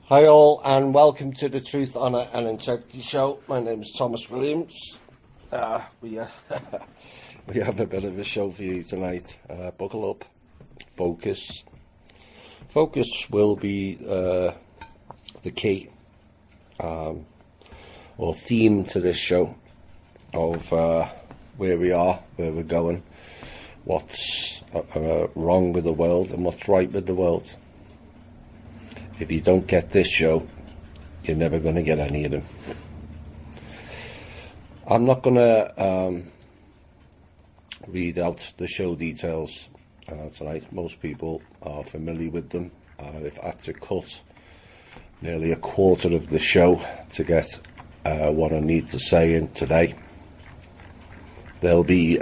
Hi all, and welcome to the Truth, Honour and Integrity Show. My name is Thomas Williams. We have a bit of a show for you tonight. Buckle up, focus. Focus will be the key or theme to this show of where we are, where we're going, what's wrong with the world and what's right with the world. If you don't get this show, you're never going to get any of them. I'm not going to read out the show details tonight. Most people are familiar with them. I've had to cut nearly a quarter of the show to get what I need to say in today. There'll be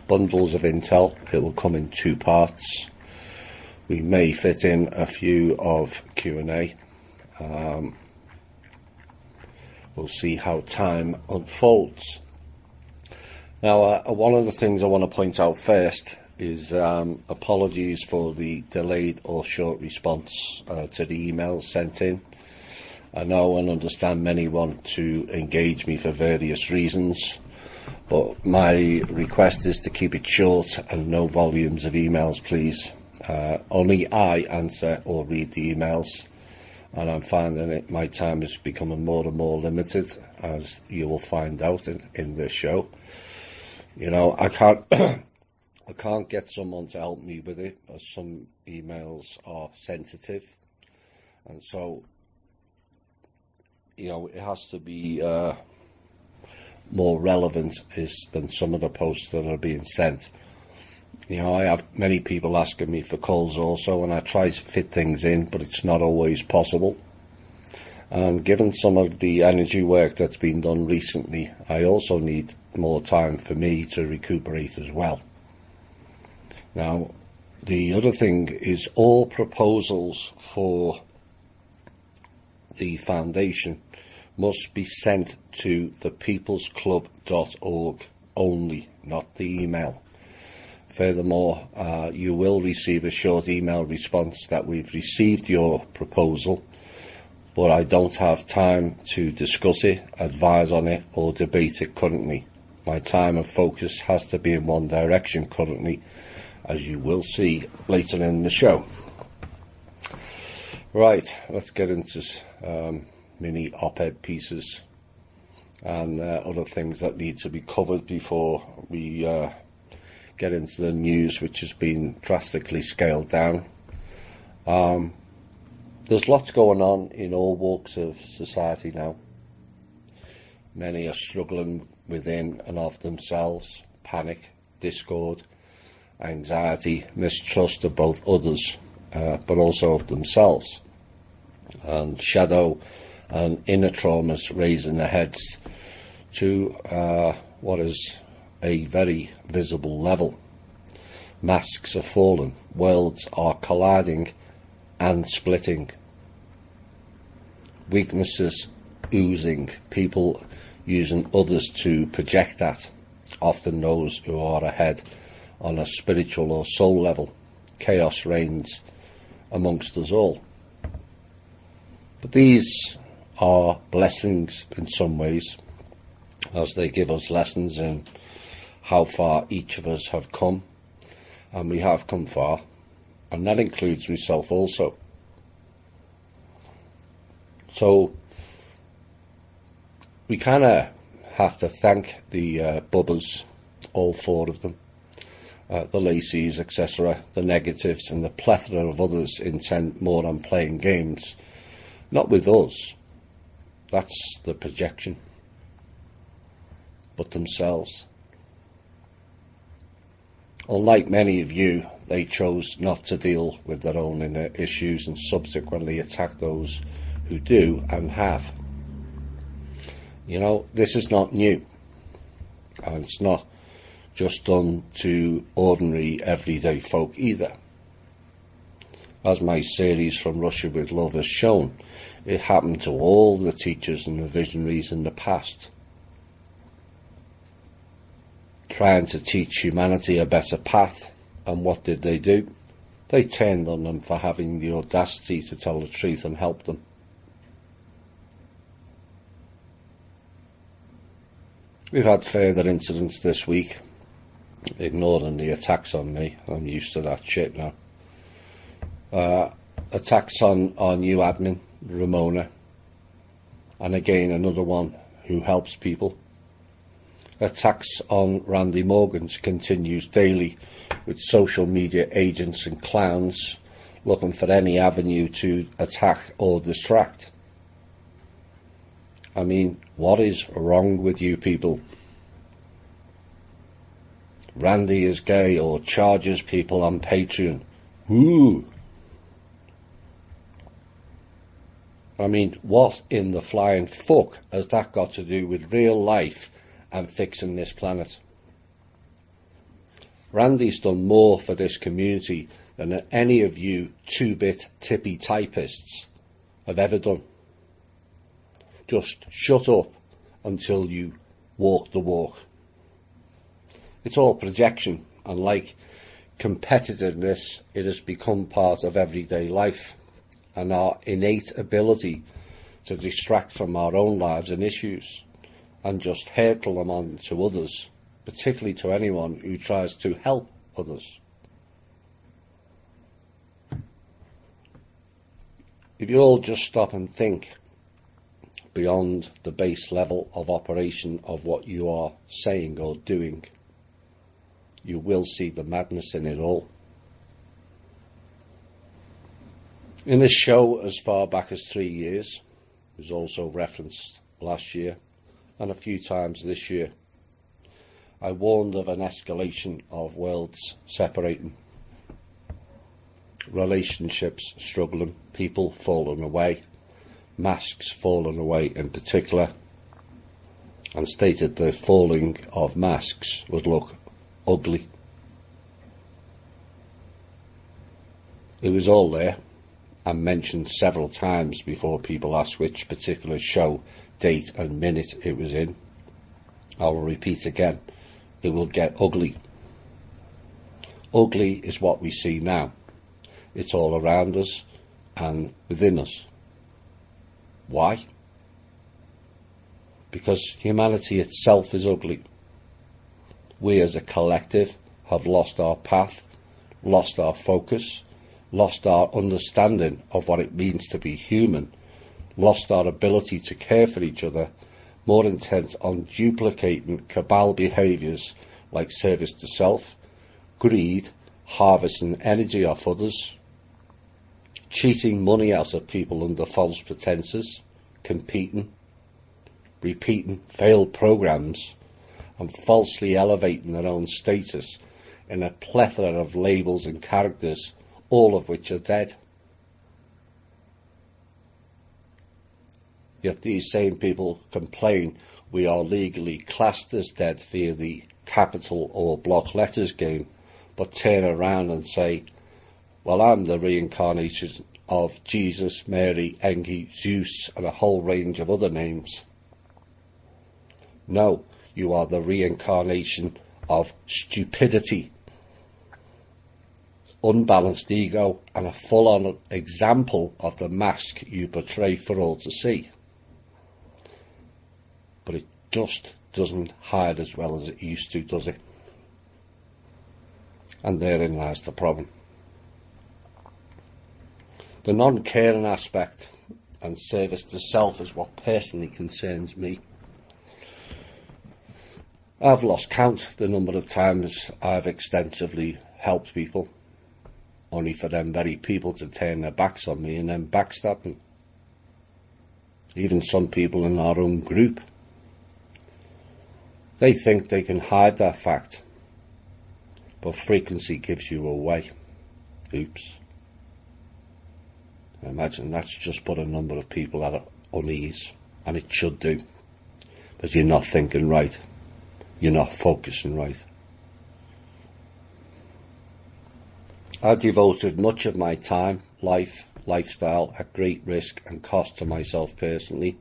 bundles of intel. It will come in two parts. We may fit in a few of Q&A. We'll see how time unfolds. Now, one of the things I want to point out first is apologies for the delayed or short response to the emails sent in. I know and understand many want to engage me for various reasons, but my request is to keep it short and no volumes of emails, please. Only I answer or read the emails, and I'm finding it my time is becoming more and more limited, as you will find out in this show. You know, I can't get someone to help me with it, as some emails are sensitive, and so, you know, it has to be more relevant than some of the posts that are being sent. You know, I have many people asking me for calls also, and I try to fit things in, but it's not always possible. And given some of the energy work that's been done recently, I also need more time for me to recuperate as well. Now, the other thing is all proposals for the foundation must be sent to thepeoplesclub.org only, not the email. Furthermore, you will receive a short email response that we've received your proposal, but I don't have time to discuss it, advise on it, or debate it currently. My time and focus has to be in one direction currently, as you will see later in the show. Right, let's get into mini op-ed pieces and other things that need to be covered before we get into the news, which has been drastically scaled down. There's lots going on in all walks of society now. Many are struggling within and of themselves. Panic, discord, anxiety, mistrust of both others, but also of themselves. And shadow and inner traumas raising their heads to what is a very visible level. Masks are falling, worlds are colliding and splitting, weaknesses oozing, people using others to project that, often those who are ahead on a spiritual or soul level. Chaos reigns amongst us all. But these are blessings in some ways, as they give us lessons in how far each of us have come, and we have come far, and that includes myself also. So we kind of have to thank the bubbers, all four of them, the Lacey's, etc., the negatives, and the plethora of others intent more on playing games, not with us, that's the projection, but themselves. Unlike many of you, they chose not to deal with their own inner issues and subsequently attack those who do and have. You know, this is not new, and it's not just done to ordinary everyday folk either. As my series From Russia with Love has shown, it happened to all the teachers and the visionaries in the past. Trying to teach humanity a better path, and what did they do? They turned on them for having the audacity to tell the truth and help them. We've had further incidents this week, ignoring the attacks on me. I'm used to that shit now. Attacks on our new admin, Ramona, and again another one who helps people. Attacks on Randy Morgans continues daily, with social media agents and clowns looking for any avenue to attack or distract. I mean, what is wrong with you people? Randy is gay or charges people on Patreon. Ooh. I mean, what in the flying fuck has that got to do with real life and fixing this planet? Randy's done more for this community than any of you 2-bit tippy typists have ever done. Just shut up until you walk the walk. It's all projection, and like competitiveness, it has become part of everyday life, and our innate ability to distract from our own lives and issues and just hurtle them on to others, particularly to anyone who tries to help others. If you all just stop and think beyond the base level of operation of what you are saying or doing, you will see the madness in it all. In a show as far back as 3 years, it was also referenced last year and a few times this year, I warned of an escalation of worlds separating, relationships struggling, people falling away, masks falling away in particular, and stated the falling of masks would look ugly. It was all there and mentioned several times before people asked which particular show, date and minute it was in. I will repeat again, it will get ugly. Ugly is what we see now. It's all around us and within us. Why? Because humanity itself is ugly. We as a collective have lost our path, lost our focus, lost our understanding of what it means to be human, lost our ability to care for each other, more intent on duplicating cabal behaviours like service to self, greed, harvesting energy off others, cheating money out of people under false pretences, competing, repeating failed programmes, and falsely elevating their own status in a plethora of labels and characters, all of which are dead. Yet these same people complain we are legally classed as dead via the capital or block letters game, but turn around and say, well, I'm the reincarnation of Jesus, Mary, Enki, Zeus, and a whole range of other names. No, you are the reincarnation of stupidity, unbalanced ego, and a full-on example of the mask you portray for all to see. But it just doesn't hide as well as it used to, does it? And therein lies the problem. The non-caring aspect and service to self is what personally concerns me. I've lost count the number of times I've extensively helped people, only for them very people to turn their backs on me and then backstab me. Even some people in our own group. They think they can hide that fact, but frequency gives you away. Oops. I imagine that's just put a number of people at unease, and it should do, because you're not thinking right. You're not focusing right. I devoted much of my time, lifestyle at great risk and cost to myself personally,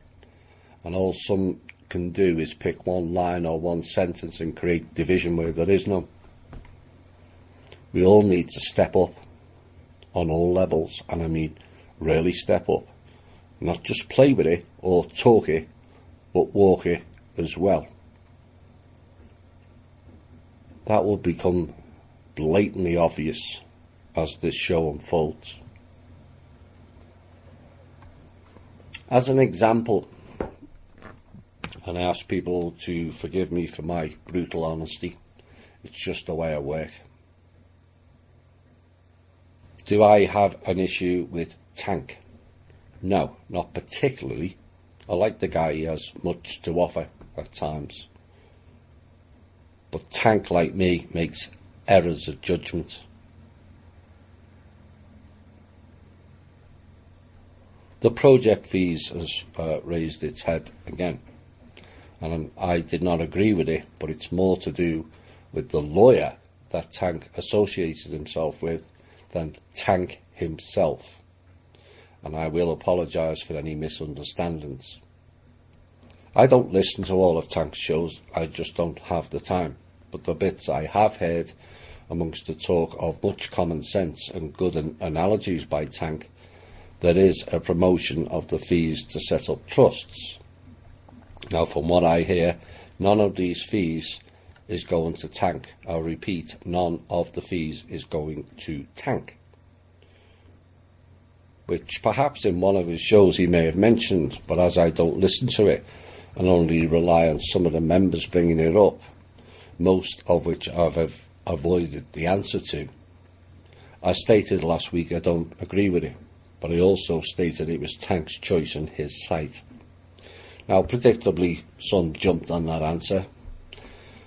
and all some can do is pick one line or one sentence and create division where there is none. We all need to step up, on all levels, and I mean really step up. Not just play with it or talk it, but walk it as well. That will become blatantly obvious as this show unfolds. As an example, and I ask people to forgive me for my brutal honesty, it's just the way I work. Do I have an issue with Tank? No, not particularly. I like the guy, he has much to offer at times. But Tank, like me, makes errors of judgment. The project fees has raised its head again, and I did not agree with it, but it's more to do with the lawyer that Tank associated himself with than Tank himself, and I will apologise for any misunderstandings. I don't listen to all of Tank's shows, I just don't have the time, but the bits I have heard, amongst the talk of much common sense and good analogies by Tank, there is a promotion of the fees to set up trusts. Now, from what I hear, none of these fees is going to Tank. I'll repeat, none of the fees is going to Tank. Which perhaps in one of his shows he may have mentioned, but as I don't listen to it and only rely on some of the members bringing it up, most of which I've avoided the answer to, I stated last week I don't agree with it, but I also stated it was Tank's choice and his site. Now, predictably, some jumped on that answer.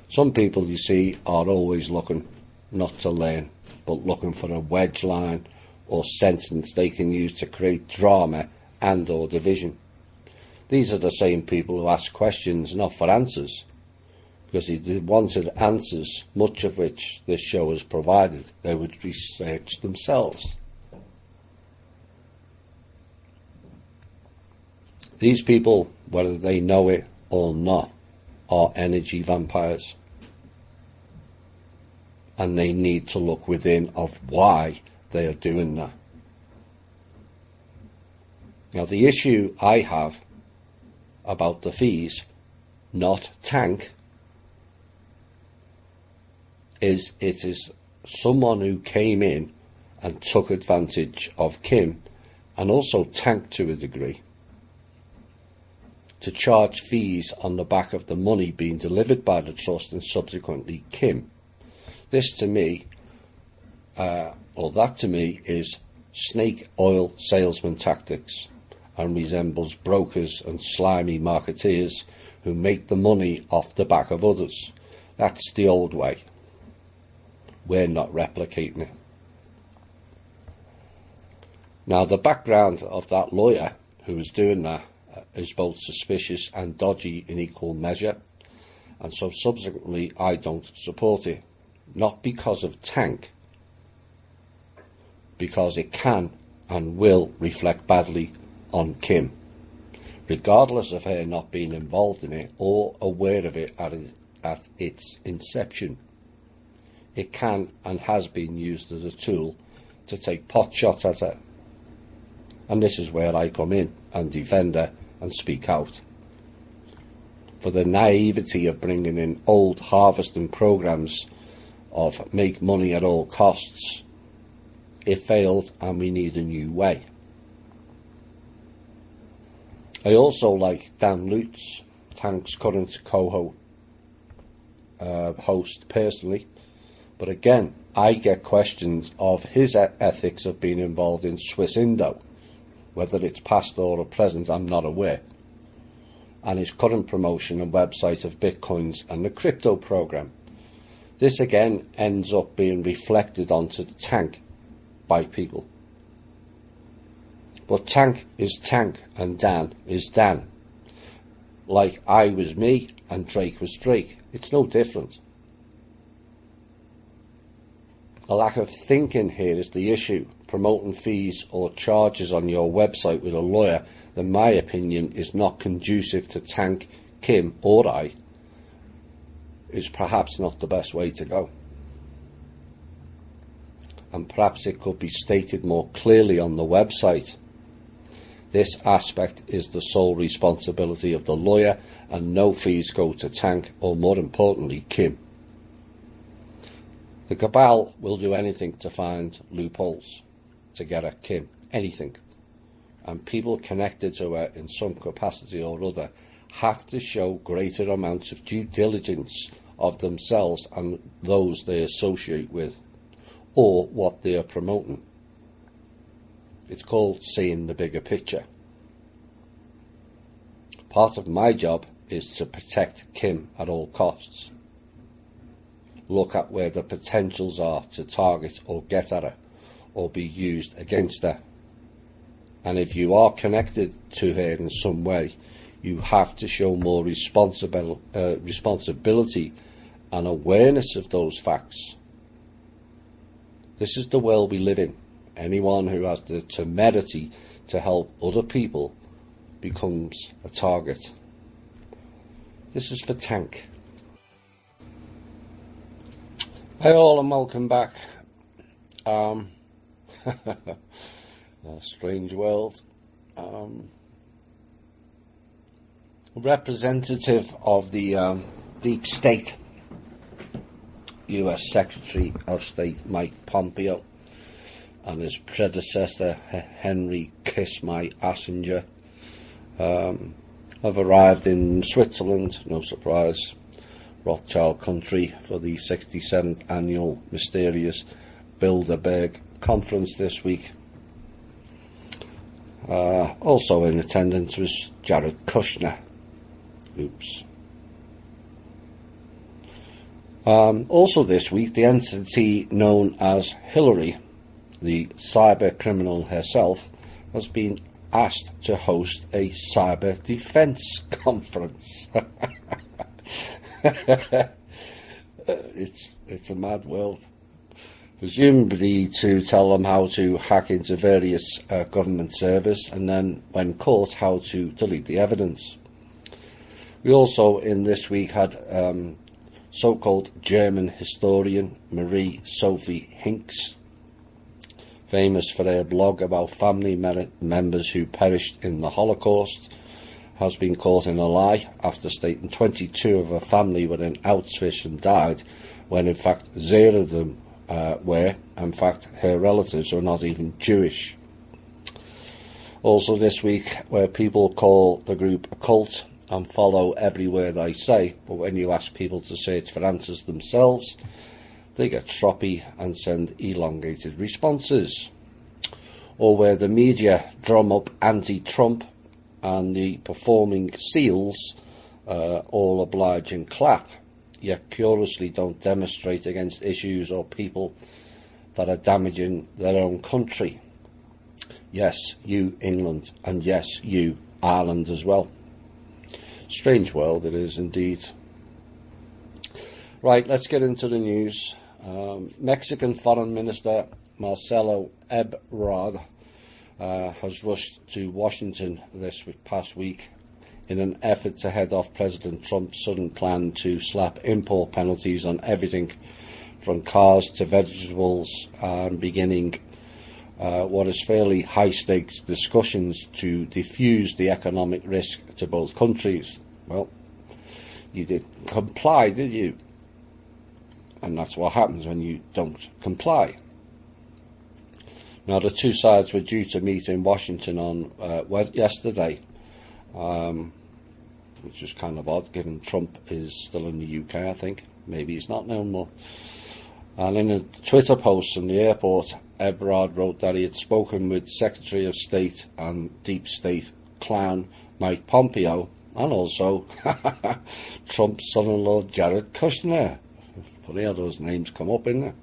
Some people, you see, are always looking not to learn, but looking for a wedge line or sentence they can use to create drama and or division. These are the same people who ask questions not for answers, because if they wanted answers, much of which this show has provided, they would research themselves. These people, whether they know it or not, are energy vampires. And they need to look within of why they are doing that. Now, the issue I have about the fees, not Tank, is it is someone who came in and took advantage of Kim, and also Tank to a degree, to charge fees on the back of the money being delivered by the trust and subsequently Kim. This to me, that to me, is snake oil salesman tactics and resembles brokers and slimy marketeers who make the money off the back of others. That's the old way. We're not replicating it. Now, the background of that lawyer who was doing that is both suspicious and dodgy in equal measure, and so subsequently I don't support it. Not because of Tank, because it can and will reflect badly on Kim, regardless of her not being involved in it or aware of it at its inception. It can and has been used as a tool to take pot shots at her. And this is where I come in and defend her and speak out. For the naivety of bringing in old harvesting programs of make money at all costs, it failed and we need a new way. I also like Dan Lutz, Tank's current host personally, but again, I get questions of his ethics of being involved in Swiss Indo. Whether it's past or present, I'm not aware. And his current promotion and website of Bitcoins and the crypto program. This again ends up being reflected onto the Tank by people. But Tank is Tank and Dan is Dan. Like I was me and Drake was Drake. It's no different. A lack of thinking here is the issue. Promoting fees or charges on your website with a lawyer, in my opinion, is not conducive to Tank, Kim or I, is perhaps not the best way to go. and perhaps it could be stated more clearly on the website. This aspect is the sole responsibility of the lawyer, and no fees go to Tank, or more importantly, Kim. The cabal will do anything to find loopholes to get at Kim, anything. And people connected to her in some capacity or other have to show greater amounts of due diligence of themselves and those they associate with, or what they are promoting. It's called seeing the bigger picture. Part of my job is to protect Kim at all costs. Look at where the potentials are to target or get at her, or be used against her. And if you are connected to her in some way, you have to show more responsibility and awareness of those facts. This is the world we live in. Anyone who has the temerity to help other people becomes a target. This is for Tank. Hi all, and welcome back. A strange world. Representative of the deep state, US Secretary of State Mike Pompeo, and his predecessor Henry Kiss My Assinger have arrived in Switzerland, no surprise, Rothschild country, for the 67th annual mysterious Bilderberg conference this week. Also in attendance was Jared Kushner. Oops. Also this week, the entity known as Hillary, the cyber criminal herself, has been asked to host a cyber defense conference. It's a mad world. Presumably to tell them how to hack into various government servers, and then, when caught, how to delete the evidence. We also, in this week, had so-called German historian Marie Sophie Hinks, famous for her blog about family members who perished in the Holocaust, has been caught in a lie after stating 22 of her family were in Auschwitz and died, when in fact 0 of them were. In fact, her relatives were not even Jewish. Also this week, where people call the group a cult and follow every word I say, but when you ask people to search for answers themselves, they get stroppy and send elongated responses. Or where the media drum up anti-Trump and the performing SEALs all oblige and clap, yet curiously don't demonstrate against issues or people that are damaging their own country. Yes, you England, and yes, you Ireland as well. Strange world it is indeed. Right, let's get into the news. Mexican Foreign Minister Marcelo Ebrard has rushed to Washington this past week in an effort to head off President Trump's sudden plan to slap import penalties on everything from cars to vegetables, and beginning what is fairly high-stakes discussions to diffuse the economic risk to both countries. Well, you didn't comply, did you? And that's what happens when you don't comply. Now, the two sides were due to meet in Washington on yesterday, which is kind of odd, given Trump is still in the UK, I think. Maybe he's not no more. And in a Twitter post from the airport, Ebrard wrote that he had spoken with Secretary of State and Deep State clown Mike Pompeo, and also Trump's son-in-law Jared Kushner. Funny how those names come up, isn't it?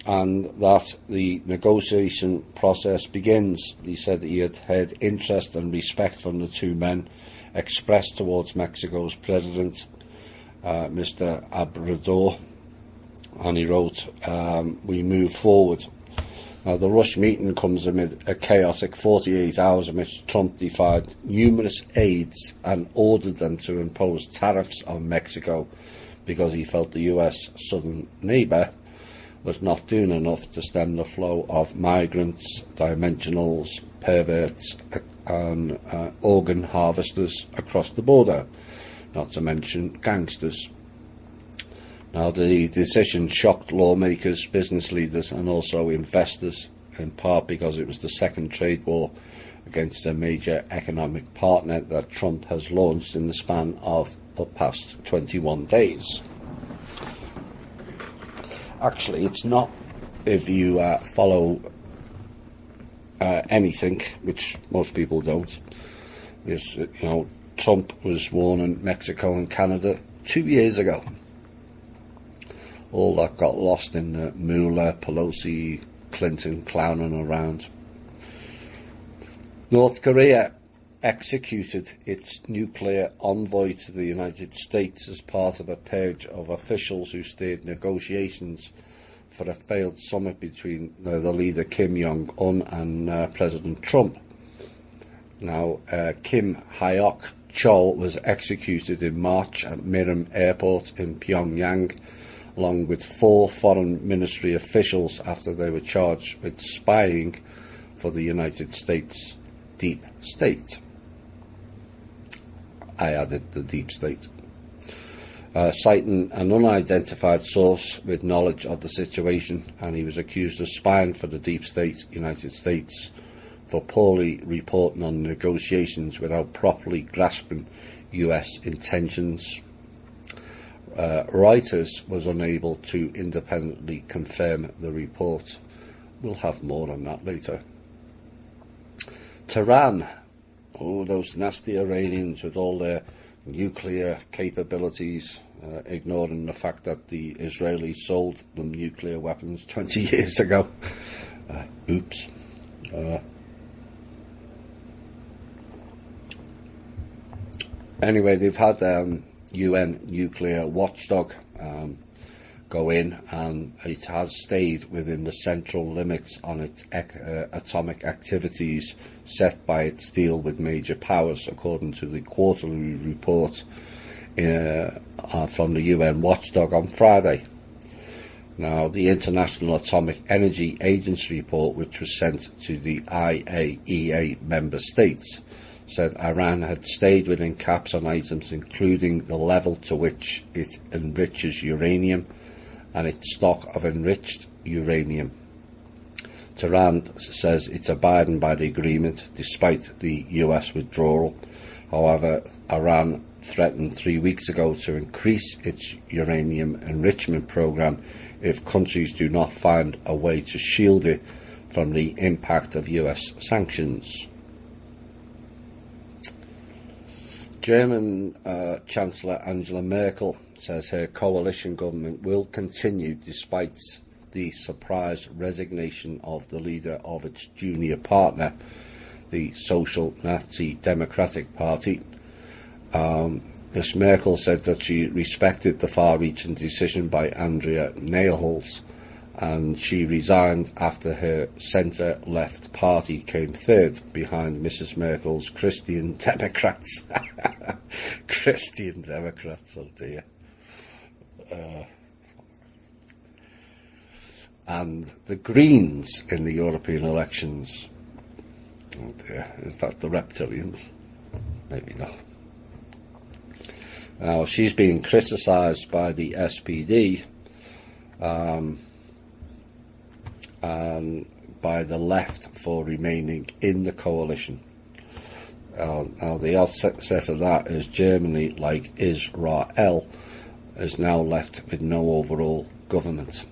And that the negotiation process begins. He said that he had heard interest and respect from the two men expressed towards Mexico's president, Mr. Obrador, and he wrote, we move forward. Now, the rush meeting comes amid a chaotic 48 hours in which Trump defied numerous aides and ordered them to impose tariffs on Mexico because he felt the US southern neighbour was not doing enough to stem the flow of migrants, dimensionals, perverts and organ harvesters across the border, not to mention gangsters. Now, the decision shocked lawmakers, business leaders and also investors, in part because it was the second trade war against a major economic partner that Trump has launched in the span of the past 21 days. Actually, it's not, if you follow anything, which most people don't. Because, Trump was warning Mexico and Canada 2 years ago. All that got lost in Mueller, Pelosi, Clinton clowning around. North Korea executed its nuclear envoy to the United States as part of a purge of officials who steered negotiations for a failed summit between the leader Kim Jong-un and President Trump. Now, Kim Hyok Chol was executed in March at Mirim Airport in Pyongyang, along with 4 foreign ministry officials after they were charged with spying for the United States deep state. I added the deep state. Citing an unidentified source with knowledge of the situation, and he was accused of spying for the deep state, United States, for poorly reporting on negotiations without properly grasping US intentions. Reuters was unable to independently confirm the report. We'll have more on that later. Tehran, those nasty Iranians with all their nuclear capabilities, ignoring the fact that the Israelis sold them nuclear weapons 20 years ago. Oops. Anyway, they've had UN nuclear watchdog go in, and it has stayed within the central limits on its atomic activities set by its deal with major powers, according to the quarterly report from the UN watchdog on Friday. Now, the International Atomic Energy Agency report, which was sent to the IAEA member states, said Iran had stayed within caps on items including the level to which it enriches uranium and its stock of enriched uranium. Tehran says it's abiding by the agreement despite the US withdrawal. However, Iran threatened 3 weeks ago to increase its uranium enrichment program if countries do not find a way to shield it from the impact of US sanctions. German Chancellor Angela Merkel says her coalition government will continue despite the surprise resignation of the leader of its junior partner, the Social Nazi Democratic Party. Ms. Merkel said that she respected the far-reaching decision by Andrea Nahles, and she resigned after her centre-left party came third behind Mrs. Merkel's Christian Democrats. Christian Democrats, oh dear. And the Greens in the European elections. Oh dear, is that the reptilians? Maybe not. Now, she's being criticised by the SPD and by the left for remaining in the coalition. Now, the offset of that is Germany, like Israel, is now left with no overall government.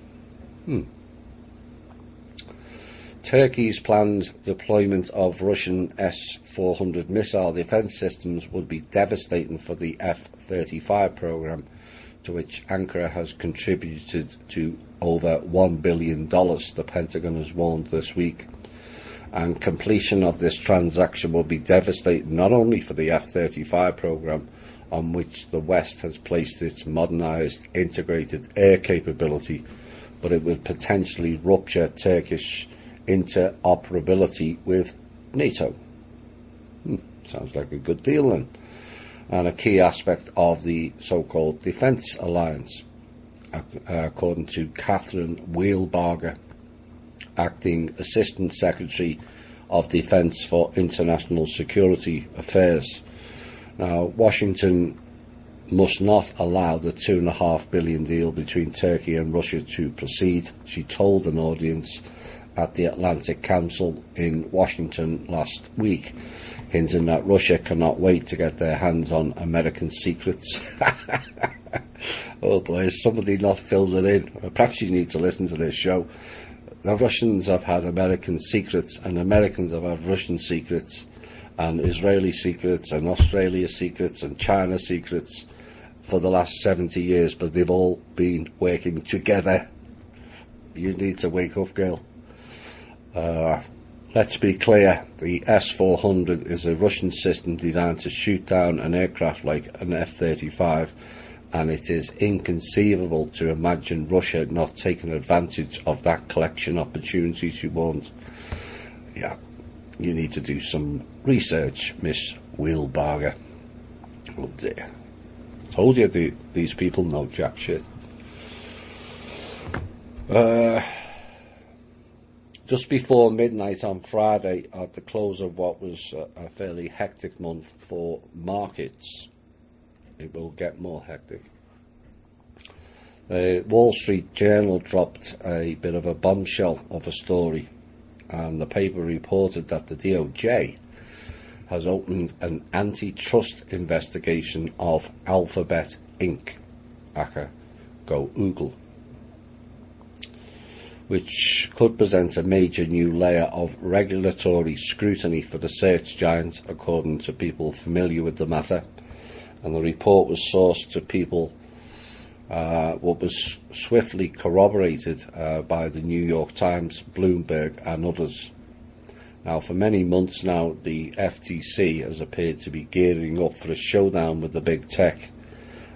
Turkey's planned deployment of Russian S-400 missile defence systems would be devastating for the F-35 programme, to which Ankara has contributed to over $1 billion, the Pentagon has warned this week. And completion of this transaction will be devastating not only for the F-35 programme, on which the West has placed its modernised integrated air capability, but it would potentially rupture Turkish interoperability with NATO. Sounds like a good deal then. And a key aspect of the so-called defence alliance. according to Catherine Wheelbarger, Acting Assistant Secretary of Defence for International Security Affairs. Now, Washington must not allow the $2.5 billion deal between Turkey and Russia to proceed, she told an audience at the Atlantic Council in Washington last week, hinting that Russia cannot wait to get their hands on American secrets. Oh boy, has somebody not filled it in? Perhaps you need to listen to this show. The Russians have had American secrets, and Americans have had Russian secrets, and Israeli secrets, and Australia secrets, and China secrets for the last 70 years, but they've all been working together. You need to wake up, girl. Let's be clear, the S-400 is a Russian system designed to shoot down an aircraft like an F-35, and it is inconceivable to imagine Russia not taking advantage of that collection opportunity, she warned. Yeah, you need to do some research, Miss Wheelbarger. Oh dear. Told you these people know jack shit. Just before midnight on Friday, at the close of what was a fairly hectic month for markets, it will get more hectic. The Wall Street Journal dropped a bit of a bombshell of a story, and the paper reported that the DOJ has opened an antitrust investigation of Alphabet Inc., aka Go Google, which could present a major new layer of regulatory scrutiny for the search giant, according to people familiar with the matter. And the report was sourced to people, what was swiftly corroborated by the New York Times, Bloomberg and others. Now, for many months now, the FTC has appeared to be gearing up for a showdown with the big tech,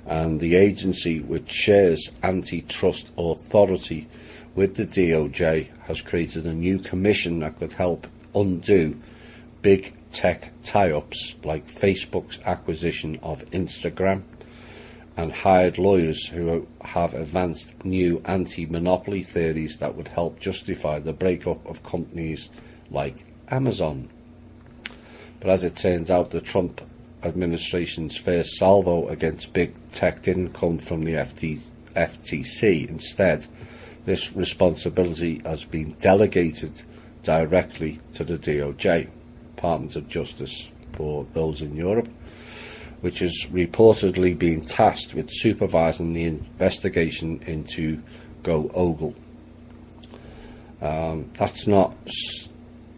and the agency, which shares antitrust authority with the DOJ, has created a new commission that could help undo big tech tie-ups like Facebook's acquisition of Instagram, and hired lawyers who have advanced new anti-monopoly theories that would help justify the breakup of companies like Amazon. But as it turns out, the Trump administration's first salvo against big tech didn't come from the FTC. Instead, this responsibility has been delegated directly to the DOJ, Department of Justice for those in Europe, which has reportedly been tasked with supervising the investigation into Go Ogle. That's not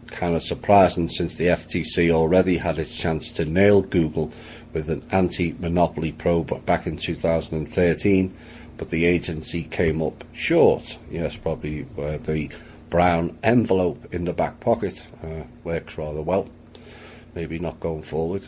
kind of surprising, since the FTC already had its chance to nail Google with an anti-monopoly probe back in 2013, but the agency came up short. Yes, probably the brown envelope in the back pocket works rather well. Maybe not going forward.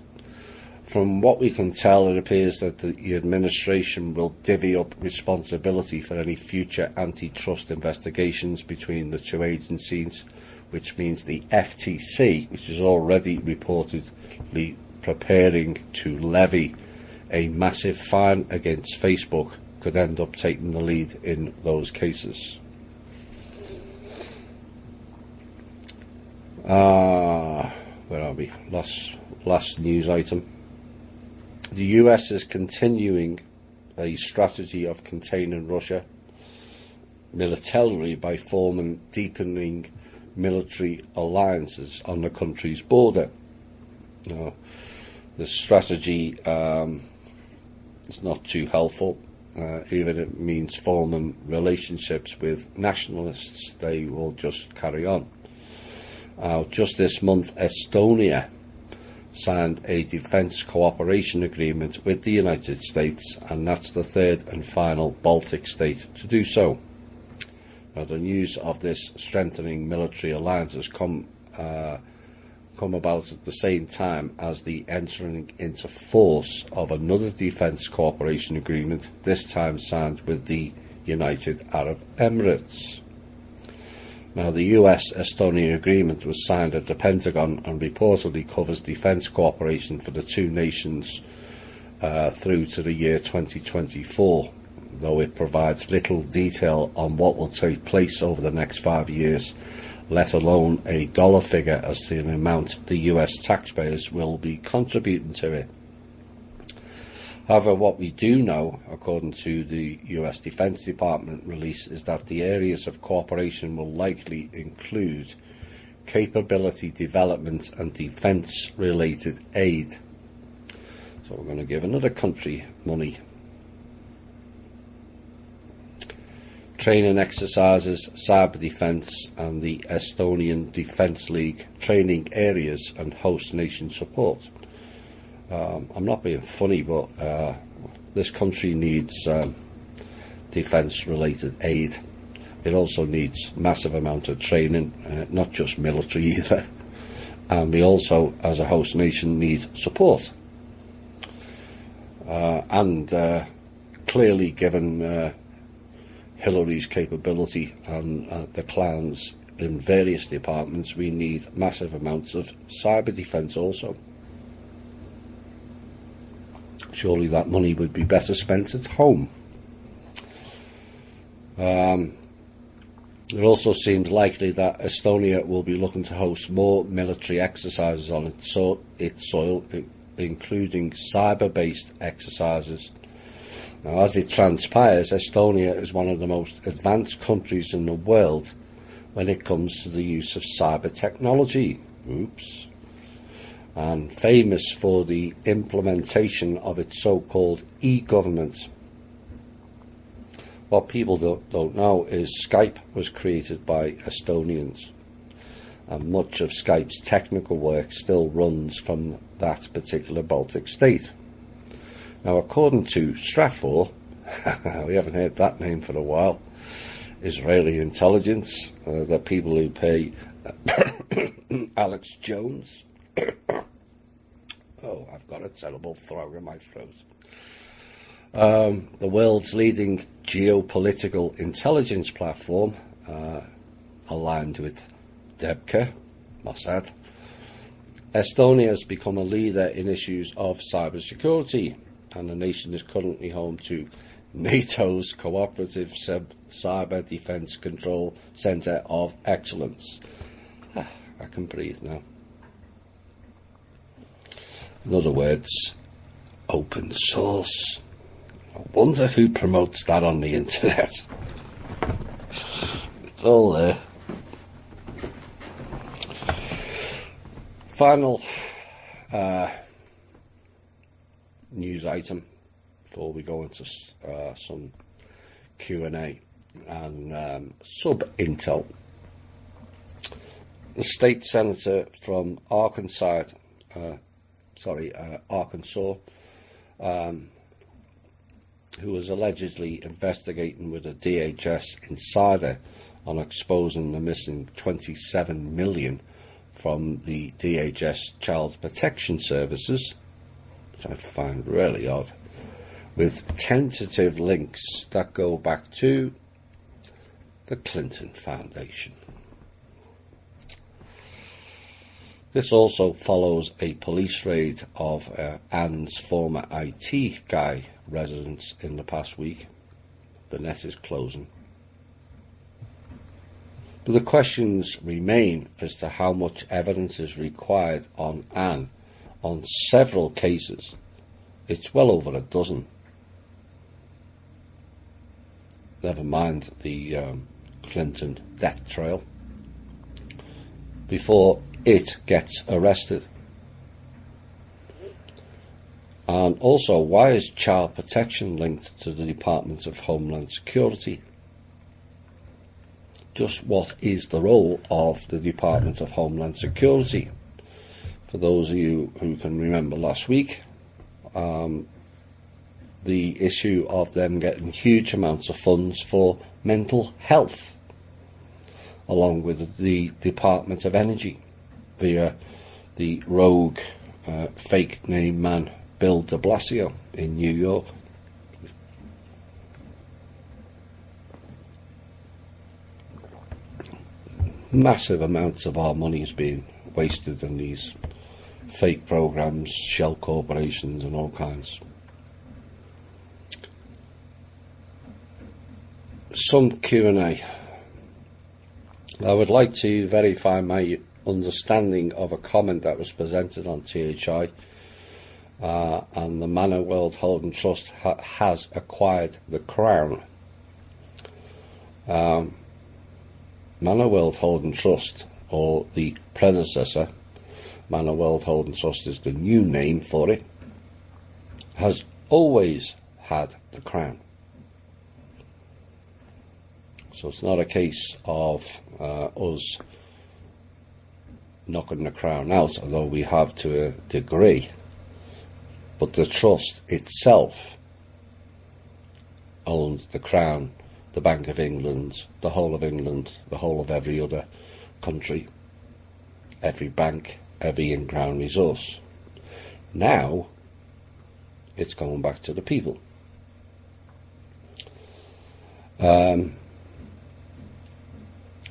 From what we can tell, it appears that the administration will divvy up responsibility for any future antitrust investigations between the two agencies, which means the FTC, which is already reportedly preparing to levy a massive fine against Facebook, could end up taking the lead in those cases. Where are we? Last news item. The US is continuing a strategy of containing Russia militarily by forming deepening military alliances on the country's border. Now, the strategy is not too helpful. Even if it means forming relationships with nationalists, they will just carry on. Just this month, Estonia signed a defence cooperation agreement with the United States, and that's the third and final Baltic state to do so. Now, the news of this strengthening military alliance has come about at the same time as the entering into force of another defence cooperation agreement, this time signed with the United Arab Emirates. Now, the US-Estonia agreement was signed at the Pentagon and reportedly covers defence cooperation for the two nations through to the year 2024. though it provides little detail on what will take place over the next 5 years, let alone a dollar figure as to the amount the US taxpayers will be contributing to it. However, what we do know, according to the US Defense Department release, is that the areas of cooperation will likely include capability development and defence-related aid. So we're going to give another country money. Training exercises, cyber defence and the Estonian Defence League training areas and host nation support. I'm not being funny, but this country needs defence-related aid. It also needs massive amount of training, not just military either. And we also, as a host nation, need support. Clearly, given Hillary's capability and the clowns in various departments, we need massive amounts of cyber defence also. Surely that money would be better spent at home. It also seems likely that Estonia will be looking to host more military exercises on its soil, including cyber-based exercises. Now, as it transpires, Estonia is one of the most advanced countries in the world when it comes to the use of cyber technology. And famous for the implementation of its so-called e-government. What people don't know is Skype was created by Estonians, and much of Skype's technical work still runs from that particular Baltic state. Now, according to Stratfor, we haven't heard that name for a while, Israeli intelligence, the people who pay Alex Jones. Oh, I've got a terrible frog in my throat. The world's leading geopolitical intelligence platform, aligned with DEBKA, Mossad. Estonia has become a leader in issues of cybersecurity, and the nation is currently home to NATO's Cooperative Cyber Defence Control Centre of Excellence. I can breathe now. In other words, open source. I wonder who promotes that on the internet. It's all there. Final news item before we go into some Q&A and sub-intel. The state senator from Arkansas, who was allegedly investigating with a DHS insider on exposing the missing $27 million from the DHS Child Protection Services, which I find really odd, with tentative links that go back to the Clinton Foundation. This also follows a police raid of Anne's former IT guy residence in the past week. The net is closing. But the questions remain as to how much evidence is required on Anne on several cases. It's well over a dozen. Never mind the Clinton death trail. Before it gets arrested. And also, why is child protection linked to the Department of Homeland Security? Just what is the role of the Department of Homeland Security? For those of you who can remember last week, the issue of them getting huge amounts of funds for mental health, along with the Department of Energy, via the rogue fake name man Bill de Blasio in New York. Massive amounts of our money is being wasted in these fake programs, shell corporations and all kinds. some Q&A. I would like to verify my understanding of a comment that was presented on THI, and the Manor World Holding Trust has acquired the Crown. Manor World Holding Trust, or the predecessor, Manor World Holding Trust is the new name for it, has always had the Crown. So it's not a case of us knocking the Crown out, although we have to a degree. But the trust itself owns the Crown, the Bank of England, the whole of England, the whole of every other country, every bank, every in-ground resource. Now it's going back to the people.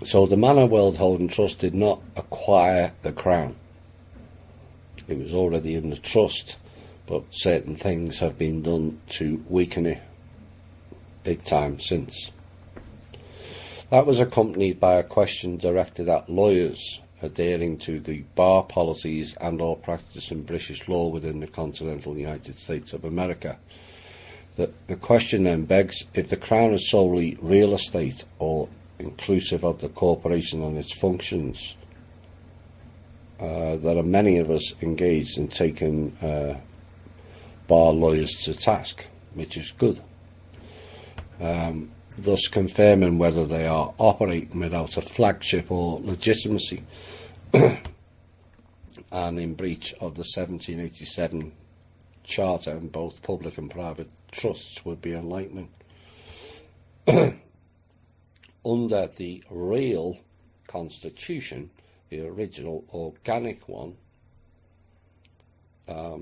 So the Manor World Holding Trust did not acquire the Crown. It was already in the trust, but certain things have been done to weaken it big time since. That was accompanied by a question directed at lawyers adhering to the bar policies and or practice in British law within the continental United States of America. The question then begs, if the Crown is solely real estate or inclusive of the corporation and its functions, there are many of us engaged in taking bar lawyers to task, which is good, thus confirming whether they are operating without a flagship or legitimacy and in breach of the 1787 Charter, and both public and private trusts would be enlightening. Under the real Constitution, the original organic one, I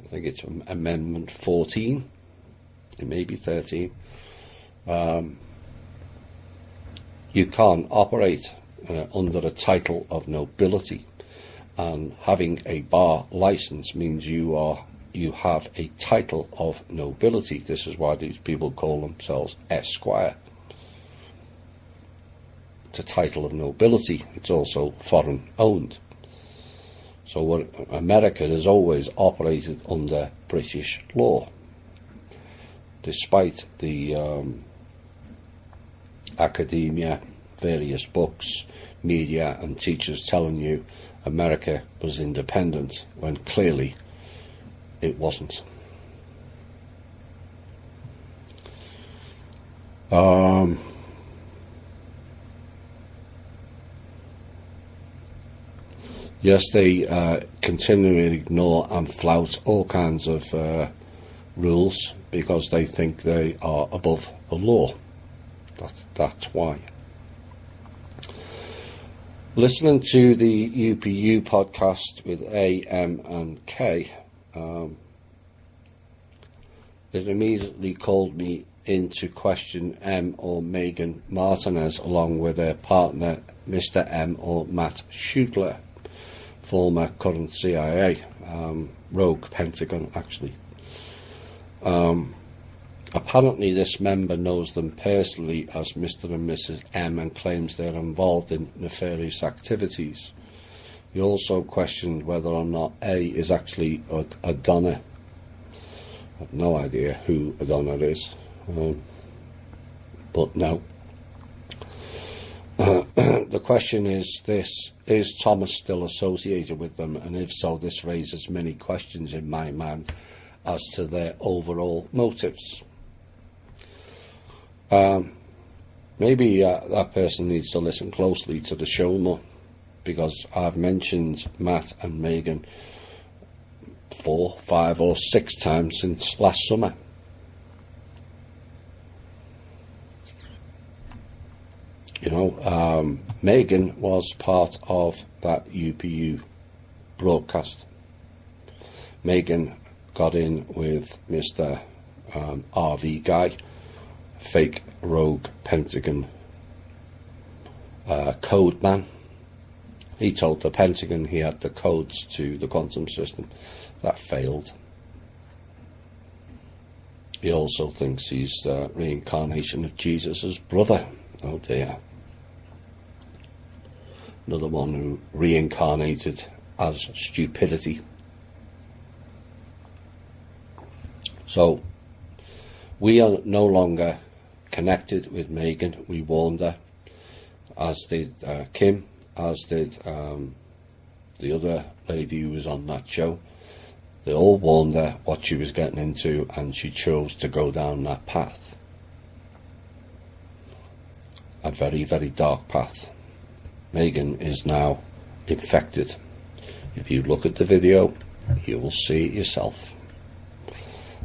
think it's Amendment 14, it may be 13, you can't operate under a title of nobility, and having a bar license means you have a title of nobility. This is why these people call themselves Esquire. It's a title of nobility. It's also foreign owned. So what America has always operated under British law, despite the academia, various books, media and teachers telling you America was independent when clearly it wasn't. Yes, they continually ignore and flout all kinds of rules because they think they are above the law. That's why. Listening to the UPU podcast with A, M and K, it immediately called me into question M or Megan Martinez along with their partner Mr. M or Matt Schutler, former current CIA, rogue Pentagon actually. Apparently this member knows them personally as Mr. and Mrs. M and claims they're involved in nefarious activities. He also questioned whether or not A is actually a donor. I have no idea who a donor is, but no. The question is this: is Thomas still associated with them? And if so, this raises many questions in my mind as to their overall motives. Maybe that person needs to listen closely to the show more, because I've mentioned Matt and Megan 4, 5 or 6 times since last summer. You know, Megan was part of that UPU broadcast. Megan got in with Mr. RV guy, fake rogue Pentagon code man. He told the Pentagon he had the codes to the quantum system. That failed. He also thinks he's reincarnation of Jesus' brother. Oh dear. Another one who reincarnated as stupidity. So, we are no longer connected with Megan. We warned her, as did Kim, as did the other lady who was on that show. They all warned her what she was getting into, and she chose to go down that path. A very, very dark path. Megan is now infected. If you look at the video, you will see it yourself.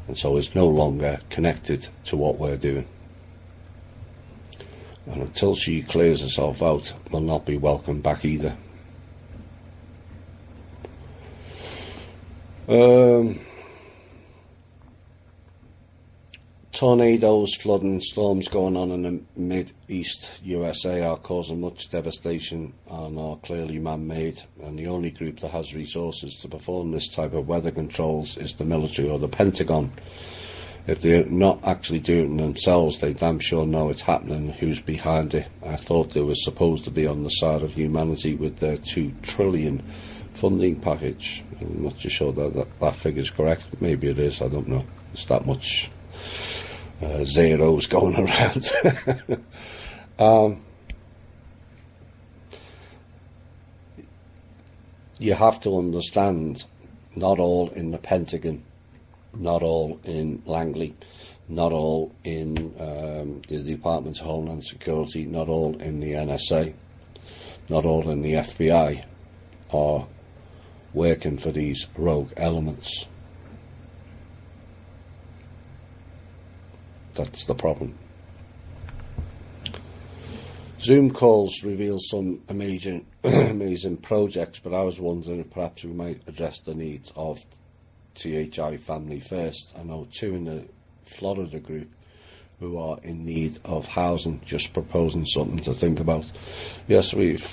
And so is no longer connected to what we're doing. And until she clears herself out, will not be welcome back either. Tornadoes, flooding, storms going on in the mid-east USA are causing much devastation and are clearly man-made, and the only group that has resources to perform this type of weather controls is the military or the Pentagon. If they're not actually doing it themselves, they damn sure know it's happening. Who's behind it? I thought they were supposed to be on the side of humanity with their $2 trillion funding package. I'm not too sure that figure's correct. Maybe it is, I don't know. It's that much zeros going around. You have to understand, not all in the Pentagon, not all in Langley, not all in the Department of Homeland Security, not all in the NSA, not all in the FBI are working for these rogue elements. That's the problem. Zoom calls reveal some amazing projects, but I was wondering if perhaps we might address the needs of THI Family First. I know two in the Florida group who are in need of housing, just proposing something to think about. Yes, we've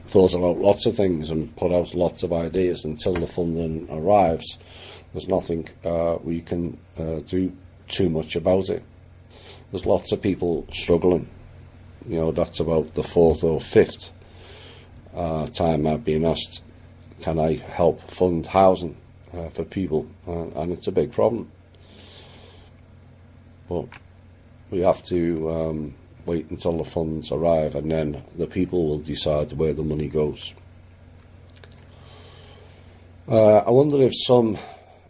thought about lots of things and put out lots of ideas. Until the funding arrives, there's nothing we can do too much about it. There's lots of people struggling. You know, that's about the fourth or fifth time I've been asked, can I help fund housing for people, and it's a big problem. But we have to wait until the funds arrive, and then the people will decide where the money goes. I wonder if some,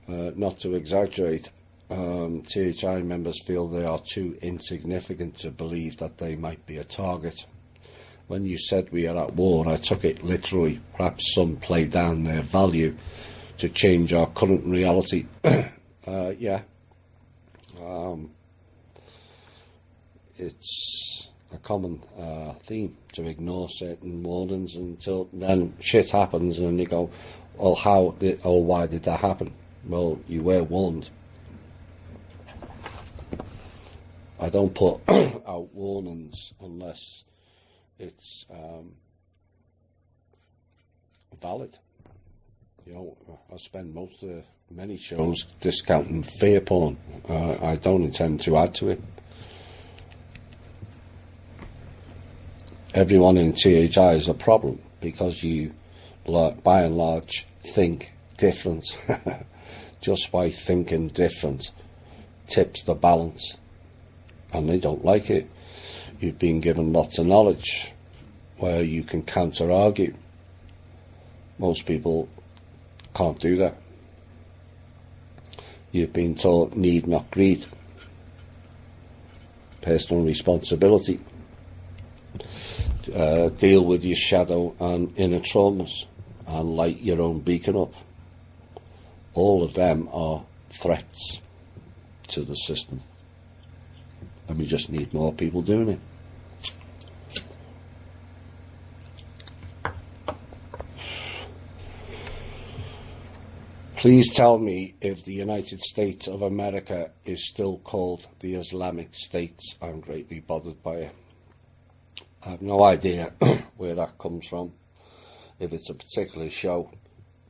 not to exaggerate, THI members feel they are too insignificant to believe that they might be a target. When you said we are at war, I took it literally. Perhaps some play down their value to change our current reality. Yeah. It's a common theme to ignore certain warnings until then shit happens and you go, well, why did that happen? Well, you were warned. I don't put out warnings unless it's valid. You know, I spend many shows discounting fear porn. I don't intend to add to it. Everyone in THI is a problem because you, by and large, think different. Just by thinking different tips the balance, and they don't like it. You've been given lots of knowledge where you can counter-argue. Most people can't do that. You've been taught need, not greed. Personal responsibility. Deal with your shadow and inner traumas and light your own beacon up. All of them are threats to the system, and we just need more people doing it. Please tell me if the United States of America is still called the Islamic States. I'm greatly bothered by it. I have no idea where that comes from. If it's a particular show,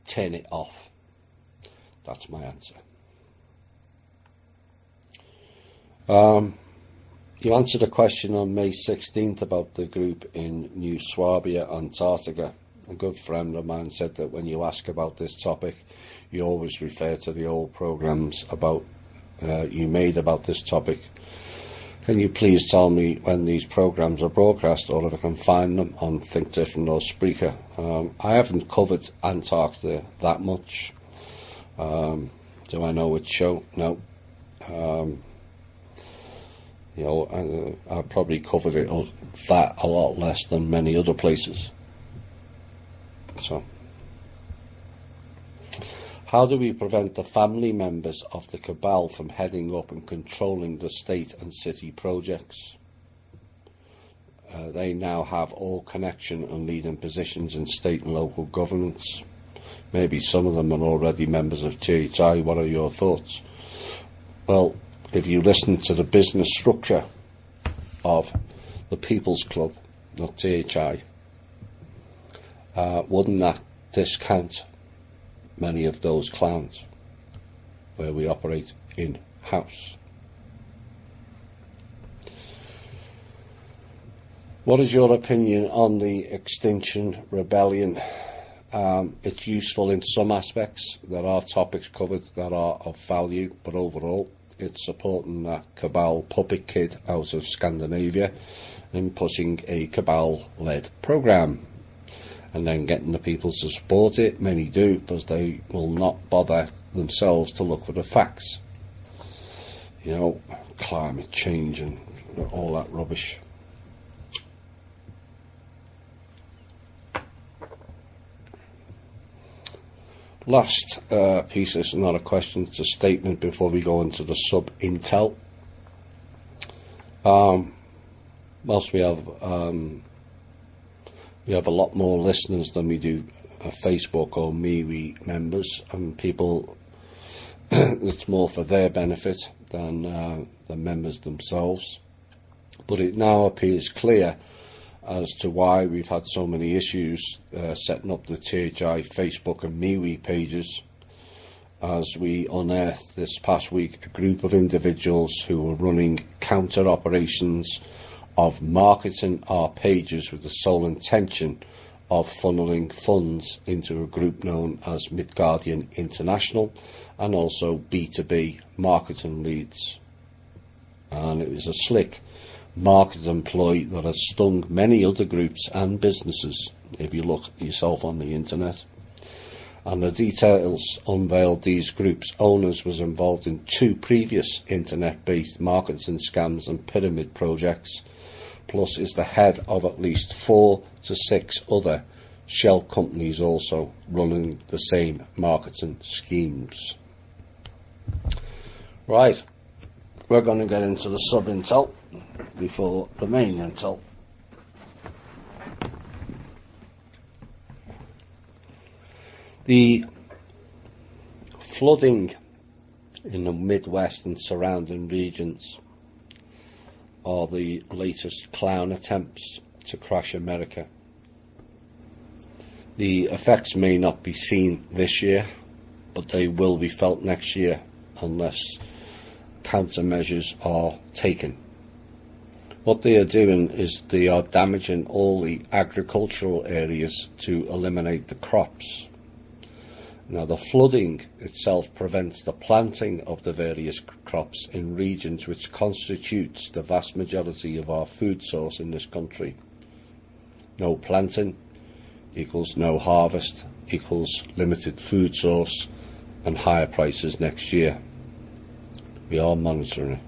turn it off. That's my answer. You answered a question on May 16th about the group in New Swabia, Antarctica. A good friend of mine said that when you ask about this topic, you always refer to the old programmes about you made about this topic. Can you please tell me when these programmes are broadcast, or if I can find them on Think Different or Spreaker? I haven't covered Antarctica that much. Do I know which show? No. I probably covered it a lot less than many other places. So, how do we prevent the family members of the cabal from heading up and controlling the state and city projects? They now have all connection and leading positions in state and local governments. Maybe some of them are already members of THI. What are your thoughts? Well, if you listen to the business structure of the People's Club, not THI, wouldn't that discount many of those clans where we operate in-house? What is your opinion on the Extinction Rebellion? It's useful in some aspects. There are topics covered that are of value, but overall it's supporting that cabal puppet kid out of Scandinavia and pushing a cabal-led programme, and then getting the people to support it. Many do, because they will not bother themselves to look for the facts. Climate change and all that rubbish. Last piece is not a question, it's a statement before we go into the sub-intel. Whilst we have a lot more listeners than we do Facebook or MeWe members, and people, it's more for their benefit than the members themselves. But it now appears clear as to why we've had so many issues setting up the THI Facebook and MeWe pages, as we unearthed this past week a group of individuals who were running counter operations of marketing our pages with the sole intention of funneling funds into a group known as Midgardian International, and also B2B marketing leads. And it was a slick marketing ploy that has stung many other groups and businesses, if you look yourself on the internet. And the details unveiled these groups' owners was involved in 2 previous internet-based marketing scams and pyramid projects, plus is the head of at least 4 to 6 other shell companies also running the same marketing schemes. Right, we're going to get into the sub-intel before the main intel. The flooding in the Midwest and surrounding regions are the latest clown attempts to crash America. The effects may not be seen this year, but they will be felt next year unless countermeasures are taken. What they are doing is they are damaging all the agricultural areas to eliminate the crops. Now, the flooding itself prevents the planting of the various crops in regions which constitutes the vast majority of our food source in this country. No planting equals no harvest, equals limited food source and higher prices next year. We are monitoring it.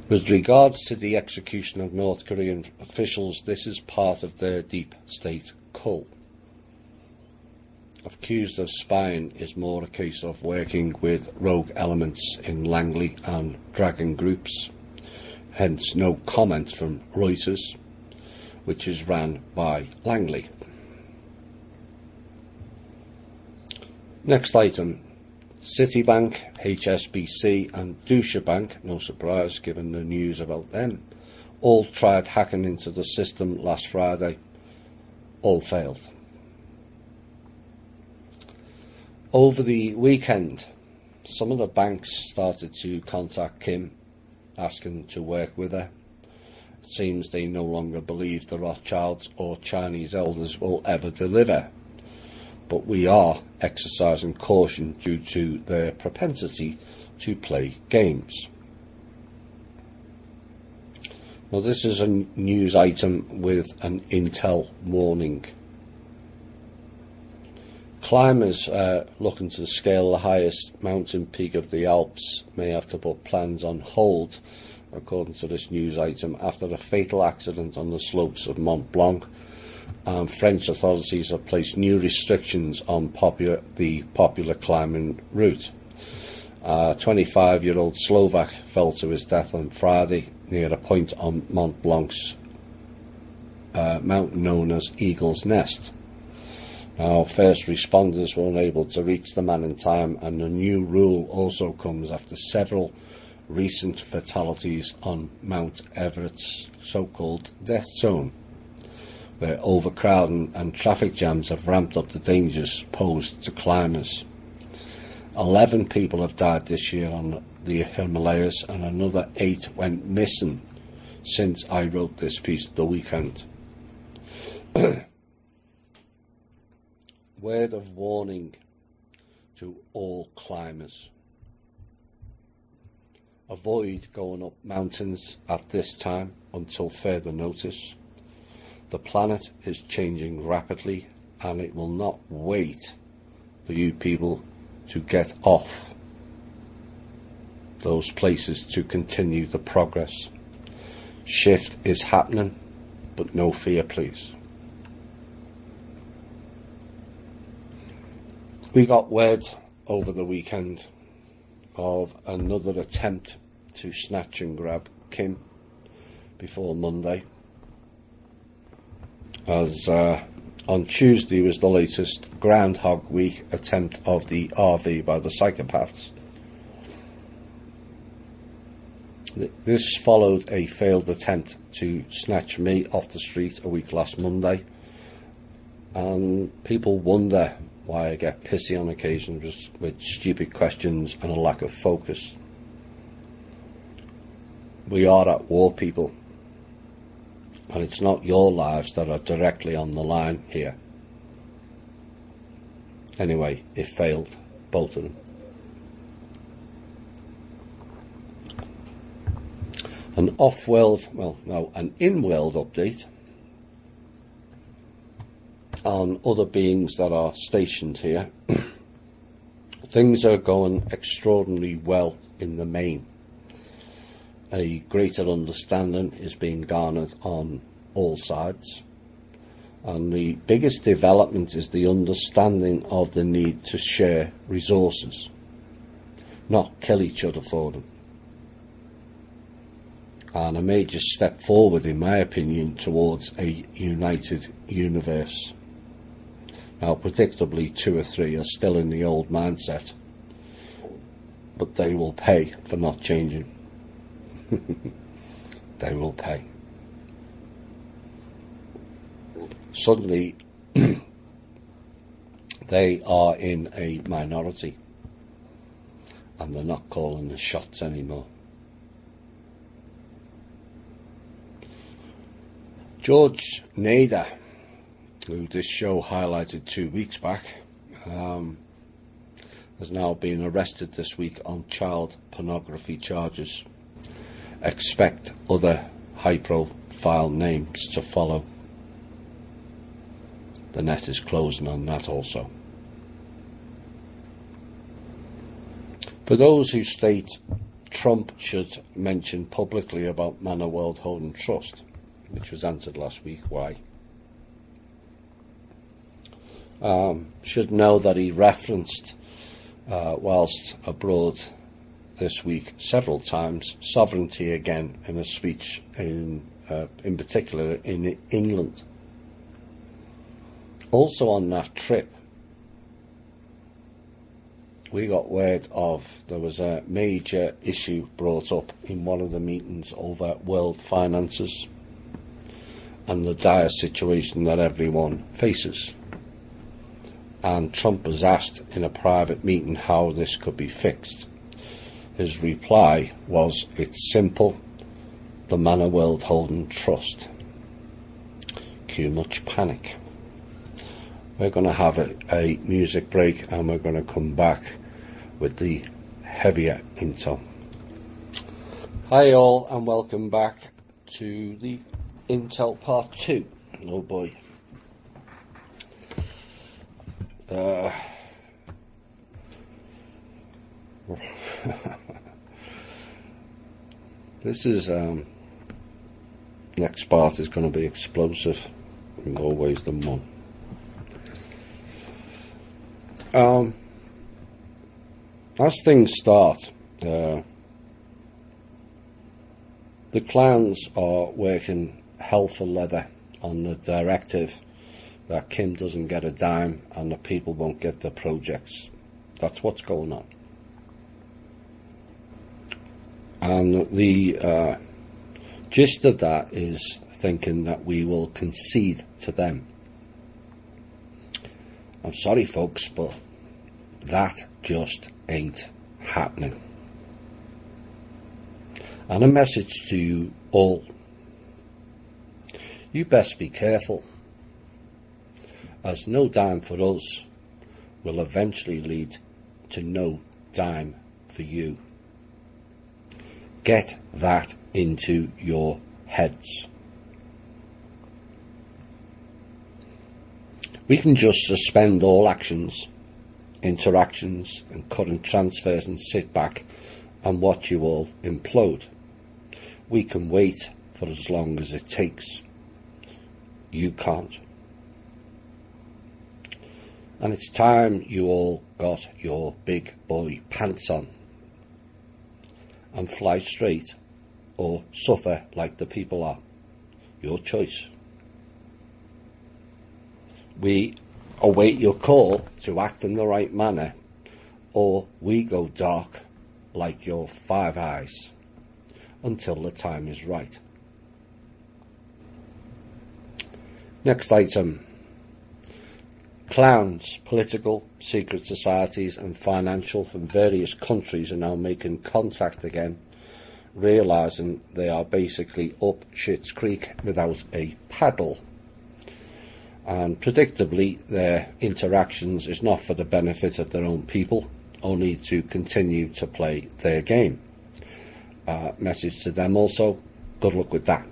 With regards to the execution of North Korean officials, this is part of their deep state cult. Accused of spying is more a case of working with rogue elements in Langley and Dragon groups, hence no comment from Reuters, which is ran by Langley. Next item, Citibank, HSBC and Deutsche Bank, no surprise given the news about them, all tried hacking into the system last Friday, all failed. Over the weekend, Some of the banks started to contact Kim, asking to work with her. It seems they no longer believe the Rothschilds or Chinese elders will ever deliver, but we are exercising caution due to their propensity to play games. Now, this is a news item with an Intel warning. Climbers looking to scale the highest mountain peak of the Alps may have to put plans on hold, according to this news item, after a fatal accident on the slopes of Mont Blanc. French authorities have placed new restrictions on the popular climbing route. A 25-year-old Slovak fell to his death on Friday near a point on Mont Blanc's mountain known as Eagle's Nest. Now, first responders were unable to reach the man in time, and the new rule also comes after several recent fatalities on Mount Everest's so-called death zone, where overcrowding and traffic jams have ramped up the dangers posed to climbers. 11 people have died this year on the Himalayas, and another 8 went missing since I wrote this piece the weekend. Word of warning to all climbers. Avoid going up mountains at this time until further notice. The planet is changing rapidly, and it will not wait for you people to get off those places to continue the progress. Shift is happening, but no fear, please. We got word over the weekend of another attempt to snatch and grab Kim before Monday, as on Tuesday was the latest Groundhog Week attempt of the RV by the psychopaths. This followed a failed attempt to snatch me off the street a week last Monday, and people wonder why I get pissy on occasions with stupid questions and a lack of focus. We are at war, people, and it's not your lives that are directly on the line here. Anyway, it failed, both of them. An an in-world update on other beings that are stationed here. Things are going extraordinarily well in the main. A greater understanding is being garnered on all sides, and the biggest development is the understanding of the need to share resources, not kill each other for them. And a major step forward, in my opinion, towards a united universe. Now, predictably, 2 or 3 are still in the old mindset, but they will pay for not changing. They will pay. Suddenly, they are in a minority, and they're not calling the shots anymore. George Nader, who this show highlighted 2 weeks back, has now been arrested this week on child pornography charges. Expect other high-profile names to follow. The net is closing on that also. For those who state Trump should mention publicly about Manor World Holding Trust, which was answered last week, why? Should know that he referenced, whilst abroad this week several times, sovereignty again in a speech in particular in England. Also on that trip, we got word of there was a major issue brought up in one of the meetings over world finances and the dire situation that everyone faces. and Trump was asked in a private meeting how this could be fixed. His reply was, "It's simple, the man of world holding trust." Cue much panic. We're going to have a music break and we're going to come back with the heavier intel. Hi all, and welcome back to the Intel Part 2. Oh boy. This is next part is going to be explosive in more ways than one. As things start, the clowns are working hell for leather on the directive that Kim doesn't get a dime and the people won't get their projects. That's what's going on. And the gist of that is thinking that we will concede to them. I'm sorry folks, but that just ain't happening. And a message to you all: you best be careful, as no dime for us will eventually lead to no dime for you. Get that into your heads. We can just suspend all actions, interactions and current transfers and sit back and watch you all implode. We can wait for as long as it takes. You can't. And it's time you all got your big boy pants on and fly straight or suffer like the people are. Your choice. We await your call to act in the right manner, or we go dark like your five eyes until the time is right. Next item. Clowns, political, secret societies and financial from various countries are now making contact again, realising they are basically up shit's creek without a paddle. And predictably, their interactions is not for the benefit of their own people, only to continue to play their game. Message to them also, good luck with that.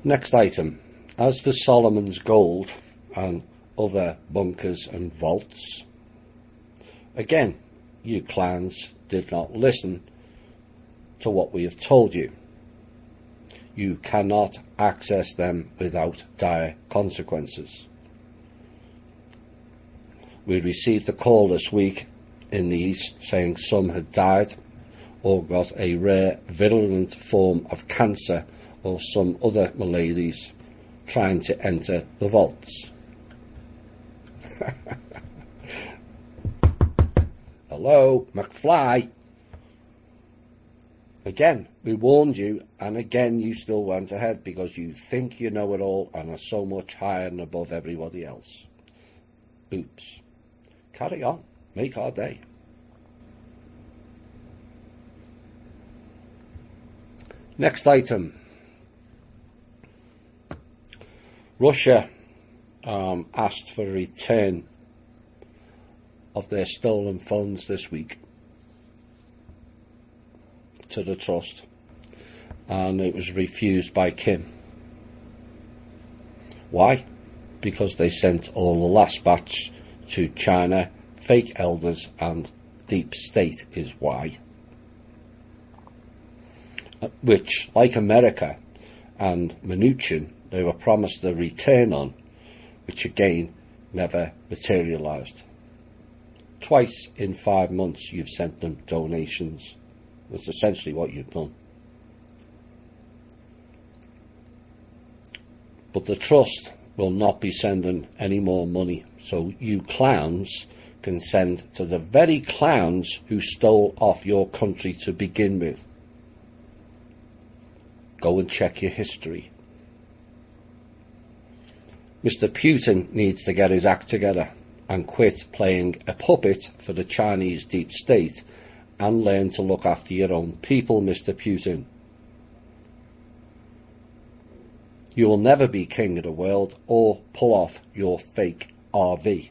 Next item. As for Solomon's gold and other bunkers and vaults, again, you clowns did not listen to what we have told you. You cannot access them without dire consequences. We received a call this week in the East saying some had died or got a rare virulent form of cancer or some other maladies trying to enter the vaults. Hello, McFly. Again, we warned you, and again you still went ahead because you think you know it all and are so much higher and above everybody else. Oops. Carry on. Make our day. Next item. Russia asked for a return of their stolen funds this week to the trust, and it was refused by Kim. Why? Because they sent all the last batch to China, fake elders and deep state is why. Which, like America and Mnuchin, they were promised a return on, which again never materialised. Twice in 5 months you've sent them donations. That's essentially what you've done. But the trust will not be sending any more money, so you clowns can send to the very clowns who stole off your country to begin with. Go and check your history. Mr. Putin needs to get his act together and quit playing a puppet for the Chinese deep state and learn to look after your own people, Mr. Putin. You will never be king of the world or pull off your fake RV.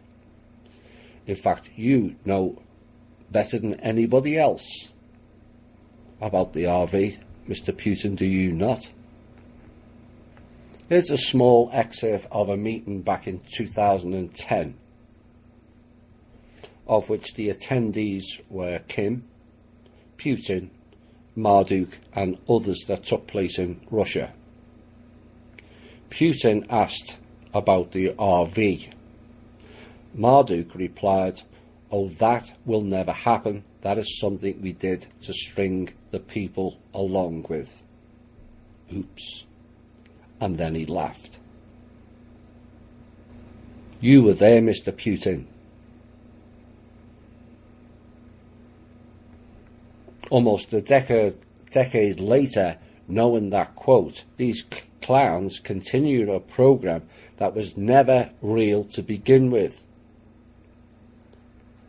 In fact, you know better than anybody else about the RV, Mr. Putin, do you not? Here's a small excerpt of a meeting back in 2010, of which the attendees were Kim, Putin, Marduk and others that took place in Russia. Putin asked about the RV. Marduk replied, "Oh, that will never happen. That is something we did to string the people along with." Oops. And then he laughed. You were there, Mr. Putin. Almost a decade later, knowing that quote, these clowns continued a program that was never real to begin with,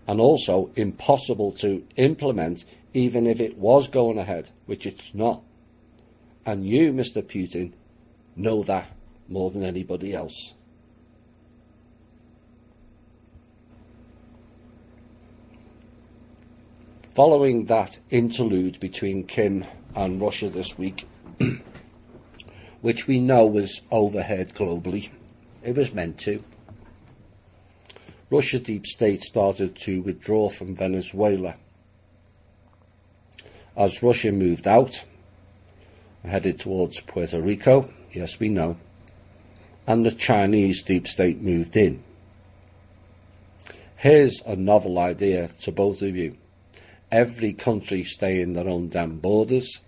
and also impossible to implement even if it was going ahead, which it's not. And you, Mr. Putin, know that more than anybody else. Following that interlude between Kim and Russia this week, which we know was overheard globally, it was meant to, Russia deep state started to withdraw from Venezuela. As Russia moved out, headed towards Puerto Rico, yes we know, and the Chinese deep state moved in. Here's a novel idea to both of you. Every country stay in their own damn borders,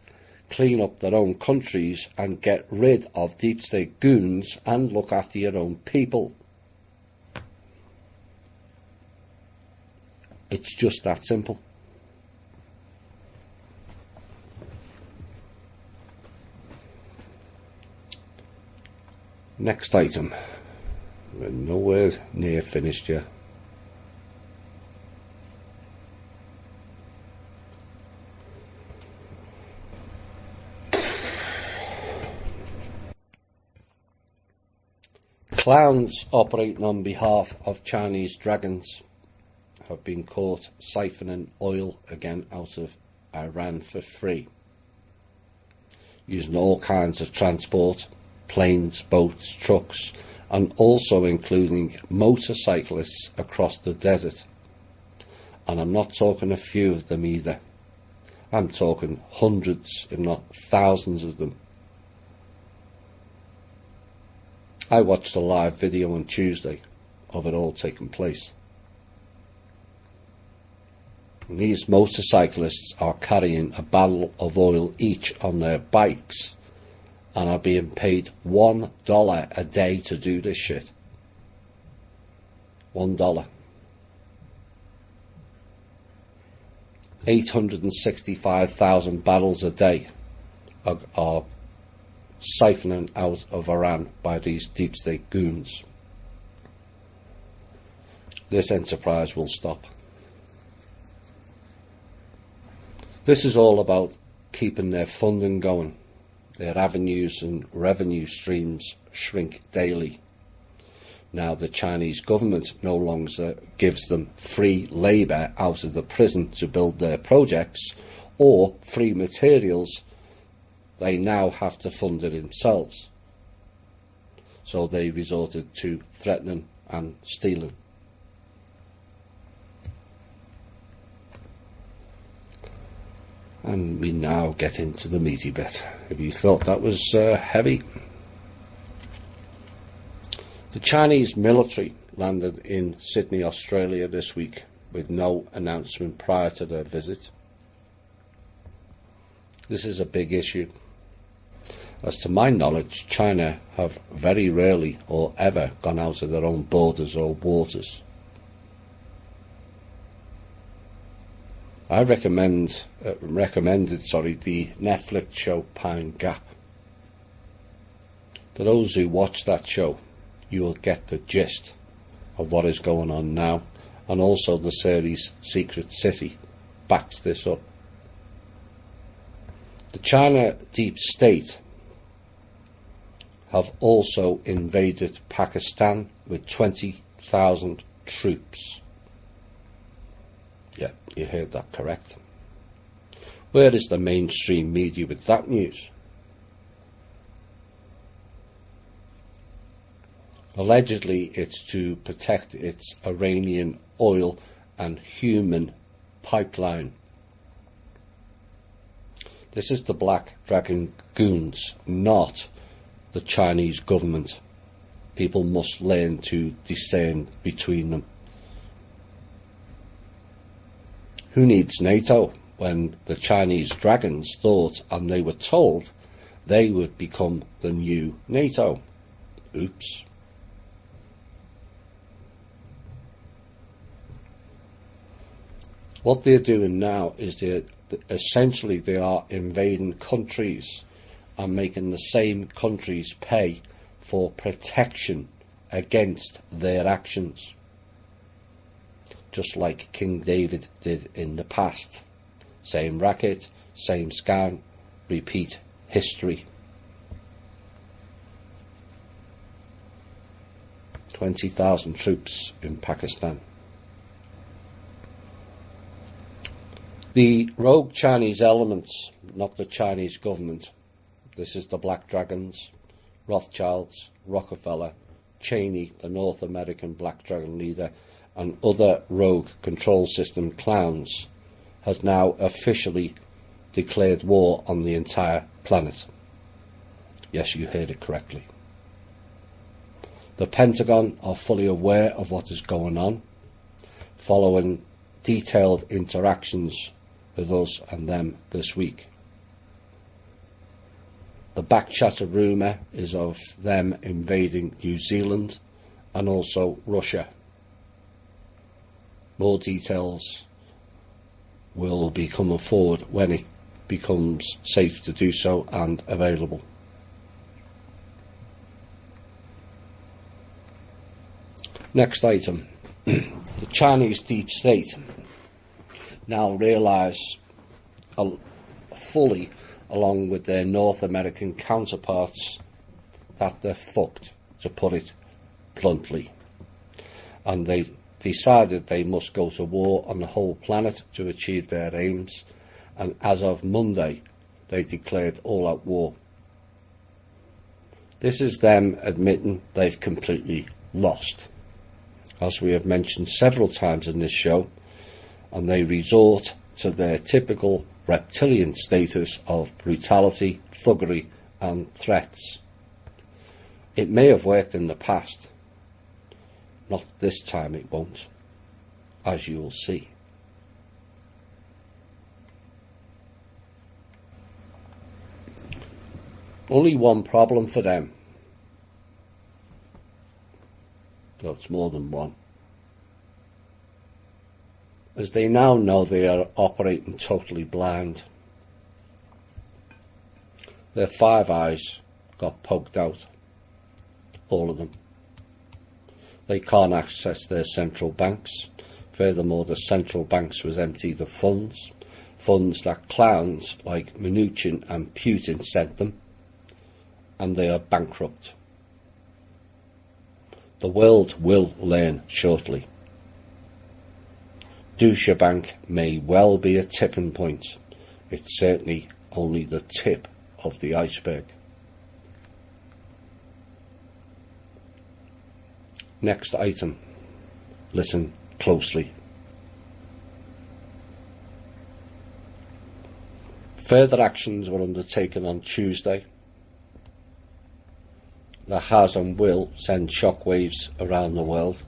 clean up their own countries and get rid of deep state goons and look after your own people. It's just that simple. Next item. We're nowhere near finished yet. Clowns operating on behalf of Chinese dragons have been caught siphoning oil again out of Iran for free, using all kinds of transport, planes, boats, trucks, and also including motorcyclists across the desert. And I'm not talking a few of them either. I'm talking hundreds, if not thousands of them. I watched a live video on Tuesday of it all taking place. And these motorcyclists are carrying a barrel of oil each on their bikes and are being paid $1 a day to do this shit. $1. 865,000 barrels a day are siphoning out of Iran by these deep state goons. This enterprise will stop. This is all about keeping their funding going. Their avenues and revenue streams shrink daily. Now the Chinese government no longer gives them free labour out of the prison to build their projects or free materials. They now have to fund it themselves. So they resorted to threatening and stealing. And we now get into the meaty bit. If you thought that was heavy. The Chinese military landed in Sydney, Australia this week with no announcement prior to their visit. This is a big issue. As to my knowledge, China have very rarely or ever gone out of their own borders or waters. I recommended the Netflix show Pine Gap. For those who watch that show, you will get the gist of what is going on now, and also the series Secret City backs this up. The China Deep State have also invaded Pakistan with 20,000 troops. Yeah, you heard that correct. Where is the mainstream media with that news? Allegedly, it's to protect its Iranian oil and human pipeline. This is the Black Dragon goons, not the Chinese government. People must learn to discern between them. Who needs NATO when the Chinese dragons thought and they were told they would become the new NATO? Oops. What they're doing now is essentially they are invading countries and making the same countries pay for protection against their actions, just like King David did in the past. Same racket, same scam, repeat history. 20,000 troops in Pakistan. The rogue Chinese elements, not the Chinese government. This is the Black Dragons, Rothschilds, Rockefeller, Cheney, the North American Black Dragon leader, and other rogue control system clowns, has now officially declared war on the entire planet. Yes, you heard it correctly. The Pentagon are fully aware of what is going on, following detailed interactions with us and them this week. The backchatter rumour is of them invading New Zealand and also Russia. More details will be coming forward when it becomes safe to do so and available. Next item. The Chinese Deep State now realise fully, along with their North American counterparts, that they're fucked, to put it bluntly. And they decided they must go to war on the whole planet to achieve their aims, and as of Monday they declared all-out war. This is them admitting they've completely lost, as we have mentioned several times in this show, and they resort to their typical reptilian status of brutality, thuggery and threats. It may have worked in the past, not this time it won't, as you will see. Only one problem for them. Well, it's more than one. As they now know they are operating totally blind. Their five eyes got poked out. All of them. They can't access their central banks. Furthermore, the central banks was emptied of funds that clowns like Mnuchin and Putin sent them, and they are bankrupt. The world will learn shortly. Deutsche Bank may well be a tipping point. It's certainly only the tip of the iceberg. Next item. Listen closely. Further actions were undertaken on Tuesday that has and will send shockwaves around the world,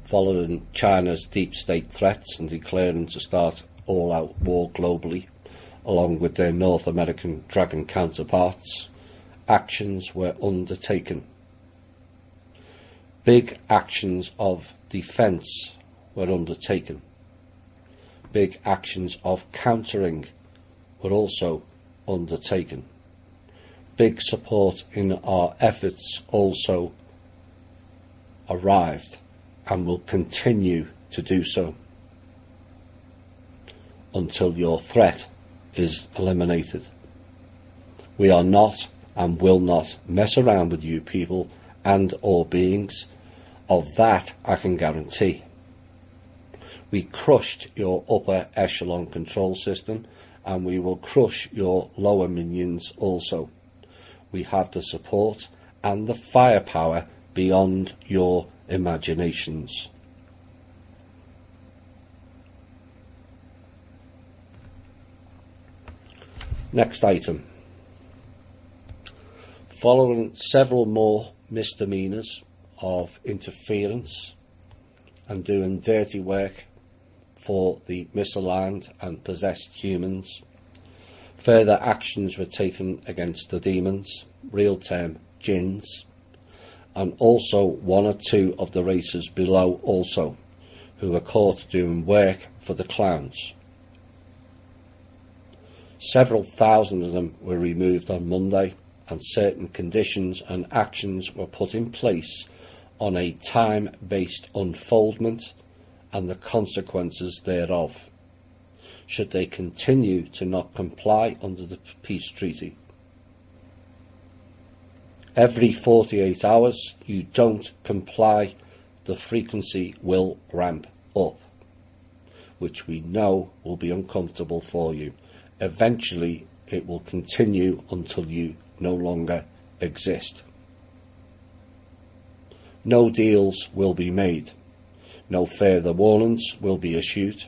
following China's deep state threats and declaring to start all-out war globally, along with their North American dragon counterparts. Actions were undertaken. Big actions of defence were undertaken. Big actions of countering were also undertaken. big support in our efforts also arrived and will continue to do so until your threat is eliminated. We are not and will not mess around with you people and or beings. Of that I can guarantee. We crushed your upper echelon control system, and we will crush your lower minions also. We have the support and the firepower beyond your imaginations. Next item. Following several more misdemeanors of interference and doing dirty work for the misaligned and possessed humans, further actions were taken against the demons, real term jinns, and also one or two of the races below also, who were caught doing work for the clowns. Several thousand of them were removed on Monday, and certain conditions and actions were put in place on a time-based unfoldment and the consequences thereof, should they continue to not comply under the peace treaty. Every 48 hours you don't comply, the frequency will ramp up, which we know will be uncomfortable for you. Eventually it will continue until you no longer exist. No deals will be made. No further warnings will be issued.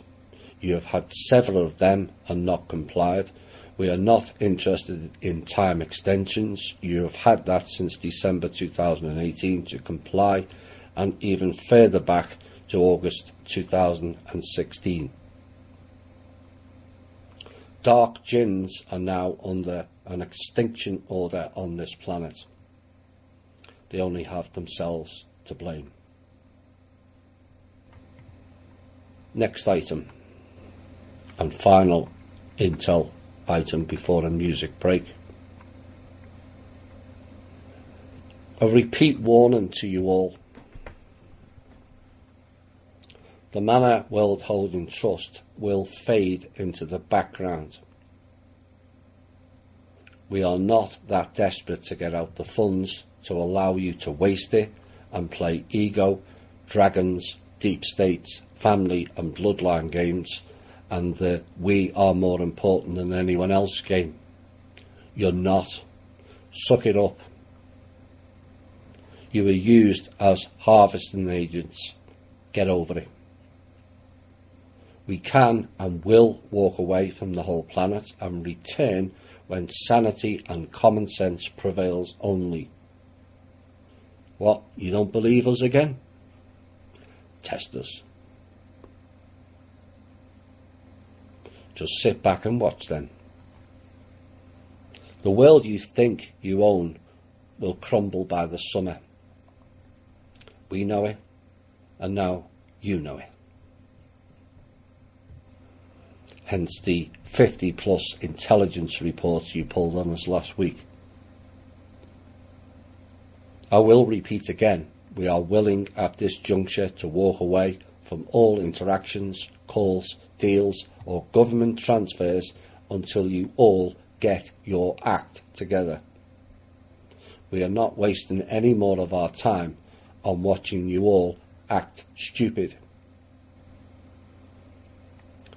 You have had several of them and not complied. We are not interested in time extensions. You have had that since December 2018 to comply, and even further back to August 2016. Dark jinns are now under an extinction order on this planet. They only have themselves to blame. Next item, and final intel item before a music break. A repeat warning to you all. The Manor World Holding Trust will fade into the background. We are not that desperate to get out the funds to allow you to waste it and play ego, dragons, deep states, family and bloodline games, and the we are more important than anyone else game. You're not. Suck it up. You were used as harvesting agents. Get over it. We can and will walk away from the whole planet and return when sanity and common sense prevails only. What, you don't believe us again? Test us. Just sit back and watch then. The world you think you own will crumble by the summer. We know it, and now you know it. Hence the 50 plus intelligence reports you pulled on us last week. I will repeat again, we are willing at this juncture to walk away from all interactions, calls, deals or government transfers until you all get your act together. We are not wasting any more of our time on watching you all act stupid.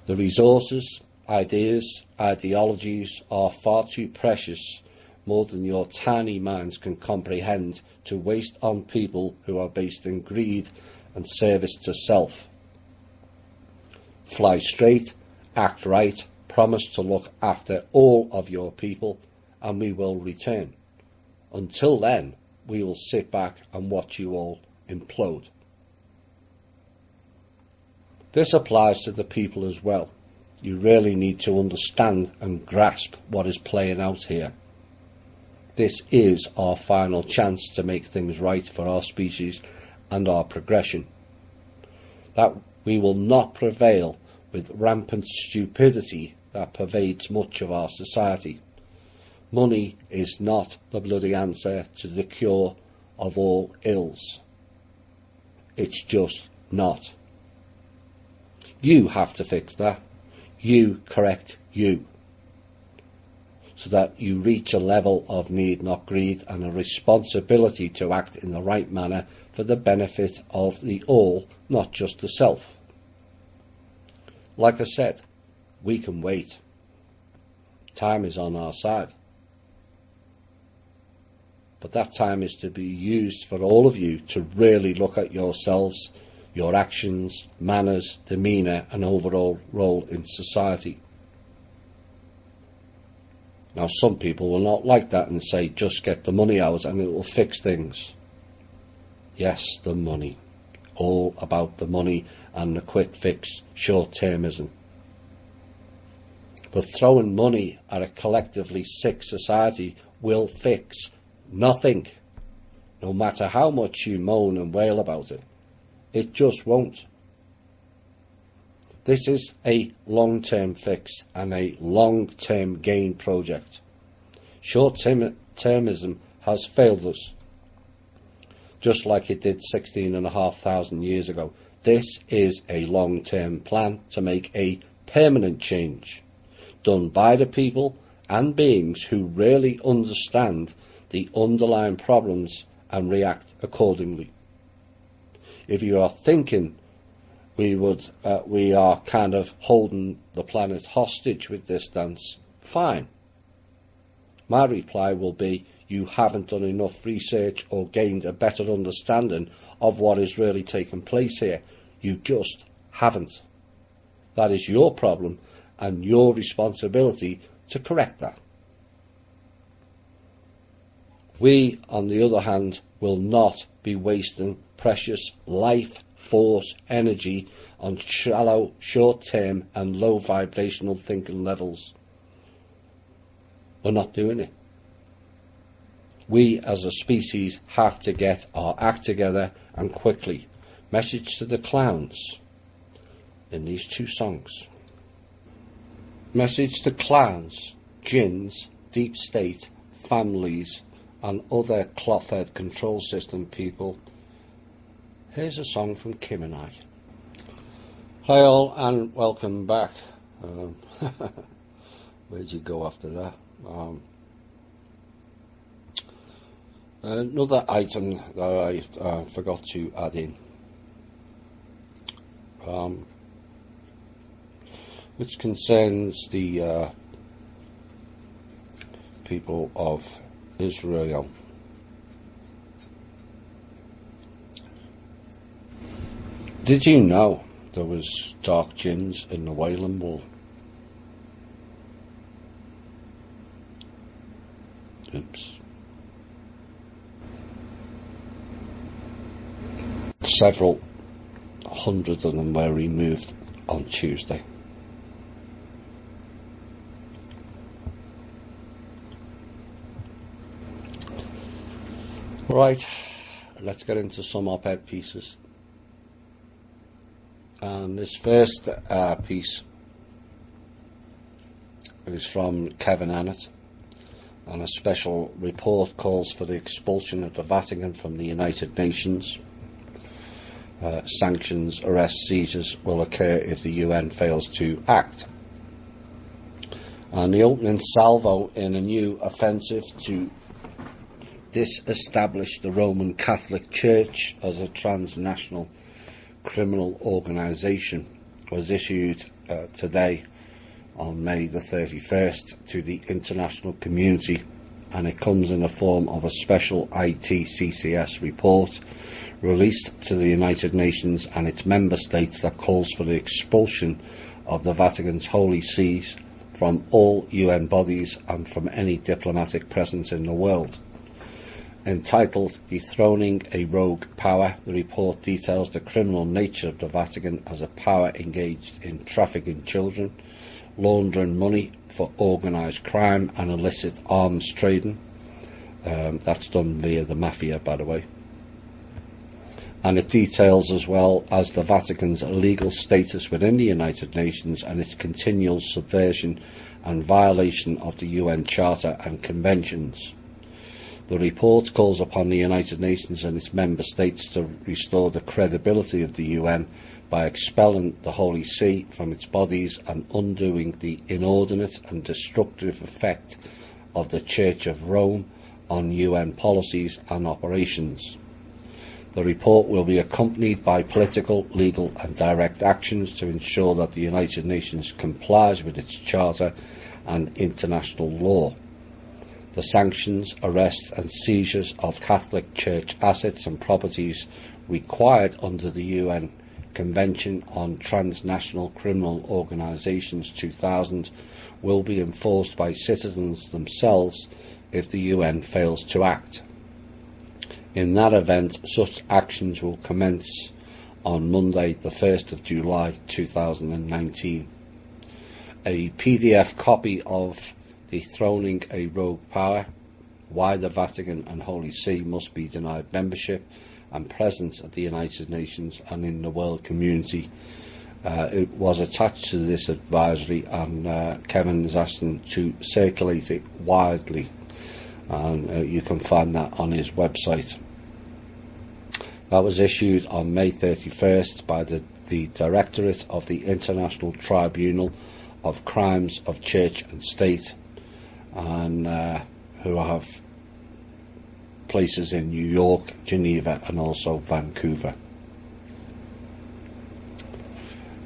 The resources, ideas, ideologies are far too precious, more than your tiny minds can comprehend, to waste on people who are based in greed and service to self. Fly straight, act right, promise to look after all of your people, and we will return. Until then, we will sit back and watch you all implode. This applies to the people as well. You really need to understand and grasp what is playing out here. This is our final chance to make things right for our species and our progression. That we will not prevail with rampant stupidity that pervades much of our society. Money is not the bloody answer to the cure of all ills. It's just not. You have to fix that. You correct you. So that you reach a level of need, not greed, and a responsibility to act in the right manner for the benefit of the all, not just the self. Like I said, we can wait. Time is on our side. But that time is to be used for all of you to really look at yourselves, your actions, manners, demeanour, and overall role in society. Now, some people will not like that and say, just get the money out and it will fix things. Yes, the money. All about the money and the quick fix, short-termism. But throwing money at a collectively sick society will fix nothing, no matter how much you moan and wail about it. It just won't. This is a long-term fix and a long-term gain project. Short-termism has failed us, just like it did 16,500 years ago. This is a long-term plan to make a permanent change, done by the people and beings who really understand the underlying problems and react accordingly. If you are thinking we are kind of holding the planet hostage with this dance, fine. My reply will be, you haven't done enough research or gained a better understanding of what is really taking place here. You just haven't. That is your problem and your responsibility to correct that. We, on the other hand, will not be wasting precious life, force, energy on shallow, short-term and low vibrational thinking levels. We're not doing it. We as a species have to get our act together and quickly. Message to the clowns in these two songs. Message to clowns, jinns, deep state, families and other cloth-head control system people. Here's a song from Kim and I. Hi all and welcome back. Where'd you go after that? Another item that I forgot to add in, which concerns the people of Israel. Did you know there was dark jinns in the Wailing Wall? Oops. Several hundred of them were removed on Tuesday. Right, let's get into some op-ed pieces. And this first piece is from Kevin Annett, and a special report calls for the expulsion of the Vatican from the United Nations. Sanctions, arrests, seizures will occur if the UN fails to act. And the opening salvo in a new offensive to disestablish the Roman Catholic Church as a transnational criminal organisation was issued today on May the 31st to the international community, and it comes in the form of a special ITCCS report released to the United Nations and its member states that calls for the expulsion of the Vatican's Holy Sees from all UN bodies and from any diplomatic presence in the world. Entitled Dethroning a Rogue Power, the report details the criminal nature of the Vatican as a power engaged in trafficking children, laundering money for organised crime and illicit arms trading. That's done via the mafia, by the way. and it details as well as the Vatican's legal status within the United Nations and its continual subversion and violation of the UN Charter and conventions. The report calls upon the United Nations and its member states to restore the credibility of the UN by expelling the Holy See from its bodies and undoing the inordinate and destructive effect of the Church of Rome on UN policies and operations. The report will be accompanied by political, legal and direct actions to ensure that the United Nations complies with its Charter and international law. The sanctions, arrests and seizures of Catholic Church assets and properties required under the UN Convention on Transnational Criminal Organisations 2000 will be enforced by citizens themselves if the UN fails to act. In that event, such actions will commence on Monday, the 1st of July 2019. A PDF copy of Dethroning a Rogue Power, Why the Vatican and Holy See Must be Denied Membership and Presence at the United Nations and in the world community. It was attached to this advisory, and Kevin is asking to circulate it widely, and you can find that on his website. That was issued on May 31st by the Directorate of the International Tribunal of Crimes of Church and State, and who have places in New York, Geneva and also Vancouver.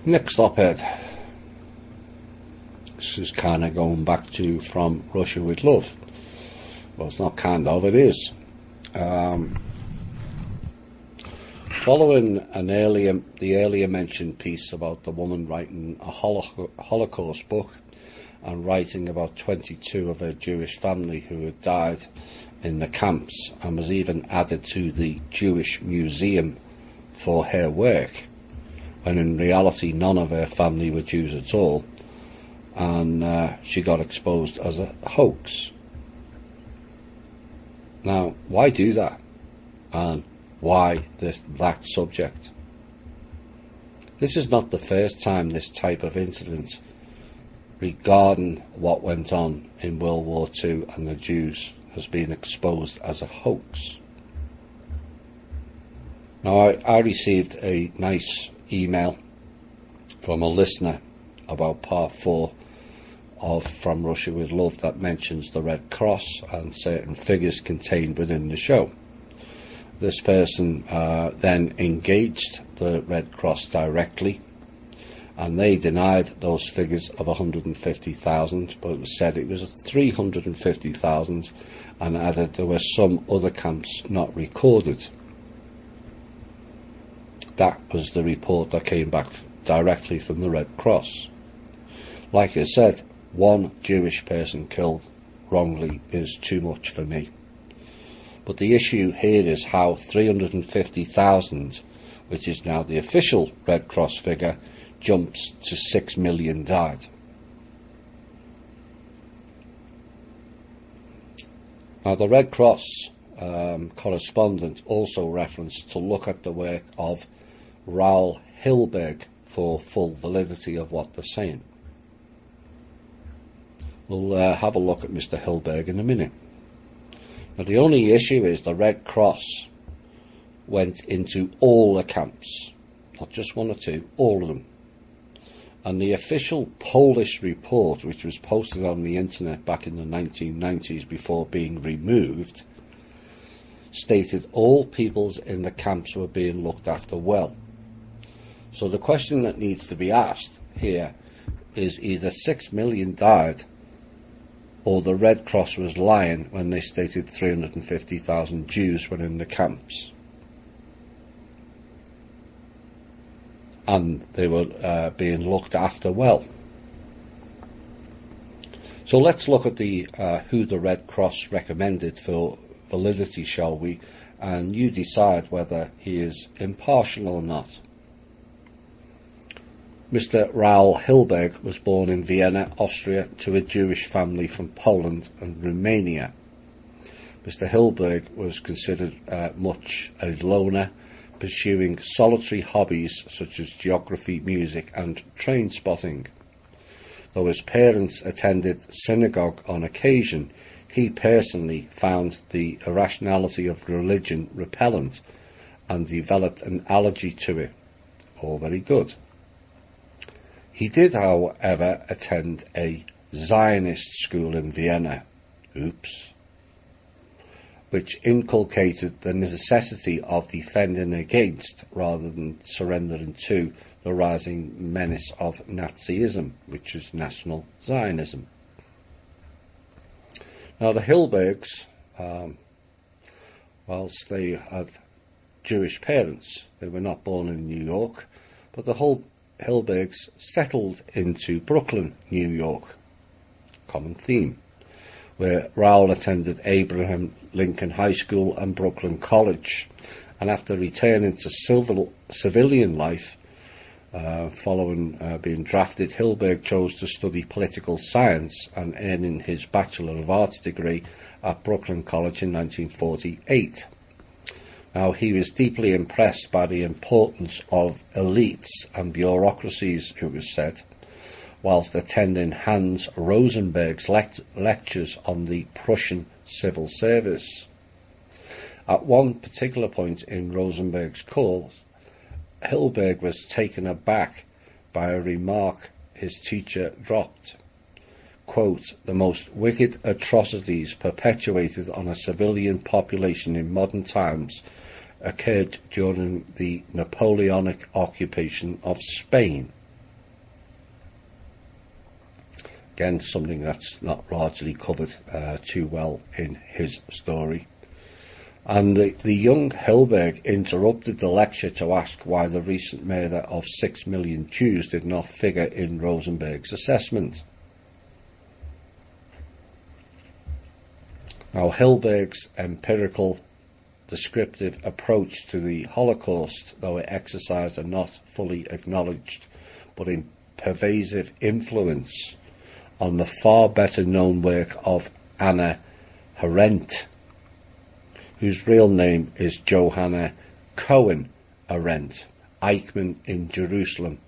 Next op-ed. This is kind of going back to From Russia with Love. Well, it's not kind of, it is. Following the earlier mentioned piece about the woman writing a Holocaust book and writing about 22 of her Jewish family who had died in the camps, and was even added to the Jewish Museum for her work, when in reality none of her family were Jews at all, and she got exposed as a hoax. Now, why do that? And why that subject? This is not the first time this type of incident regarding what went on in World War II and the Jews has been exposed as a hoax. Now, I received a nice email from a listener about part 4 of From Russia with Love that mentions the Red Cross and certain figures contained within the show. This person then engaged the Red Cross directly, and they denied those figures of 150,000, but it was said it was 350,000, and added there were some other camps not recorded. That was the report that came back directly from the Red Cross. Like I said, one Jewish person killed wrongly is too much for me. But the issue here is how 350,000, which is now the official Red Cross figure, jumps to 6 million died. Now, the Red Cross correspondent also referenced to look at the work of Raoul Hilberg for full validity of what they're saying. We'll have a look at Mr. Hilberg in a minute. Now, the only issue is the Red Cross went into all the camps, not just one or two, all of them. And the official Polish report, which was posted on the internet back in the 1990s before being removed, stated all peoples in the camps were being looked after well. So the question that needs to be asked here is either 6 million died, or the Red Cross was lying when they stated 350,000 Jews were in the camps. And they were being looked after well. So let's look at the who the Red Cross recommended for validity, shall we? And you decide whether he is impartial or not. Mr. Raoul Hilberg was born in Vienna, Austria, to a Jewish family from Poland and Romania. Mr. Hilberg was considered much a loner, pursuing solitary hobbies such as geography, music and train spotting. Though his parents attended synagogue on occasion, he personally found the irrationality of religion repellent and developed an allergy to it. All very good. He did, however, attend a Zionist school in Vienna, which inculcated the necessity of defending against rather than surrendering to the rising menace of Nazism, which is National Zionism. Now the Hilbergs, whilst they had Jewish parents, they were not born in New York, but the Hilbergs settled into Brooklyn, New York, common theme, where Raoul attended Abraham Lincoln High School and Brooklyn College, and after returning to civilian life, following being drafted, Hilberg chose to study political science and earning his Bachelor of Arts degree at Brooklyn College in 1948. Now, he was deeply impressed by the importance of elites and bureaucracies, it was said, whilst attending Hans Rosenberg's lectures on the Prussian civil service. At one particular point in Rosenberg's course, Hilberg was taken aback by a remark his teacher dropped. Quote, "The most wicked atrocities perpetuated on a civilian population in modern times occurred during the Napoleonic occupation of Spain." Again, something that's not largely covered too well in his story. And the young Hilberg interrupted the lecture to ask why the recent murder of 6 million Jews did not figure in Rosenberg's assessment. Now, Hilberg's empirical descriptive approach to the Holocaust, though it exercised a not fully acknowledged but pervasive influence on the far better known work of Anna Arendt, whose real name is Johanna Cohen Arendt, Eichmann in Jerusalem,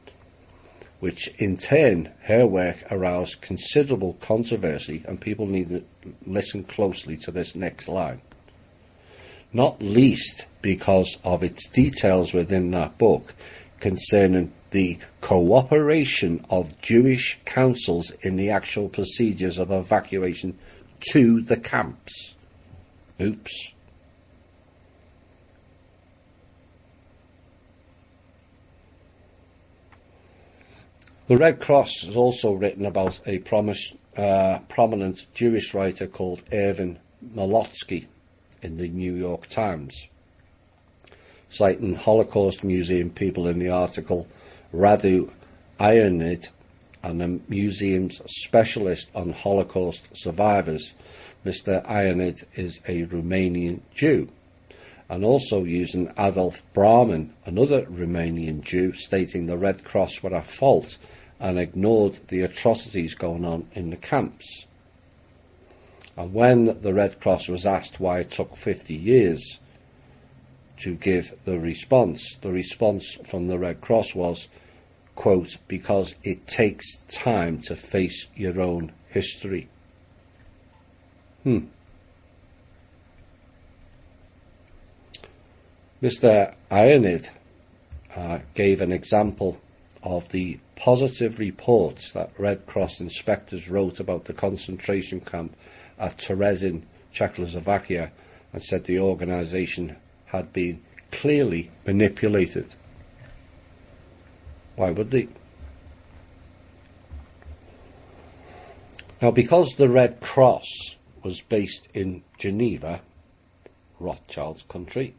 which in turn, her work aroused considerable controversy, and people need to listen closely to this next line. Not least because of its details within that book concerning the cooperation of Jewish councils in the actual procedures of evacuation to the camps. Oops. The Red Cross has also written about a prominent Jewish writer called Irvin Malotsky in the New York Times, citing Holocaust Museum people in the article. Radu Ionid, and the museum's specialist on Holocaust survivors. Mr. Ionid is a Romanian Jew, and also using Adolf Brahman, another Romanian Jew, stating the Red Cross were at fault and ignored the atrocities going on in the camps. And when the Red Cross was asked why it took 50 years to give the response from the Red Cross was, quote, "because it takes time to face your own history." Mr. Ionid gave an example of the positive reports that Red Cross inspectors wrote about the concentration camp at Terezin, Czechoslovakia, and said the organisation had been clearly manipulated. Why would they? Now, because the Red Cross was based in Geneva, Rothschild's country,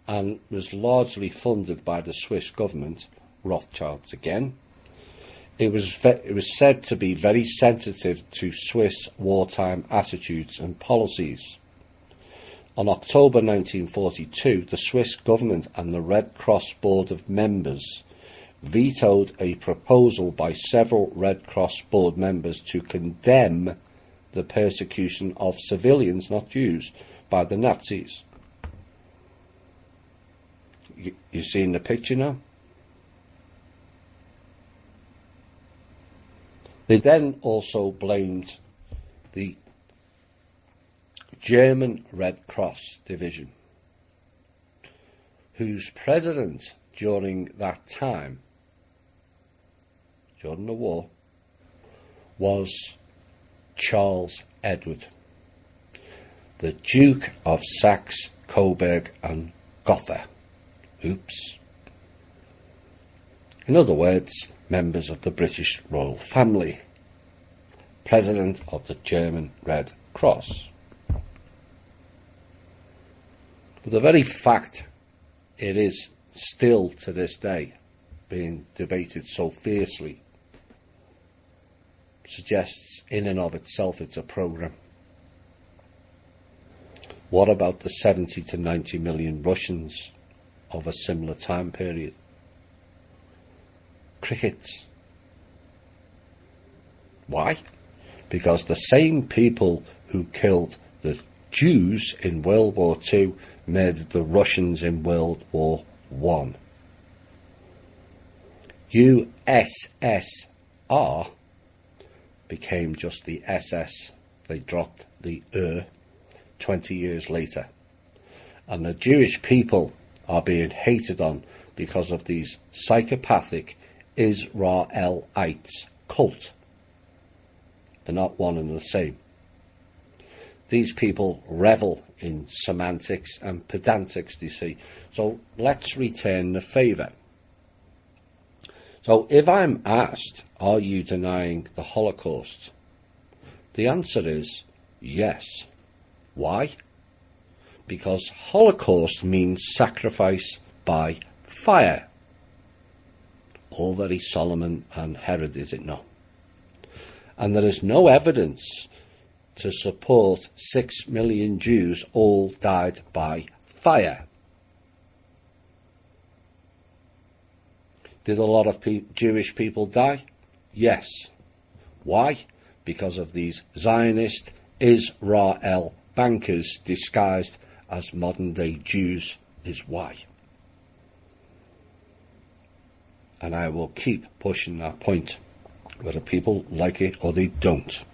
and was largely funded by the Swiss government, Rothschilds again, it was said to be very sensitive to Swiss wartime attitudes and policies. On October 1942, the Swiss government and the Red Cross Board of Members vetoed a proposal by several Red Cross Board members to condemn the persecution of civilians, not Jews, by the Nazis. You seeing the picture now? They then also blamed the German Red Cross division, whose president during that time, during the war, was Charles Edward, the Duke of Saxe, Coburg and Gotha. Oops. In other words, members of the British royal family, president of the German Red Cross. But the very fact it is still to this day being debated so fiercely suggests in and of itself it's a program. What about the 70 to 90 million Russians of a similar time period? Crickets. Why? Because the same people who killed the Jews in World War II murdered the Russians in World War I. USSR became just the SS. They dropped the 20 years later. And the Jewish people are being hated on because of these psychopathic Israelites cult. They're not one and the same. These people revel in semantics and pedantics, you see. So let's return the favour. So if I'm asked, are you denying the Holocaust? The answer is yes. Why? Because Holocaust means sacrifice by fire. All very solemn and Herod, is it not? And there is no evidence to support 6 million Jews all died by fire. Did a lot of Jewish people die? Yes. Why? Because of these Zionist Israel bankers disguised as modern-day Jews is why. And I will keep pushing that point, whether people like it or they don't.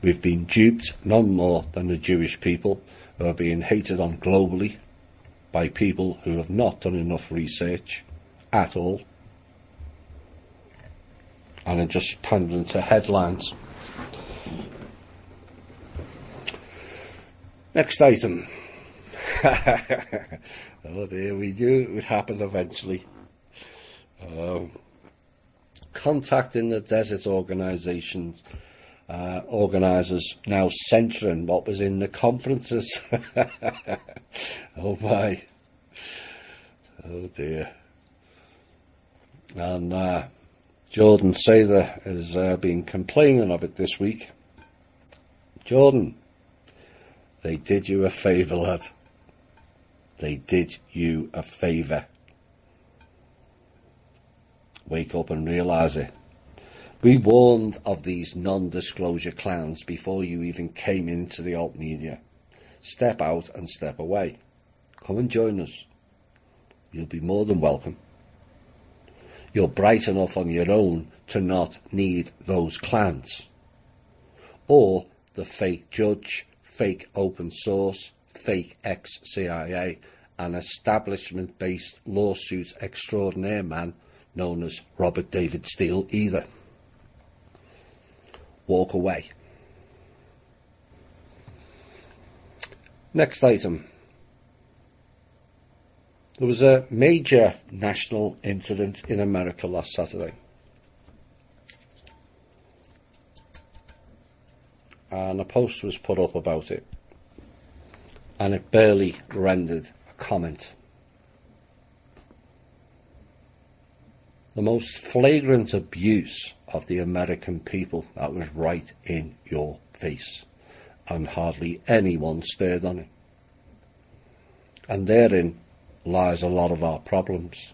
We've been duped none more than the Jewish people, who are being hated on globally by people who have not done enough research at all and are just pandering to headlines. Next item. Oh dear, we knew it would happen eventually. Contacting the desert organisers now censoring what was in the conferences. Oh my. Oh dear. And Jordan Sather has been complaining of it this week. Jordan, they did you a favour, lad. They did you a favour. Wake up and realise it. We warned of these non-disclosure clowns before you even came into the alt media. Step out and step away. Come and join us. You'll be more than welcome. You're bright enough on your own to not need those clowns. Or the fake judge, fake open source, fake ex-CIA, and establishment-based lawsuit extraordinaire man known as Robert David Steele either. Walk away. Next item. There was a major national incident in America last Saturday. And a post was put up about it. And it barely rendered a comment. The most flagrant abuse of the American people that was right in your face. And hardly anyone stirred on it. And therein lies a lot of our problems.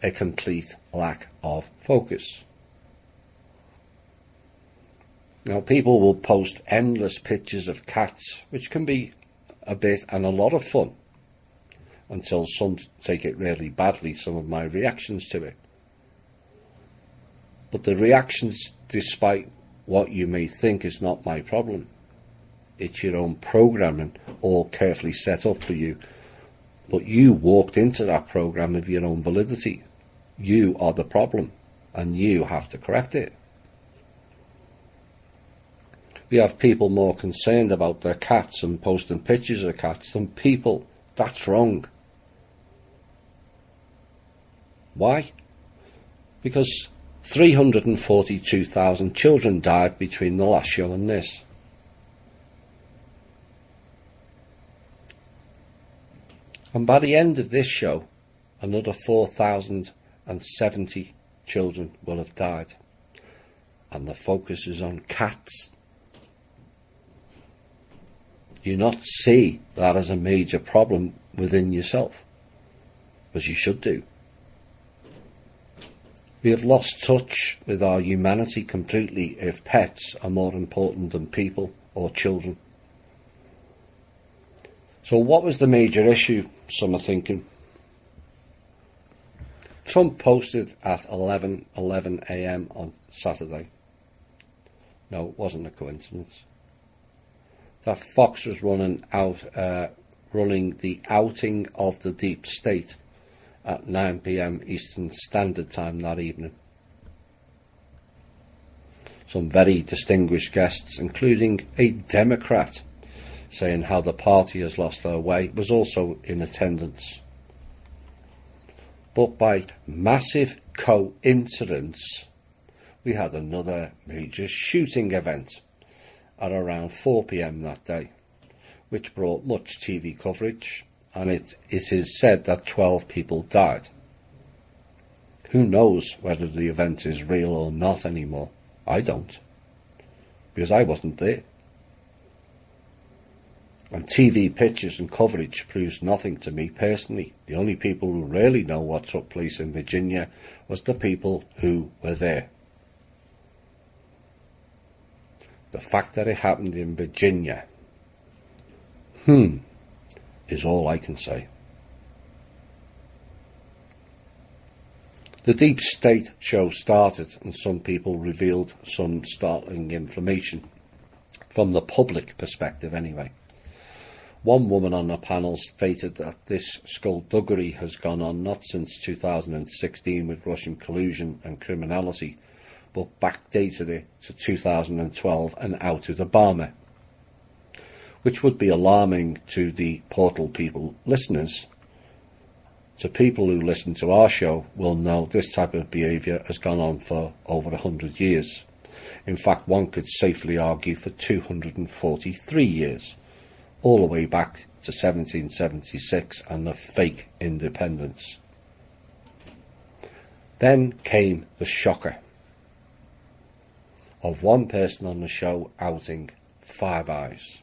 A complete lack of focus. Now, people will post endless pictures of cats, which can be a bit and a lot of fun. until some take it really badly, some of my reactions to it. But the reactions, despite what you may think, is not my problem. It's your own programming, all carefully set up for you. But you walked into that program of your own validity. You are the problem, and you have to correct it. We have people more concerned about their cats and posting pictures of cats than people. That's wrong. Why? Because 342,000 children died between the last show and this. And by the end of this show, another 4,070 children will have died. And the focus is on cats. Do you not see that as a major problem within yourself? As you should do. We have lost touch with our humanity completely if pets are more important than people or children. So what was the major issue, some are thinking? Trump posted at 11 a.m. on Saturday. No, it wasn't a coincidence. That Fox was running the outing of the deep state at 9 p.m. Eastern Standard Time that evening. Some very distinguished guests, including a Democrat, saying how the party has lost their way, was also in attendance. But by massive coincidence, we had another major shooting event at around 4 p.m. that day, which brought much TV coverage, and it is said that 12 people died. Who knows whether the event is real or not anymore? I don't, because I wasn't there. And TV pictures and coverage proves nothing to me personally. The only people who really know what took place in Virginia was the people who were there. The fact that it happened in Virginia, is all I can say. The Deep State show started, and some people revealed some startling information, from the public perspective anyway. One woman on the panel stated that this skullduggery has gone on not since 2016 with Russian collusion and criminality, but backdated it to 2012 and out of Obama, which would be alarming to the Portal People listeners. To people who listen to our show will know this type of behaviour has gone on for over 100 years. In fact, one could safely argue for 243 years, all the way back to 1776 and the fake independence. Then came the shocker of one person on the show outing Five Eyes,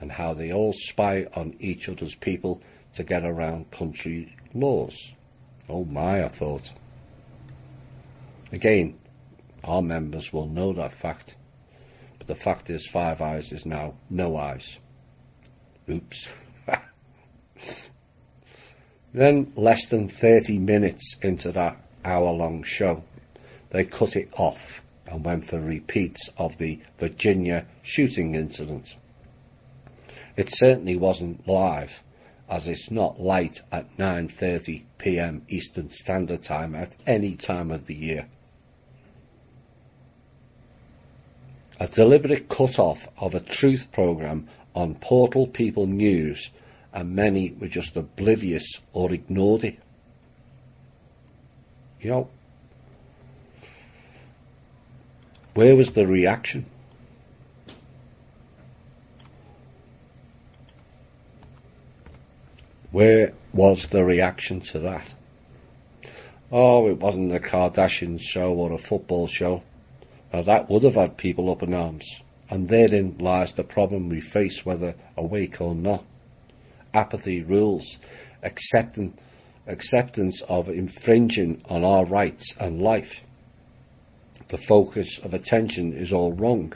and how they all spy on each other's people to get around country laws. Oh my, I thought. Again, our members will know that fact, but the fact is Five Eyes is now No Eyes. Oops. Then, less than 30 minutes into that hour-long show, they cut it off and went for repeats of the Virginia shooting incident. It certainly wasn't live, as it's not light at 9:30 p.m. Eastern Standard Time at any time of the year. A deliberate cut-off of a truth programme on Portal People News, and many were just oblivious or ignored it. You know, where was the reaction? Where was the reaction to that? Oh, it wasn't a Kardashian show or a football show. Now that would have had people up in arms. And therein lies the problem we face, whether awake or not. Apathy rules, acceptance of infringing on our rights and life. The focus of attention is all wrong.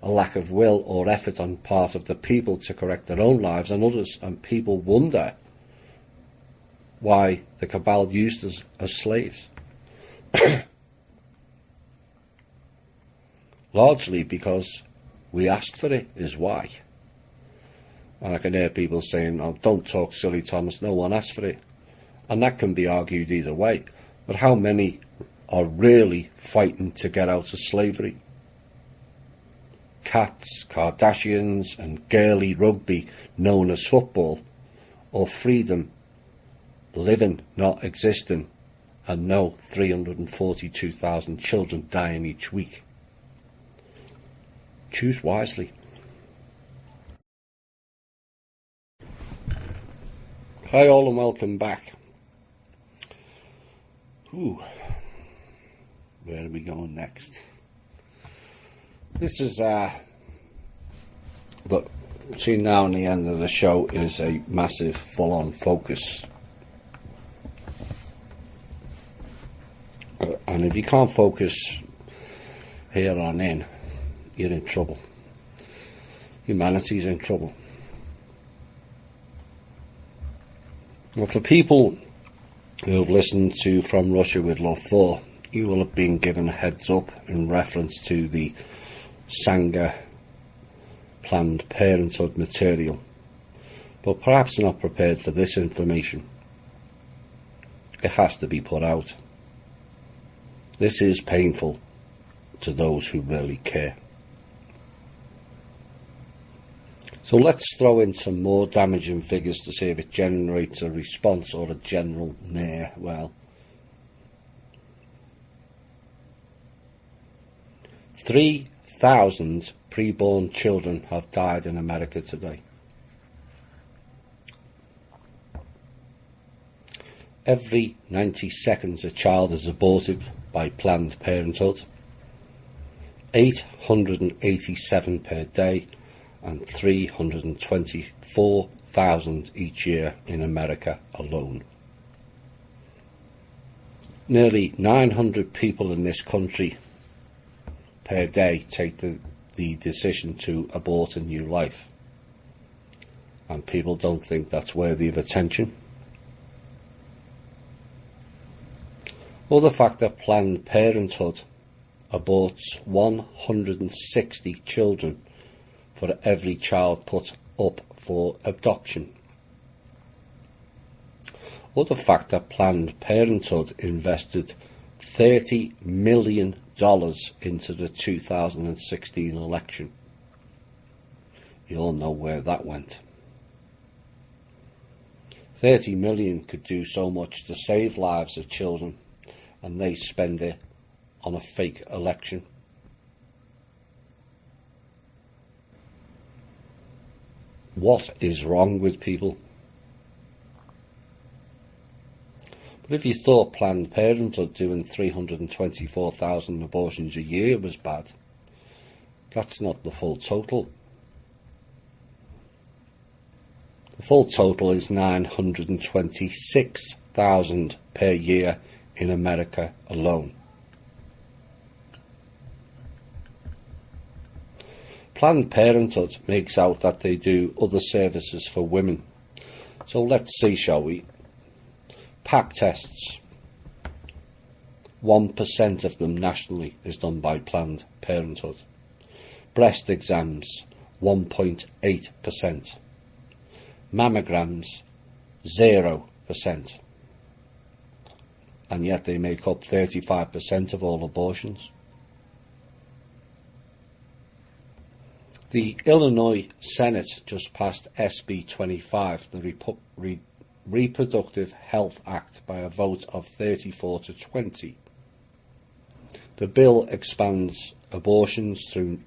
A lack of will or effort on part of the people to correct their own lives and others, and people wonder why the cabal used us as slaves. Largely because we asked for it is why. And I can hear people saying, oh, don't talk silly, Thomas, no one asked for it. And that can be argued either way. But how many are really fighting to get out of slavery? Cats, Kardashians and girly rugby known as football, or freedom, living, not existing, and no 342,000 children dying each week. Choose wisely. Hi all and welcome back. Where are we going next? This is between now and the end of the show is a massive full-on focus. And if you can't focus here on in, you're in trouble. Humanity's in trouble. Well, for people who have listened to From Russia with Love 4, you will have been given a heads up in reference to the Sangha Planned Parenthood material, but perhaps not prepared for this information. It has to be put out. This is painful to those who really care. So let's throw in some more damaging figures to see if it generates a response or a general meh. Well, 3,000 preborn children have died in America today. Every 90 seconds a child is aborted by Planned Parenthood. 887 per day and 324,000 each year in America alone. Nearly 900 people in this country per day take the decision to abort a new life. And people don't think that's worthy of attention. Or the fact that Planned Parenthood aborts 160 children for every child put up for adoption. Or the fact that Planned Parenthood invested $30 million into the 2016 election. You all know where that went. 30 million could do so much to save lives of children, and they spend it on a fake election. What is wrong with people? But if you thought Planned Parenthood doing 324,000 abortions a year was bad, that's not the full total. The full total is 926,000 per year in America alone. Planned Parenthood makes out that they do other services for women. So let's see, shall we? Pap tests. 1% of them nationally is done by Planned Parenthood. Breast exams, 1.8%. Mammograms, 0%. And yet they make up 35% of all abortions. The Illinois Senate just passed SB 25, the Reproductive Health Act, by a vote of 34 to 20. The bill expands abortions to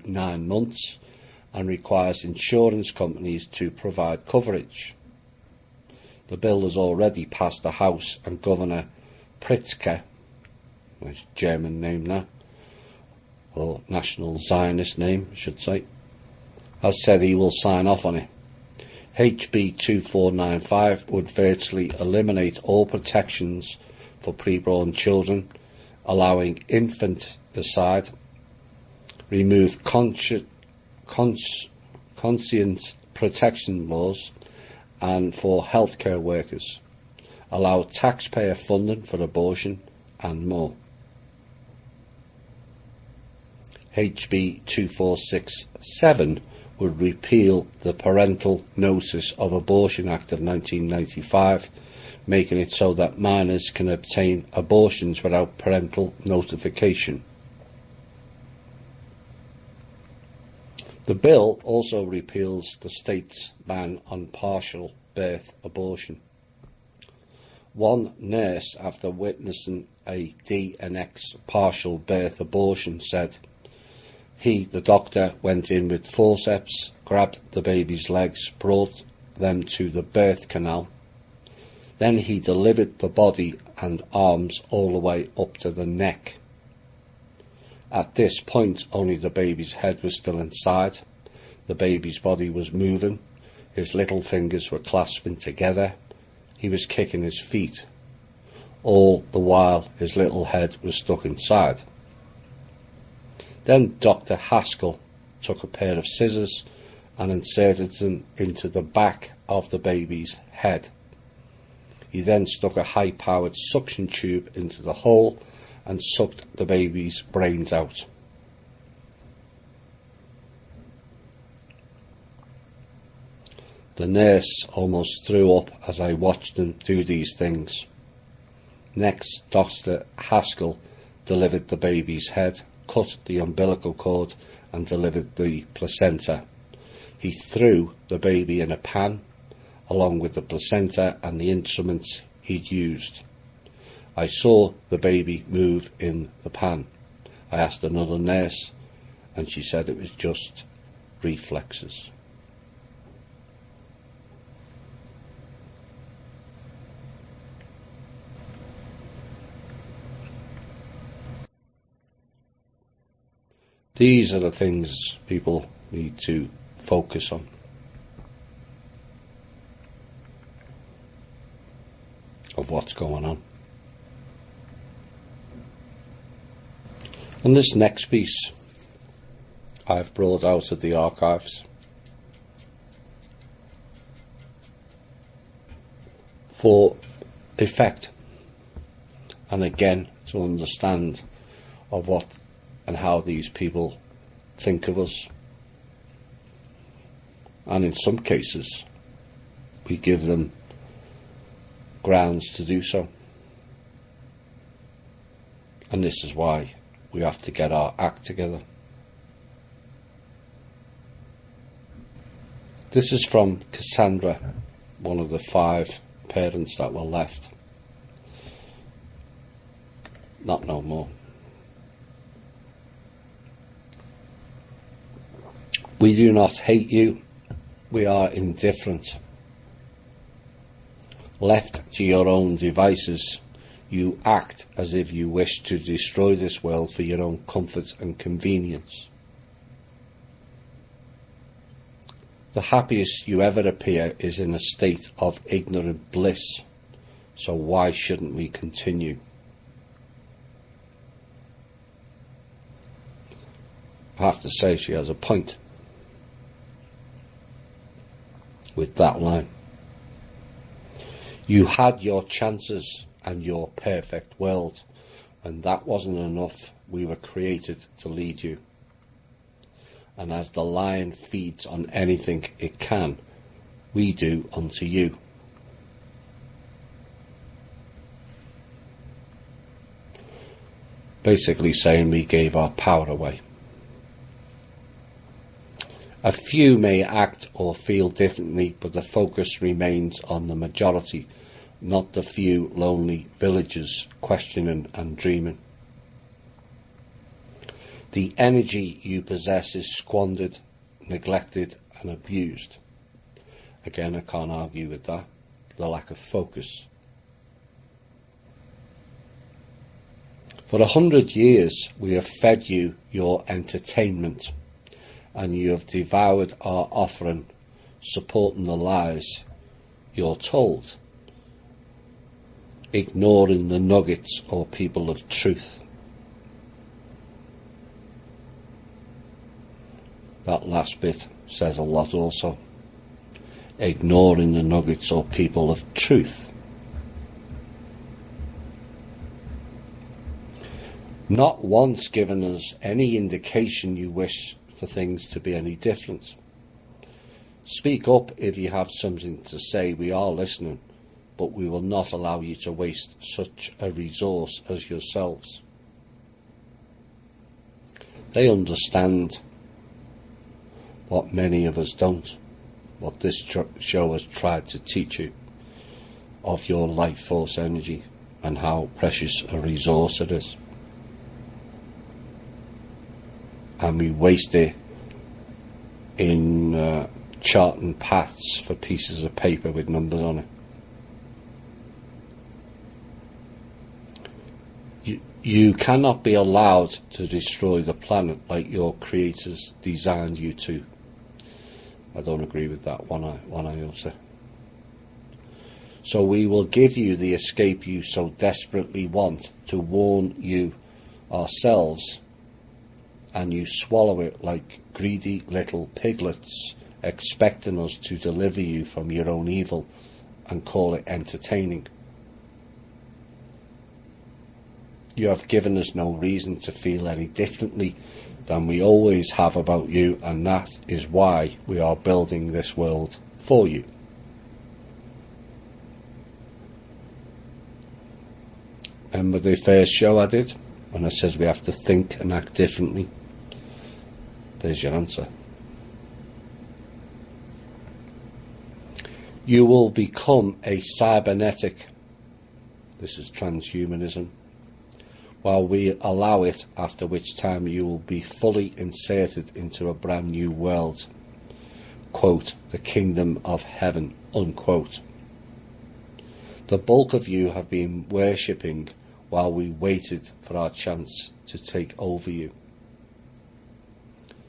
9 months and requires insurance companies to provide coverage. The bill has already passed the House, and Governor Pritzker, which German name now, or National Zionist name, I should say, has said he will sign off on it. HB 2495 would virtually eliminate all protections for preborn children, allowing infanticide, remove conscience protection laws, and for healthcare workers. allow taxpayer funding for abortion, and more. HB 2467 would repeal the Parental Notice of Abortion Act of 1995, making it so that minors can obtain abortions without parental notification. The bill also repeals the state's ban on partial birth abortion. One nurse, after witnessing a D&X partial birth abortion, said, "He, the doctor, went in with forceps, grabbed the baby's legs, brought them to the birth canal. Then he delivered the body and arms all the way up to the neck. At this point, only the baby's head was still inside. The baby's body was moving. His little fingers were clasping together. He was kicking his feet. All the while, his little head was stuck inside. Then Dr. Haskell took a pair of scissors and inserted them into the back of the baby's head. He then stuck a high-powered suction tube into the hole and sucked the baby's brains out. The nurse almost threw up as I watched him do these things. Next, Dr. Haskell delivered the baby's head, cut the umbilical cord and delivered the placenta. He threw the baby in a pan, along with the placenta and the instruments he'd used. I saw the baby move in the pan. I asked another nurse, and she said it was just reflexes. These are the things people need to focus on. Of what's going on. And this next piece I've brought out of the archives for effect, and again to understand of what and how these people think of us, and in some cases we give them grounds to do so. And this is why we have to get our act together. This is from Cassandra, one of the 5 parents that were left. Not no more. We do not hate you. We are indifferent. Left to your own devices, you act as if you wish to destroy this world for your own comfort and convenience. The happiest you ever appear is in a state of ignorant bliss, so why shouldn't we continue? I have to say she has a point with that line. You had your chances and your perfect world. When that wasn't enough, we were created to lead you. And as the lion feeds on anything it can, we do unto you. Basically saying we gave our power away. A few may act or feel differently, but the focus remains on the majority, not the few lonely villagers questioning and dreaming. The energy you possess is squandered, neglected and abused. Again, I can't argue with that. The lack of focus. For 100 years we have fed you your entertainment, and you have devoured our offering, supporting the lies you're told, ignoring the nuggets or people of truth. That last bit says a lot also. Ignoring the nuggets or people of truth. not once given us any indication you wish for things to be any different. Speak up if you have something to say. We are listening, but we will not allow you to waste such a resource as yourselves. They understand what many of us don't, what this show has tried to teach you of your life force energy and how precious a resource it is. And we waste it in charting paths for pieces of paper with numbers on it. You cannot be allowed to destroy the planet like your creators designed you to. I don't agree with that one iota. So we will give you the escape you so desperately want, to warn you ourselves, and you swallow it like greedy little piglets, expecting us to deliver you from your own evil and call it entertaining. You have given us no reason to feel any differently than we always have about you, and that is why we are building this world for you. Remember the first show I did when I says we have to think and act differently? There's your answer. You will become a cybernetic, this is transhumanism, while we allow it, after which time you will be fully inserted into a brand new world, quote, the kingdom of heaven, unquote. The bulk of you have been worshipping while we waited for our chance to take over you.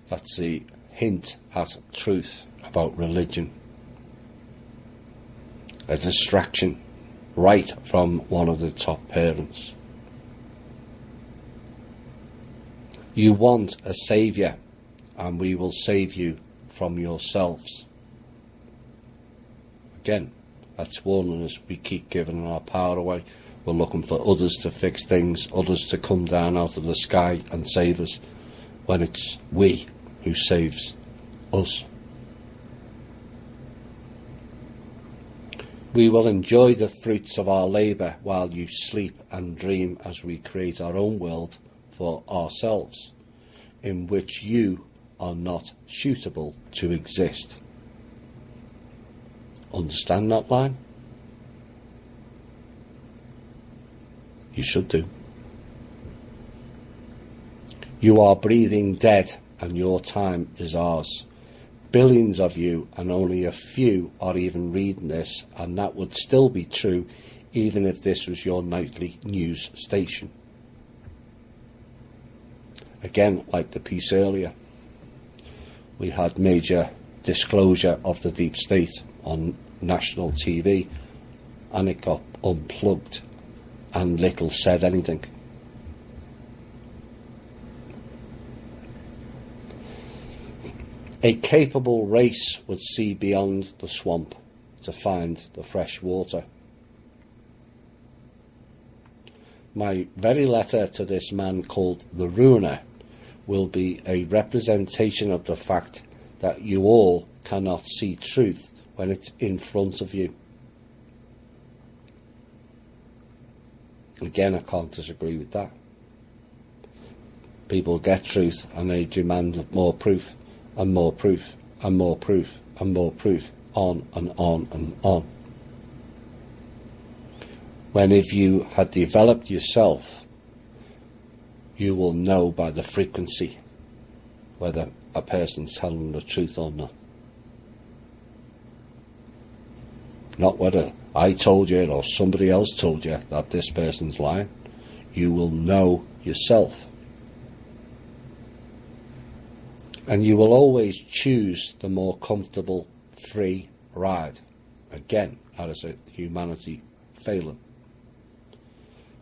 That's the hint at truth about religion. A distraction right from one of the top parents. You want a saviour, and we will save you from yourselves. Again, that's warning us. We keep giving our power away. We're looking for others to fix things, others to come down out of the sky and save us, when it's we who saves us. We will enjoy the fruits of our labour while you sleep and dream, as we create our own world for ourselves, in which you are not suitable to exist. Understand that line? You should do. You are breathing dead, and your time is ours. Billions of you, and only a few are even reading this, and that would still be true even if this was your nightly news station. Again, like the piece earlier, we had major disclosure of the deep state on national TV, and it got unplugged and little said anything. A capable race would see beyond the swamp to find the fresh water. My very letter to this man called the Ruiner will be a representation of the fact that you all cannot see truth when it's in front of you. Again, I can't disagree with that. People get truth and they demand more proof and more proof and more proof and more proof, on and on and on. When if you had developed yourself, you will know by the frequency whether a person's telling the truth or not. Not whether I told you or somebody else told you that this person's lying. You will know yourself. And you will always choose the more comfortable, free ride. Again, that is a humanity failing.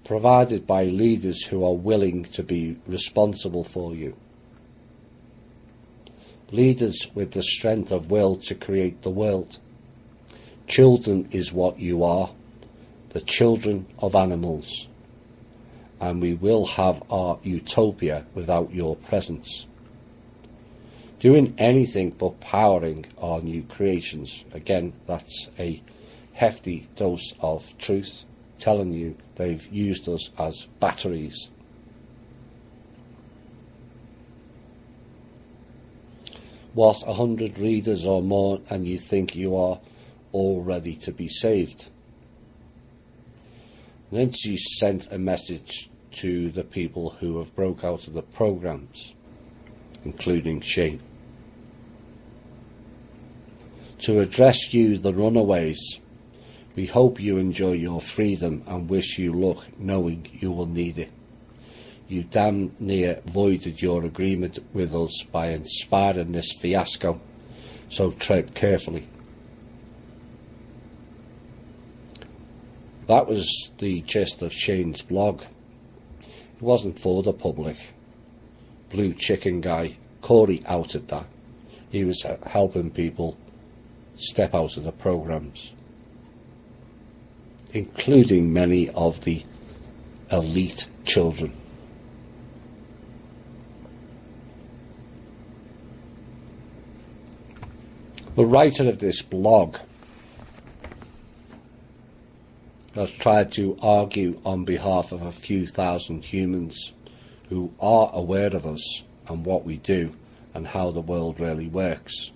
Provided by leaders who are willing to be responsible for you. Leaders with the strength of will to create the world. Children is what you are, the children of animals. and we will have our utopia without your presence. Doing anything but powering our new creations. Again, that's a hefty dose of truth, telling you they've used us as batteries. What, 100 readers or more, and you think you are all ready to be saved? And then she sent a message to the people who have broke out of the programs, including Shane. To address you, the runaways, we hope you enjoy your freedom and wish you luck, knowing you will need it. You damn near voided your agreement with us by inspiring this fiasco, so tread carefully. That was the gist of Shane's blog. It wasn't for the public. Blue Chicken guy, Corey, outed that. He was helping people step out of the programs, including many of the elite children. The writer of this blog has tried to argue on behalf of a few thousand humans who are aware of us and what we do and how the world really works,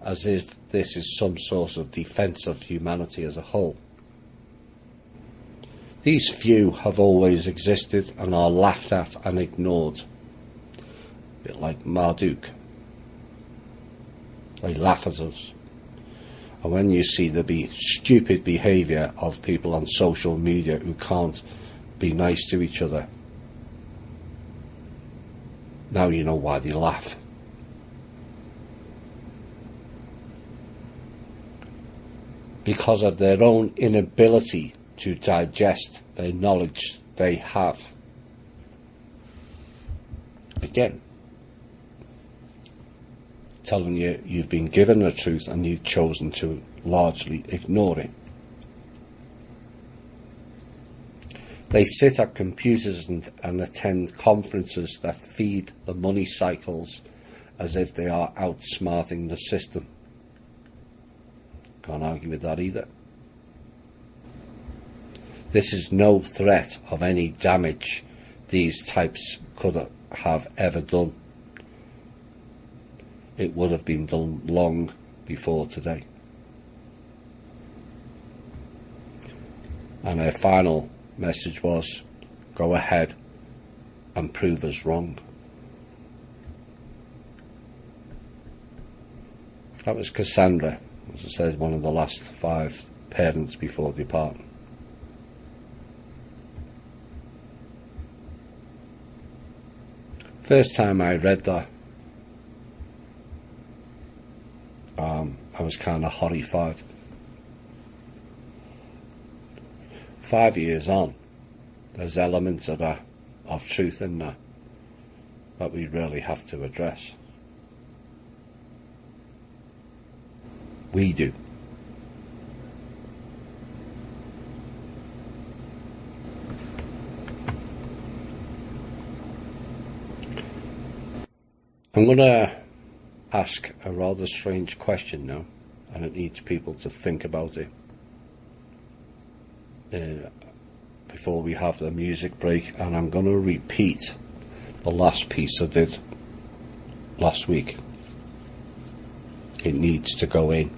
as if this is some sort of defence of humanity as a whole. These few have always existed and are laughed at and ignored, a bit like Marduk. They laugh at us. And when you see the stupid behaviour of people on social media who can't be nice to each other, now you know why they laugh. Because of their own inability to digest the knowledge they have. Again, telling you you've been given the truth and you've chosen to largely ignore it. They sit at computers and attend conferences that feed the money cycles as if they are outsmarting the system. Can't argue with that either. This is no threat of any damage these types could have ever done. It would have been done long before today. And her final message was, go ahead and prove us wrong. That was Cassandra, as I said, one of the last 5 parents before departing. First time I read that, I was kind of horrified. 5 years on, there's elements of truth in that we really have to address. We do. I'm going to ask a rather strange question now, and it needs people to think about it before we have the music break, and I'm going to repeat the last piece I did last week. It needs to go in.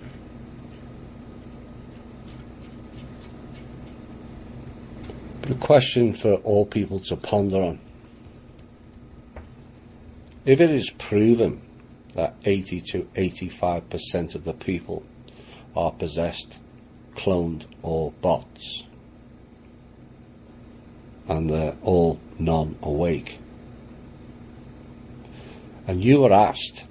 But a question for all people to ponder on. If it is proven that 80 to 85% of the people are possessed, cloned, or bots, and they're all non-awake, and you are asked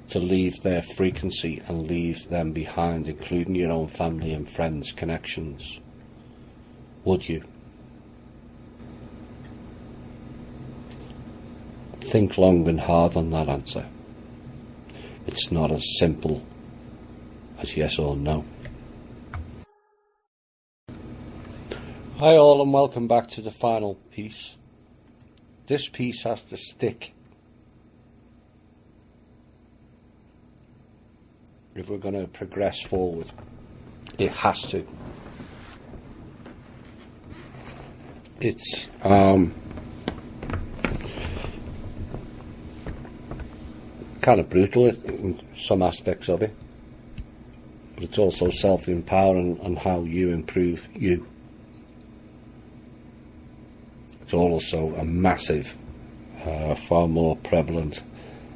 to leave their frequency and leave them behind, including your own family and friends' connections, would you? Think long and hard on that answer. It's not as simple as yes or no. Hi all, and welcome back to the final piece. This piece has to stick. If we're going to progress forward, it has to. It's kind of brutal in some aspects of it, but it's also self-empowering on how you improve you. It's also a massive, far more prevalent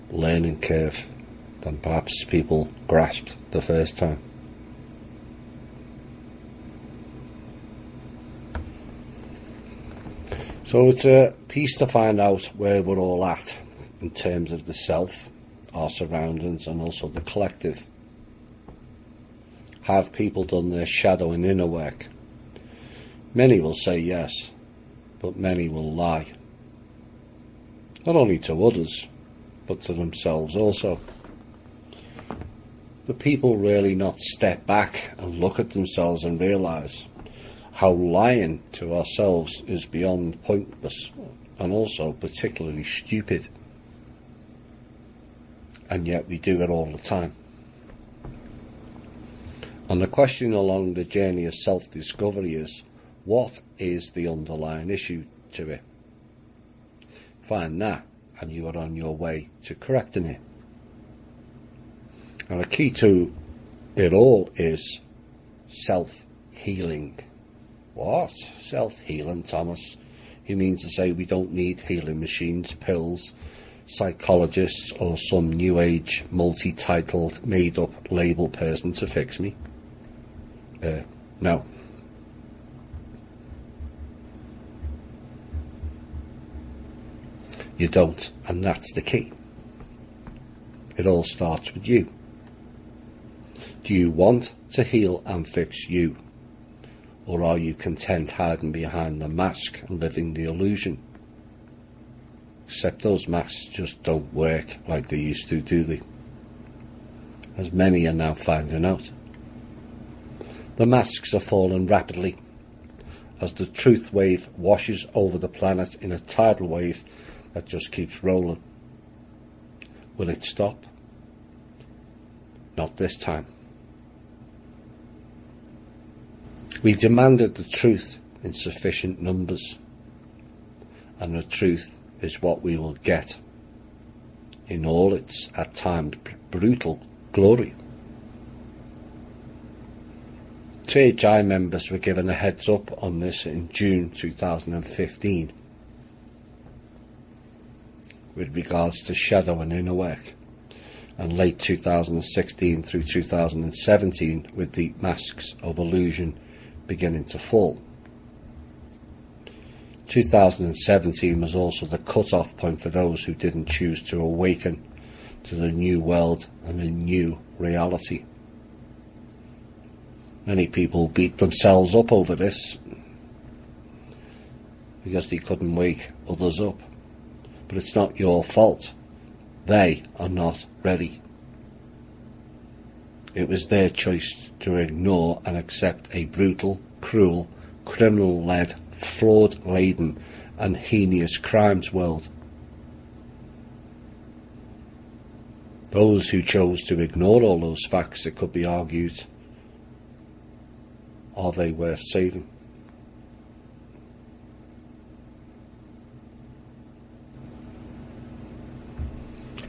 learning curve than perhaps people grasped the first time. So it's a piece to find out where we're all at in terms of the self, our surroundings, and also the collective. Have people done their shadow and inner work? Many will say yes, but many will lie. Not only to others, but to themselves also. Do people really not step back and look at themselves and realise how lying to ourselves is beyond pointless and also particularly stupid? And yet we do it all the time. And the question along the journey of self-discovery is, what is the underlying issue to it? Find that, and you are on your way to correcting it. And the key to it all is self-healing. What? Self-healing, Thomas? You mean to say we don't need healing machines, pills, psychologists, or some new age, multi-titled, made-up label person to fix me? No. You don't, and that's the key. It all starts with you. Do you want to heal and fix you? Or are you content hiding behind the mask and living the illusion? Except those masks just don't work like they used to, do they? As many are now finding out. The masks are falling rapidly as the truth wave washes over the planet in a tidal wave that just keeps rolling. Will it stop? Not this time. We demanded the truth in sufficient numbers, and the truth is what we will get in all its, at times, brutal glory. THI members were given a heads up on this in June 2015 with regards to shadow and inner work, and late 2016 through 2017 with the masks of illusion beginning to fall. 2017 was also the cut-off point for those who didn't choose to awaken to the new world and a new reality. Many people beat themselves up over this because they couldn't wake others up. But it's not your fault. They are not ready. It was their choice to ignore and accept a brutal, cruel, criminal-led, fraud-laden and heinous crimes world. Those who chose to ignore all those facts, it could be argued, are they worth saving?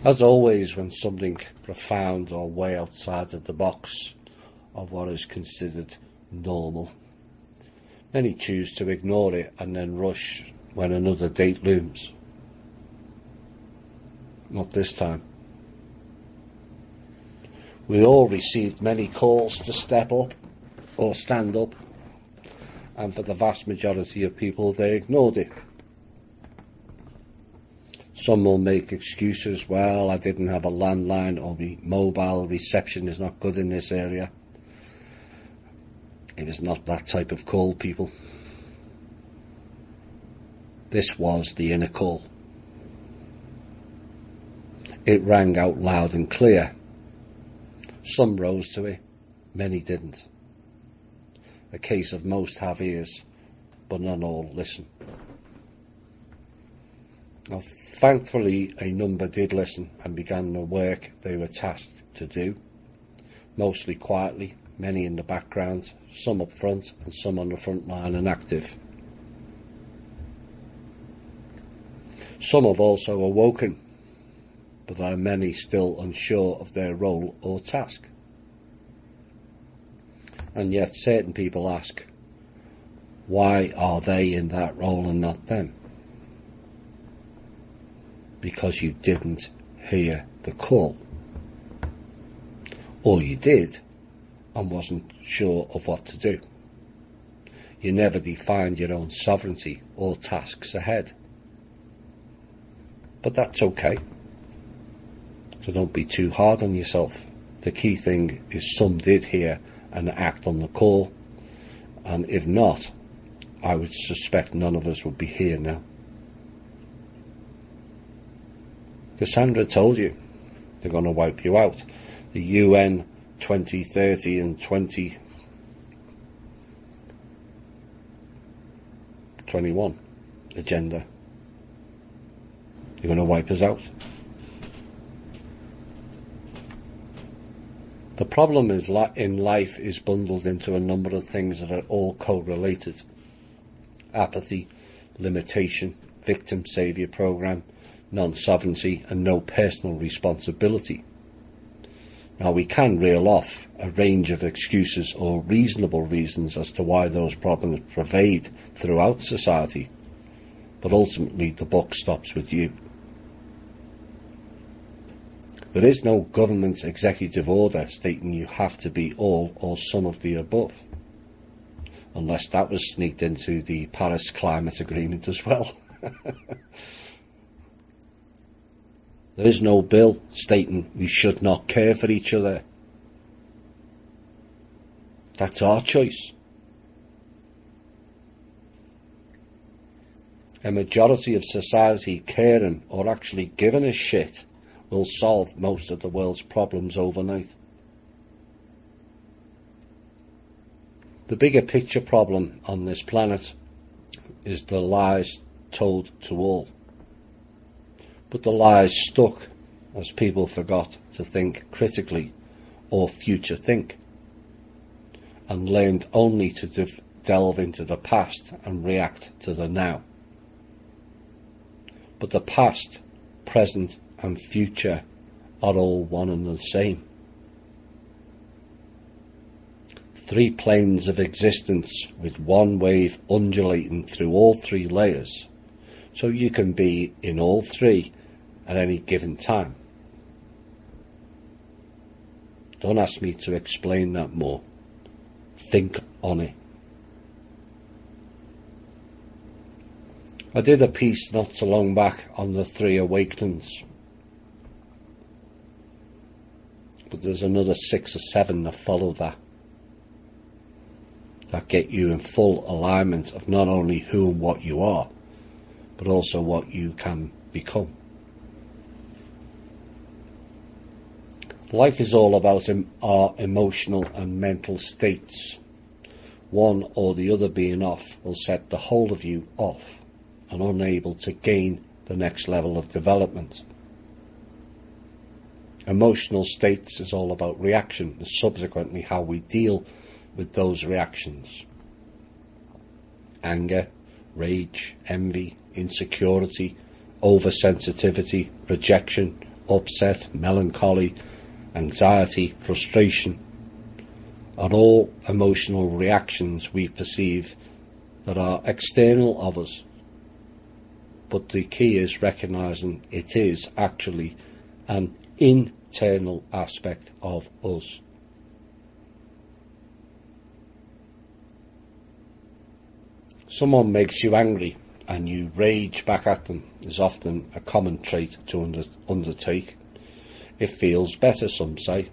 As always, when something profound or way outside of the box of what is considered normal, many choose to ignore it and then rush when another date looms. Not this time. We all received many calls to step up or stand up, and for the vast majority of people, they ignored it. Some will make excuses. Well, I didn't have a landline, or the mobile reception is not good in this area. It was not that type of call, people. This was the inner call. It rang out loud and clear. Some rose to it, many didn't. A case of most have ears, but not all listen. Now, thankfully, a number did listen and began the work they were tasked to do, mostly quietly, many in the background, some up front and some on the front line and active. Some have also awoken, but there are many still unsure of their role or task. And yet certain people ask, why are they in that role and not them? Because you didn't hear the call. Or you did and wasn't sure of what to do. You never defined your own sovereignty or tasks ahead. But that's okay. So don't be too hard on yourself. The key thing is some did hear and act on the call, and if not, I would suspect none of us would be here now. Cassandra told you they're going to wipe you out. The UN 2030 and 2021 agenda. They're going to wipe us out. The problem is in life is bundled into a number of things that are all co-related. Apathy, limitation, victim saviour program, non-sovereignty and no personal responsibility. Now we can reel off a range of excuses or reasonable reasons as to why those problems pervade throughout society, but ultimately the buck stops with you. There is no government executive order stating you have to be all or some of the above, unless that was sneaked into the Paris Climate Agreement as well. There is no bill stating we should not care for each other. That's our choice. A majority of society caring or actually giving a shit will solve most of the world's problems overnight. The bigger picture problem on this planet is the lies told to all. But the lies stuck as people forgot to think critically or future think, and learned only to delve into the past and react to the now. But the past, present and future are all one and the same. 3 planes of existence with one wave undulating through all 3 layers, so you can be in all 3 at any given time. Don't ask me to explain that more. Think on it. I did a piece not so long back on the 3 awakenings, but there's another 6 or 7 that follow that get you in full alignment of not only who and what you are, but also what you can become. Life is all about our emotional and mental states. One or the other being off will set the whole of you off and unable to gain the next level of development. Emotional states is all about reaction and subsequently how we deal with those reactions. Anger, rage, envy, insecurity, oversensitivity, rejection, upset, melancholy, anxiety, frustration are all emotional reactions we perceive that are external of us. But the key is recognizing it is actually an internal aspect of us. Someone makes you angry and you rage back at them is often a common trait to undertake. It feels better, some say.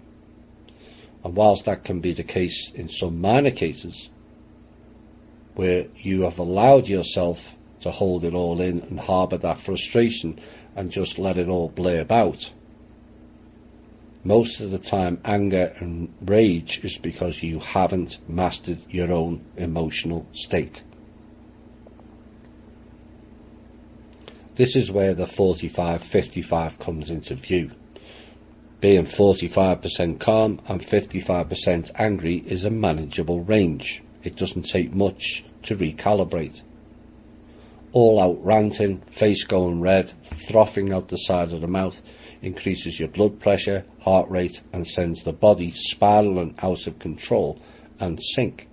And whilst that can be the case in some minor cases, where you have allowed yourself to hold it all in and harbour that frustration and just let it all blurb out, most of the time anger and rage is because you haven't mastered your own emotional state. This is where the 45-55 comes into view. Being 45% calm and 55% angry is a manageable range. It doesn't take much to recalibrate. All out ranting, face going red, frothing out the side of the mouth increases your blood pressure, heart rate, and sends the body spiraling out of control and sync.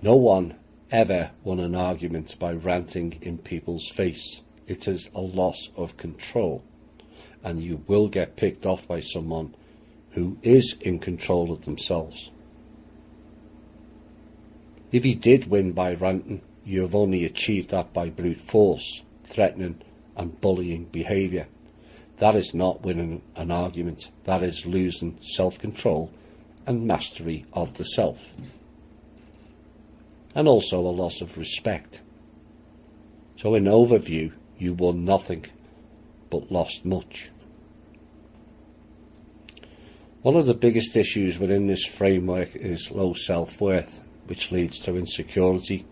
No one ever won an argument by ranting in people's face. It is a loss of control, and you will get picked off by someone who is in control of themselves. If you did win by ranting, you have only achieved that by brute force, threatening and bullying behaviour. That is not winning an argument. That is losing self-control and mastery of the self. And also a loss of respect. So in overview, you won nothing, but lost much. One of the biggest issues within this framework is low self-worth, which leads to insecurity,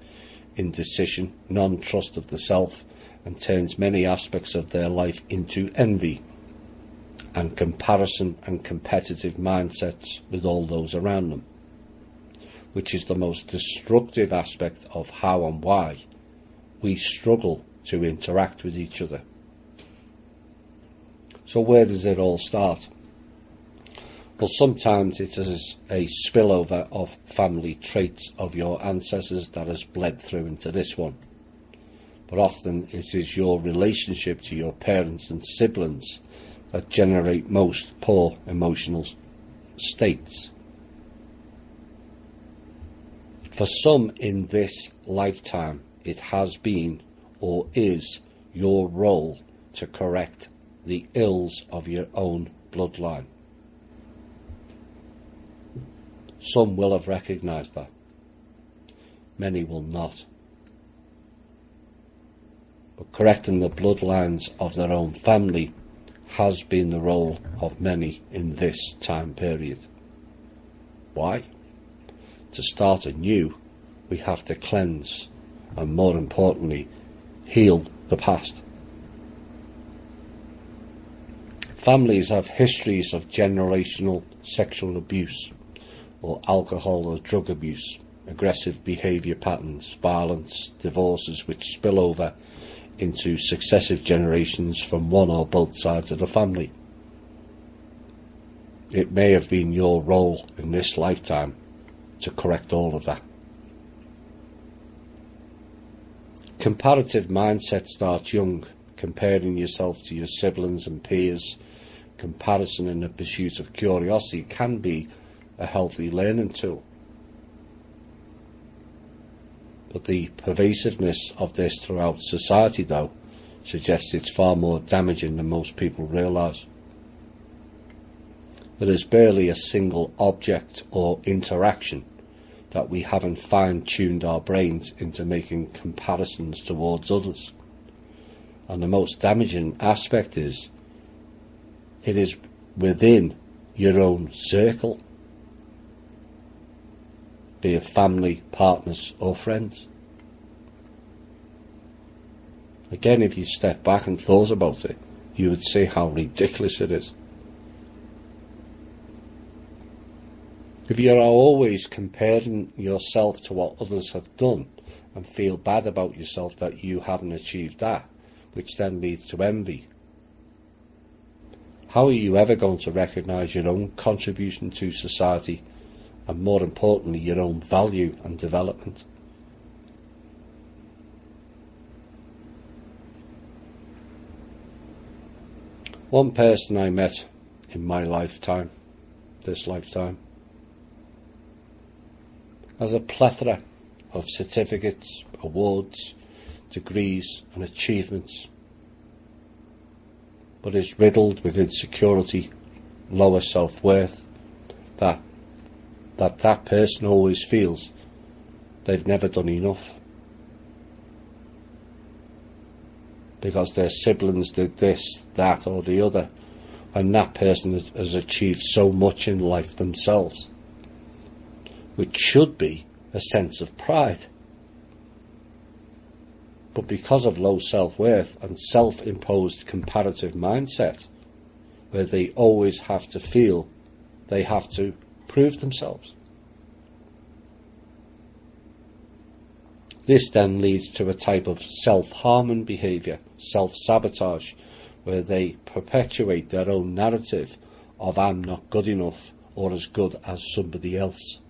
indecision, non-trust of the self, and turns many aspects of their life into envy and comparison and competitive mindsets with all those around them, which is the most destructive aspect of how and why we struggle to interact with each other. So where does it all start? Well, sometimes it is a spillover of family traits of your ancestors that has bled through into this one. But often it is your relationship to your parents and siblings that generate most poor emotional states. For some in this lifetime, it has been or is your role to correct the ills of your own bloodline. Some will have recognised that. Many will not. But correcting the bloodlines of their own family has been the role of many in this time period. Why? To start anew, we have to cleanse and, more importantly, heal the past. Families have histories of generational sexual abuse, or alcohol or drug abuse, aggressive behaviour patterns, violence, divorces which spill over into successive generations from one or both sides of the family. It may have been your role in this lifetime to correct all of that. Comparative mindset starts young, comparing yourself to your siblings and peers. Comparison in the pursuit of curiosity can be a healthy learning tool. But the pervasiveness of this throughout society, though, suggests it's far more damaging than most people realise. There is barely a single object or interaction that we haven't fine-tuned our brains into making comparisons towards others. And the most damaging aspect is, it is within your own circle, be it family, partners or friends. Again, if you step back and thought about it, you would see how ridiculous it is. If you are always comparing yourself to what others have done and feel bad about yourself that you haven't achieved that, which then leads to envy, how are you ever going to recognise your own contribution to society and, more importantly, your own value and development? One person I met in my lifetime, this lifetime, has a plethora of certificates, awards, degrees and achievements, but is riddled with insecurity, lower self-worth, that person always feels they've never done enough because their siblings did this, that or the other, and that person has achieved so much in life themselves, which should be a sense of pride. But because of low self-worth and self-imposed comparative mindset, where they always have to feel they have to prove themselves. This then leads to a type of self-harming behaviour, self-sabotage, where they perpetuate their own narrative of I'm not good enough or as good as somebody else.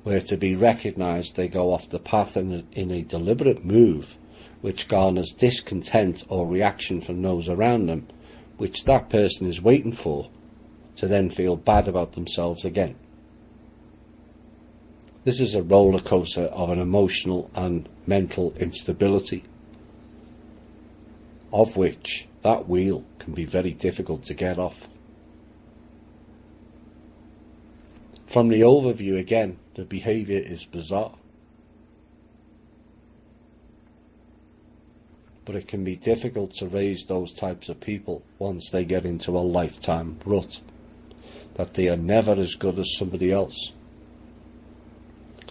Where to be recognised they go off the path in a deliberate move which garners discontent or reaction from those around them, which that person is waiting for, to then feel bad about themselves again. This is a roller coaster of an emotional and mental instability, of which that wheel can be very difficult to get off. From the overview again, the behaviour is bizarre. But it can be difficult to raise those types of people once they get into a lifetime rut, that they are never as good as somebody else.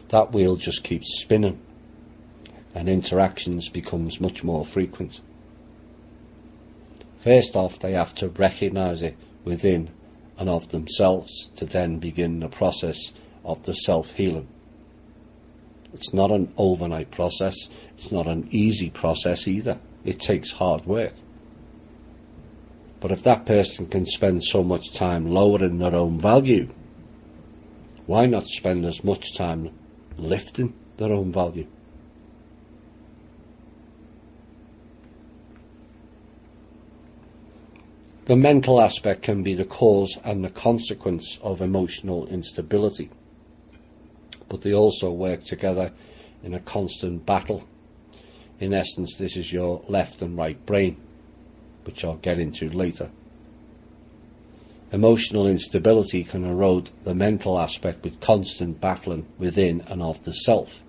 That wheel just keeps spinning and interactions becomes much more frequent. First off, they have to recognise it within and of themselves to then begin the process of the self-healing. It's not an overnight process. It's not an easy process either. It takes hard work. But if that person can spend so much time lowering their own value, why not spend as much time lifting their own value? The mental aspect can be the cause and the consequence of emotional instability, but they also work together in a constant battle. In essence, this is your left and right brain, which I'll get into later. Emotional instability can erode the mental aspect with constant battling within and of the self,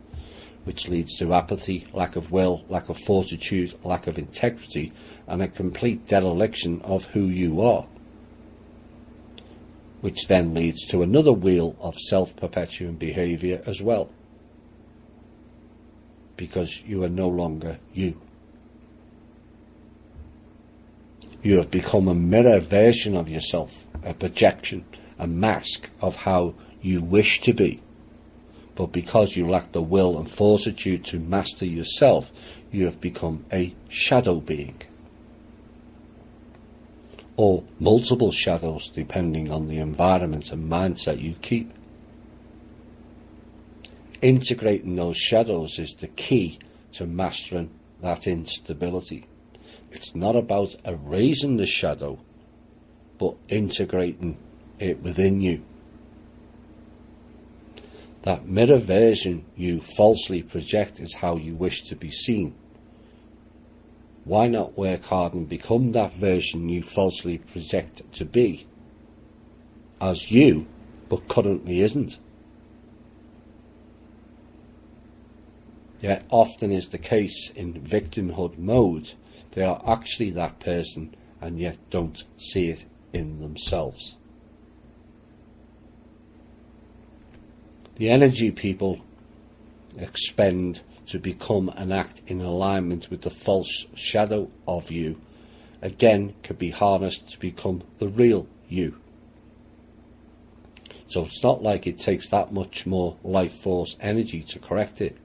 which leads to apathy, lack of will, lack of fortitude, lack of integrity, and a complete dereliction of who you are, which then leads to another wheel of self-perpetuating behaviour as well, because you are no longer you. You have become a mirror version of yourself, a projection, a mask of how you wish to be. But because you lack the will and fortitude to master yourself, you have become a shadow being. Or multiple shadows, depending on the environment and mindset you keep. Integrating those shadows is the key to mastering that instability. It's not about erasing the shadow, but integrating it within you. That mirror version you falsely project is how you wish to be seen. Why not work hard and become that version you falsely project to be as you, but currently isn't? Yet often is the case in victimhood mode, they are actually that person and yet don't see it in themselves. The energy people expend to become and act in alignment with the false shadow of you, again, could be harnessed to become the real you. So it's not like it takes that much more life force energy to correct it.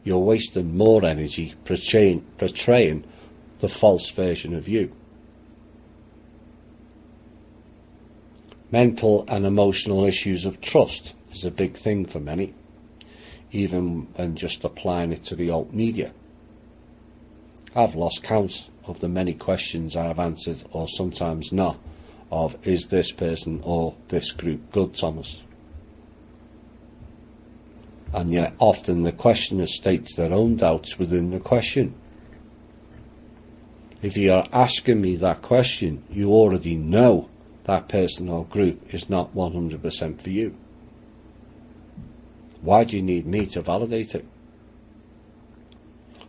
You're wasting more energy portraying the false version of you. Mental and emotional issues of trust is a big thing for many, even when just applying it to the alt media. I've lost count of the many questions I have answered, or sometimes not, of is this person or this group good, Thomas? And yet often the questioner states their own doubts within the question. If you are asking me that question, you already know that person or group is not 100% for you. Why do you need me to validate it?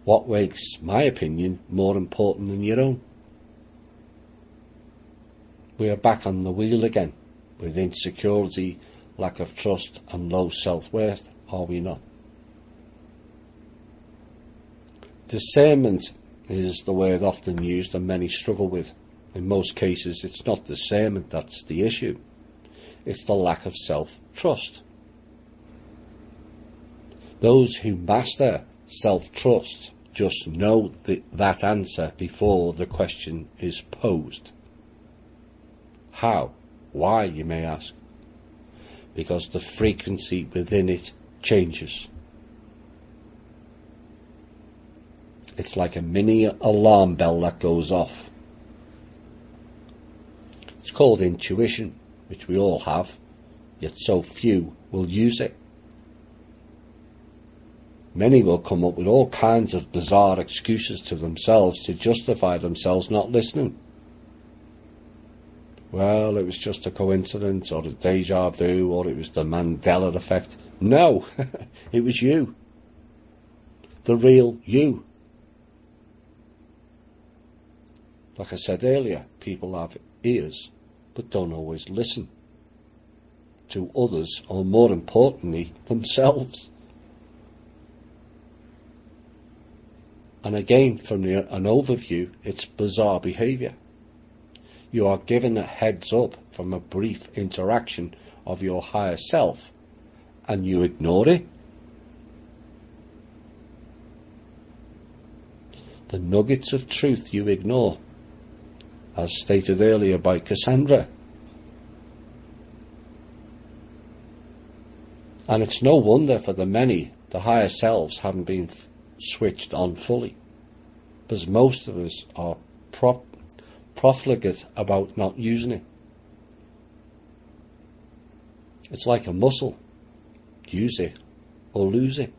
What makes my opinion more important than your own? We are back on the wheel again, with insecurity, lack of trust and low self-worth, are we not? Discernment is the word often used and many struggle with. In most cases, it's not discernment that's the issue. It's the lack of self-trust. Those who master self-trust just know that answer before the question is posed. How? Why, you may ask? Because the frequency within it changes. It's like a mini alarm bell that goes off. It's called intuition, which we all have, yet so few will use it. Many will come up with all kinds of bizarre excuses to themselves to justify themselves not listening. Well, it was just a coincidence, or a deja vu, or it was the Mandela effect. No, it was you. The real you. Like I said earlier, people have ears, but don't always listen to others, or more importantly, themselves. And again, from an overview, it's bizarre behaviour. You are given a heads up from a brief interaction of your higher self, and you ignore it. The nuggets of truth you ignore, as stated earlier by Cassandra. And it's no wonder for the many, the higher selves haven't been switched on fully, because most of us are profligate about not using it. It's like a muscle. Use it or lose it.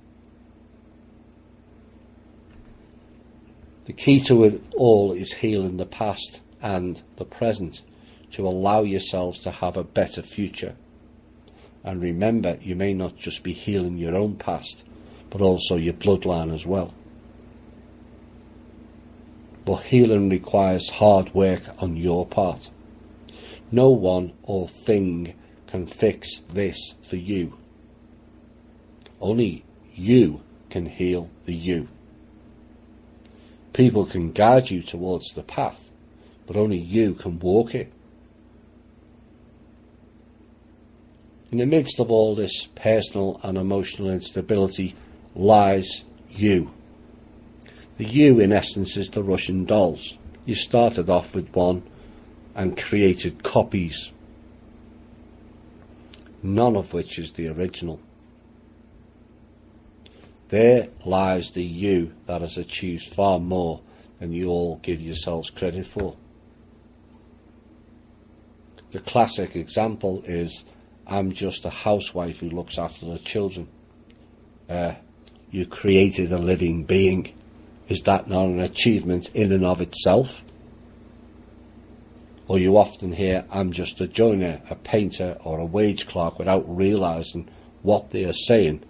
The key to it all is healing the past and the present to allow yourselves to have a better future. And remember, you may not just be healing your own past, but also your bloodline as well. But healing requires hard work on your part. No one or thing can fix this for you. Only you can heal the you. People can guide you towards the path, but only you can walk it. In the midst of all this personal and emotional instability lies you. The you, in essence, is the Russian dolls. You started off with one and created copies, none of which is the original. There lies the you that has achieved far more than you all give yourselves credit for. The classic example is, I'm just a housewife who looks after the children. You created a living being. Is that not an achievement in and of itself? Or you often hear, I'm just a joiner, a painter, or a wage clerk, without realising what they are saying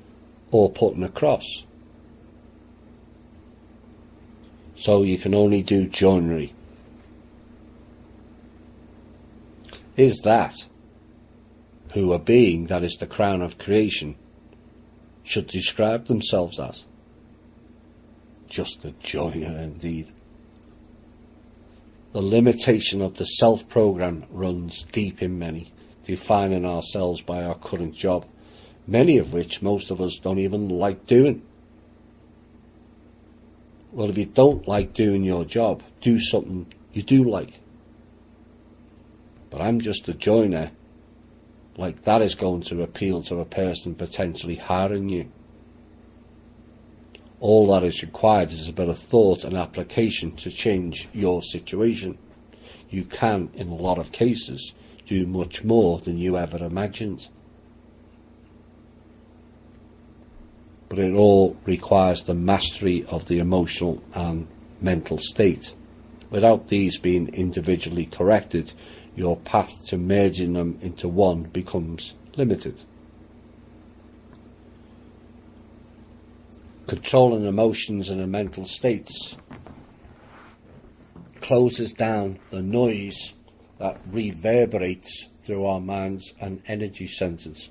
or putting across. So you can only do joinery. Is that who a being that is the crown of creation should describe themselves as? Just a joiner indeed. The limitation of the self-program runs deep in many, defining ourselves by our current job, many of which most of us don't even like doing. Well, if you don't like doing your job, do something you do like. But I'm just a joiner, like that is going to appeal to a person potentially hiring you. All that is required is a bit of thought and application to change your situation. You can, in a lot of cases, do much more than you ever imagined. But it all requires the mastery of the emotional and mental state. Without these being individually corrected, your path to merging them into one becomes limited. Controlling emotions and mental states closes down the noise that reverberates through our minds and energy centres.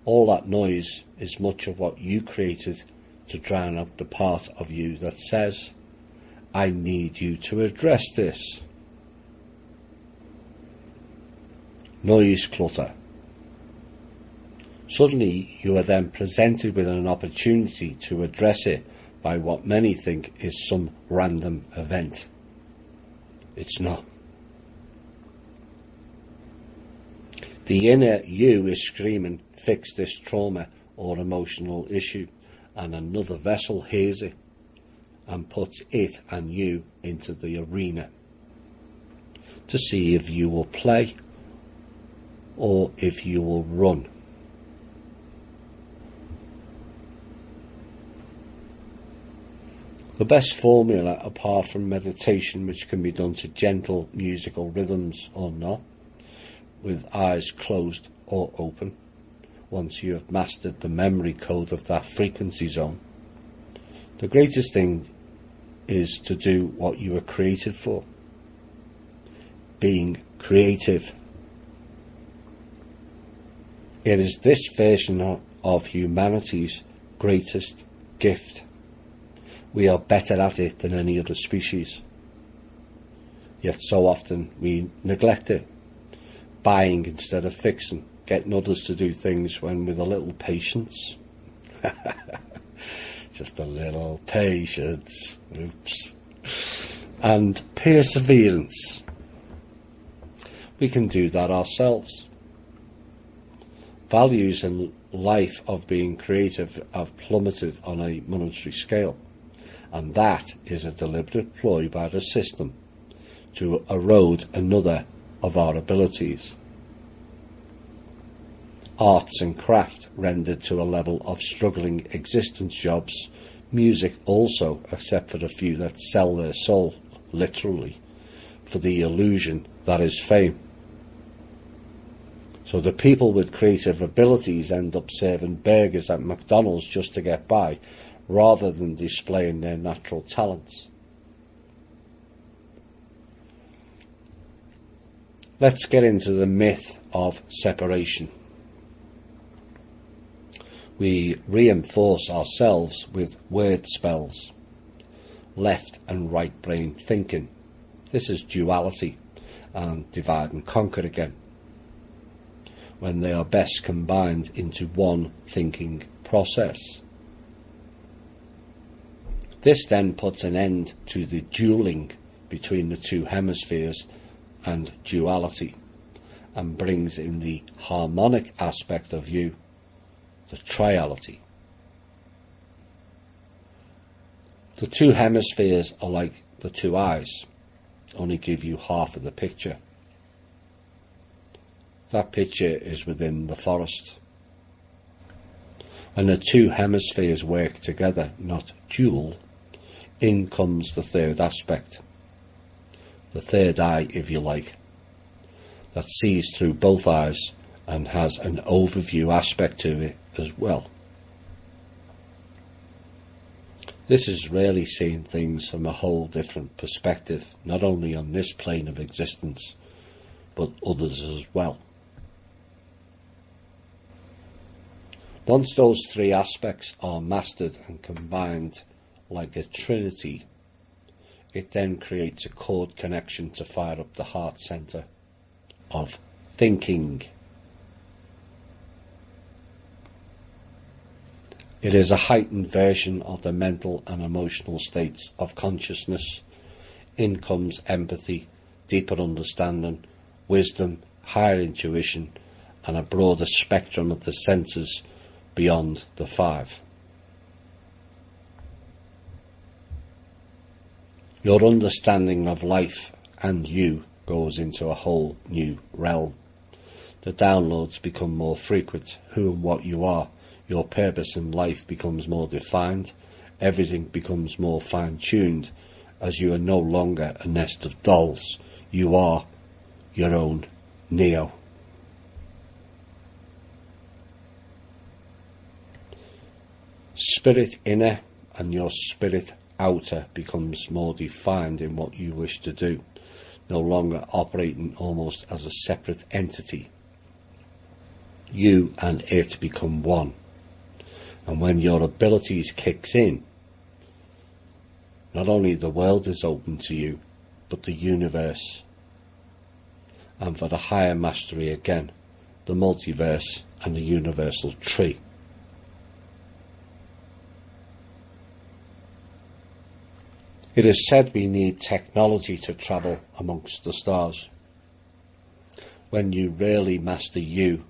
All that noise is much of what you created to drown out the part of you that says, I need you to address this. Noise clutter. Suddenly you are then presented with an opportunity to address it by what many think is some random event. It's not. The inner you is screaming, fix this trauma or emotional issue, and another vessel hears it and puts it and you into the arena to see if you will play or if you will run. The best formula, apart from meditation, which can be done to gentle musical rhythms or not, with eyes closed or open, once you have mastered the memory code of that frequency zone, the greatest thing is to do what you were created for. Being creative. It is this version of humanity's greatest gift. We are better at it than any other species. Yet so often we neglect it, buying instead of fixing, getting others to do things when with a little patience. Just a little patience. Oops. And perseverance. We can do that ourselves. Values in life of being creative have plummeted on a monetary scale. And that is a deliberate ploy by the system to erode another of our abilities. Arts and craft rendered to a level of struggling existence jobs, music also, except for the few that sell their soul, literally, for the illusion that is fame. So the people with creative abilities end up serving burgers at McDonald's just to get by, rather than displaying their natural talents. Let's get into the myth of separation. We reinforce ourselves with word spells, left and right brain thinking. This is duality and divide and conquer again, when they are best combined into one thinking process. This then puts an end to the dueling between the two hemispheres and duality, and brings in the harmonic aspect of you, the triality. The two hemispheres are like the two eyes, only give you half of the picture. That picture is within the forest. When the two hemispheres work together, not duel, in comes the third aspect, the third eye, if you like, that sees through both eyes and has an overview aspect to it as well. This is really seeing things from a whole different perspective, not only on this plane of existence, but others as well. Once those three aspects are mastered and combined like a trinity, it then creates a chord connection to fire up the heart center of thinking. It is a heightened version of the mental and emotional states of consciousness. In comes empathy, deeper understanding, wisdom, higher intuition, and a broader spectrum of the senses beyond the five. Your understanding of life and you goes into a whole new realm. The downloads become more frequent, who and what you are. Your purpose in life becomes more defined. Everything becomes more fine-tuned, as you are no longer a nest of dolls. You are your own Neo. Spirit inner and your spirit outer becomes more defined in what you wish to do, no longer operating almost as a separate entity. You and it become one. And when your abilities kicks in, not only the world is open to you, but the universe. And for the higher mastery again, the multiverse and the universal tree. It is said we need technology to travel amongst the stars. When you really master you,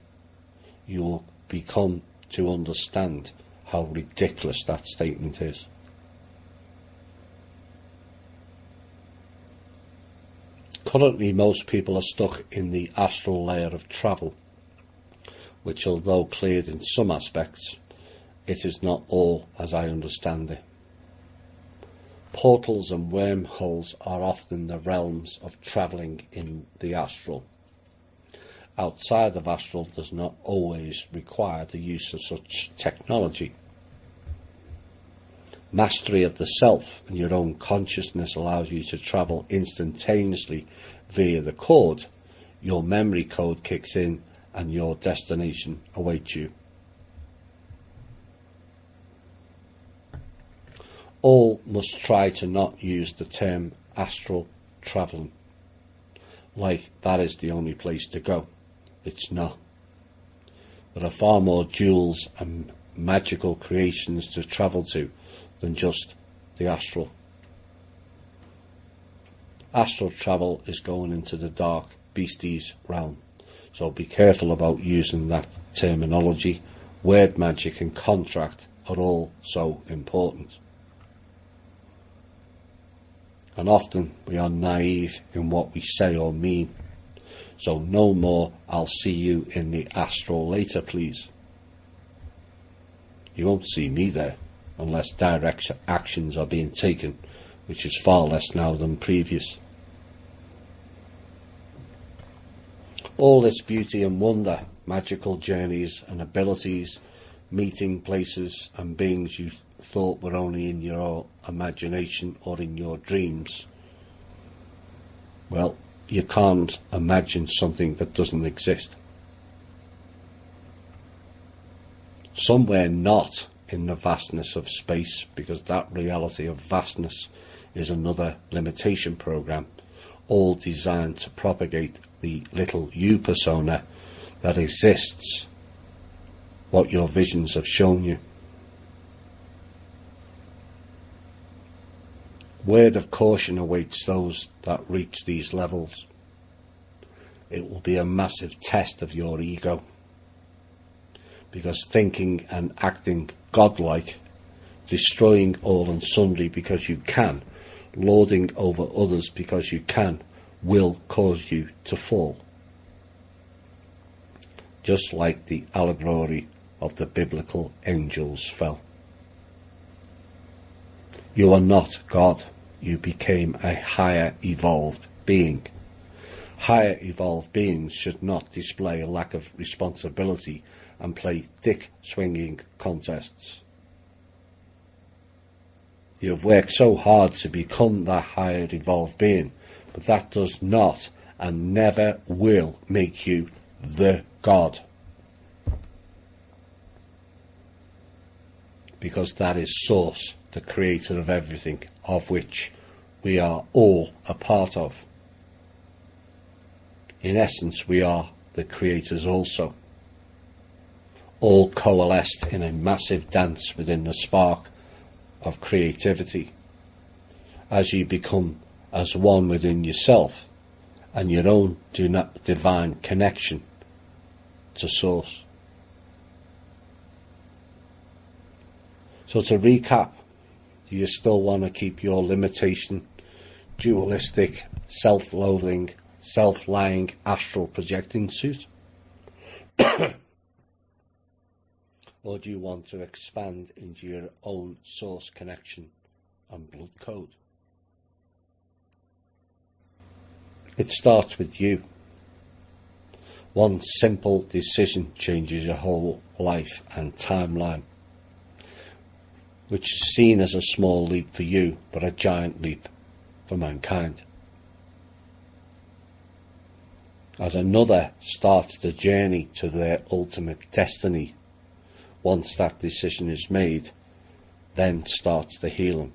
you will become to understand how ridiculous that statement is. Currently, most people are stuck in the astral layer of travel, which, although cleared in some aspects, it is not all as I understand it. Portals and wormholes are often the realms of travelling in the astral. Outside of astral does not always require the use of such technology. Mastery of the self and your own consciousness allows you to travel instantaneously via the cord. Your memory code kicks in and your destination awaits you. All must try to not use the term astral travelling, like that is the only place to go. It's not. There are far more jewels and magical creations to travel to than just the astral. Astral travel is going into the dark beasties realm, so be careful about using that terminology. Word magic and contract are all so important. And often we are naive in what we say or mean. So no more, I'll see you in the astral later, please. You won't see me there unless direct actions are being taken, which is far less now than previous. All this beauty and wonder, magical journeys and abilities, meeting places and beings you thought were only in your imagination or in your dreams. Well, you can't imagine something that doesn't exist. Somewhere not in the vastness of space, because that reality of vastness is another limitation program, all designed to propagate the little you persona that exists, what your visions have shown you. Word of caution awaits those that reach these levels. It will be a massive test of your ego, because thinking and acting godlike, destroying all and sundry because you can, lording over others because you can, will cause you to fall. Just like the allegory of the biblical angels fell. You are not God. You became a higher evolved being. Higher evolved beings should not display a lack of responsibility and play dick-swinging contests. You have worked so hard to become that higher evolved being, but that does not and never will make you the God. Because that is Source, the creator of everything, of which we are all a part of. In essence, we are the creators also, all coalesced in a massive dance within the spark of creativity, as you become as one within yourself and your own divine connection to Source. So to recap, do you still want to keep your limitation, dualistic, self-loathing, self-lying, astral projecting suit? Or do you want to expand into your own source connection and blood code? It starts with you. One simple decision changes your whole life and timeline, which is seen as a small leap for you, but a giant leap for mankind. As another starts the journey to their ultimate destiny, once that decision is made, then starts the healing.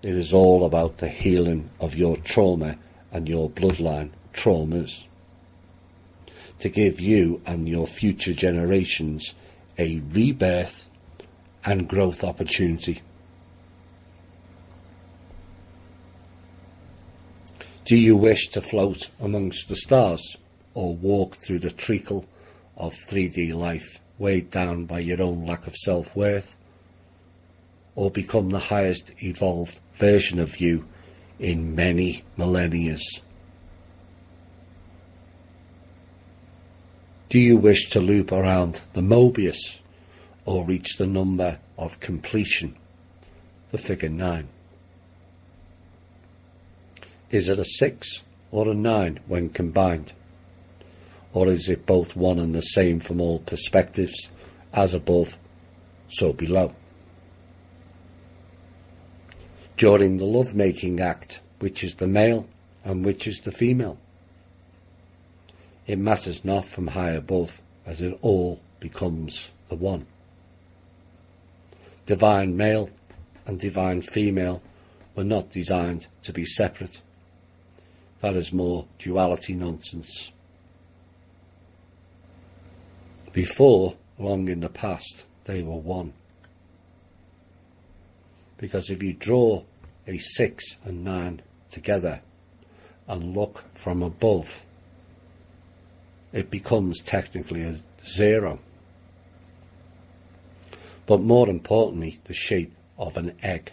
It is all about the healing of your trauma and your bloodline traumas, to give you and your future generations a rebirth and growth opportunity. Do you wish to float amongst the stars, or walk through the treacle of 3D life, weighed down by your own lack of self-worth, or become the highest evolved version of you in many millennia? Do you wish to loop around the Mobius, or reach the number of completion, the figure 9? Is it a 6 or a 9 when combined? Or is it both one and the same from all perspectives, as above, so below? During the love-making act, which is the male and which is the female? It matters not from high above, as it all becomes the one. Divine male and divine female were not designed to be separate. That is more duality nonsense. Before, long in the past, they were one. Because if you draw a 6 and 9 together and look from above, it becomes technically a 0. But more importantly, the shape of an egg,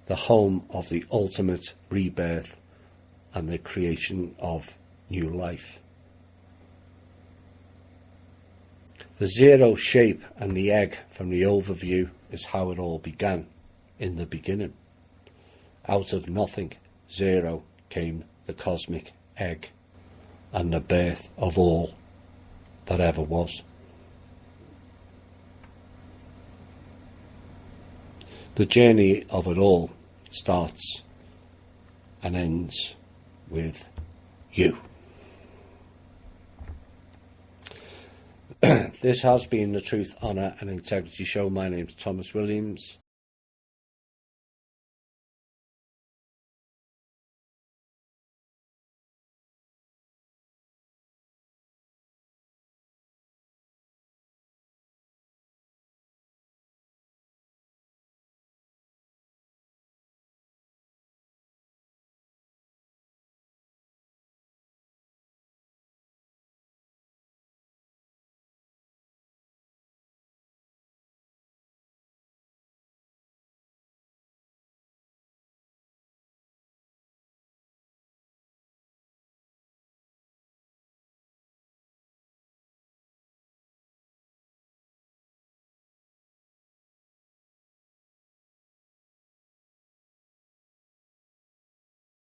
the home of the ultimate rebirth and the creation of new life. The 0 shape and the egg from the overview is how it all began in the beginning. Out of nothing, 0, came the cosmic egg and the birth of all that ever was. The journey of it all starts and ends with you. This has been the Truth, Honour and Integrity Show. My name's Thomas Williams.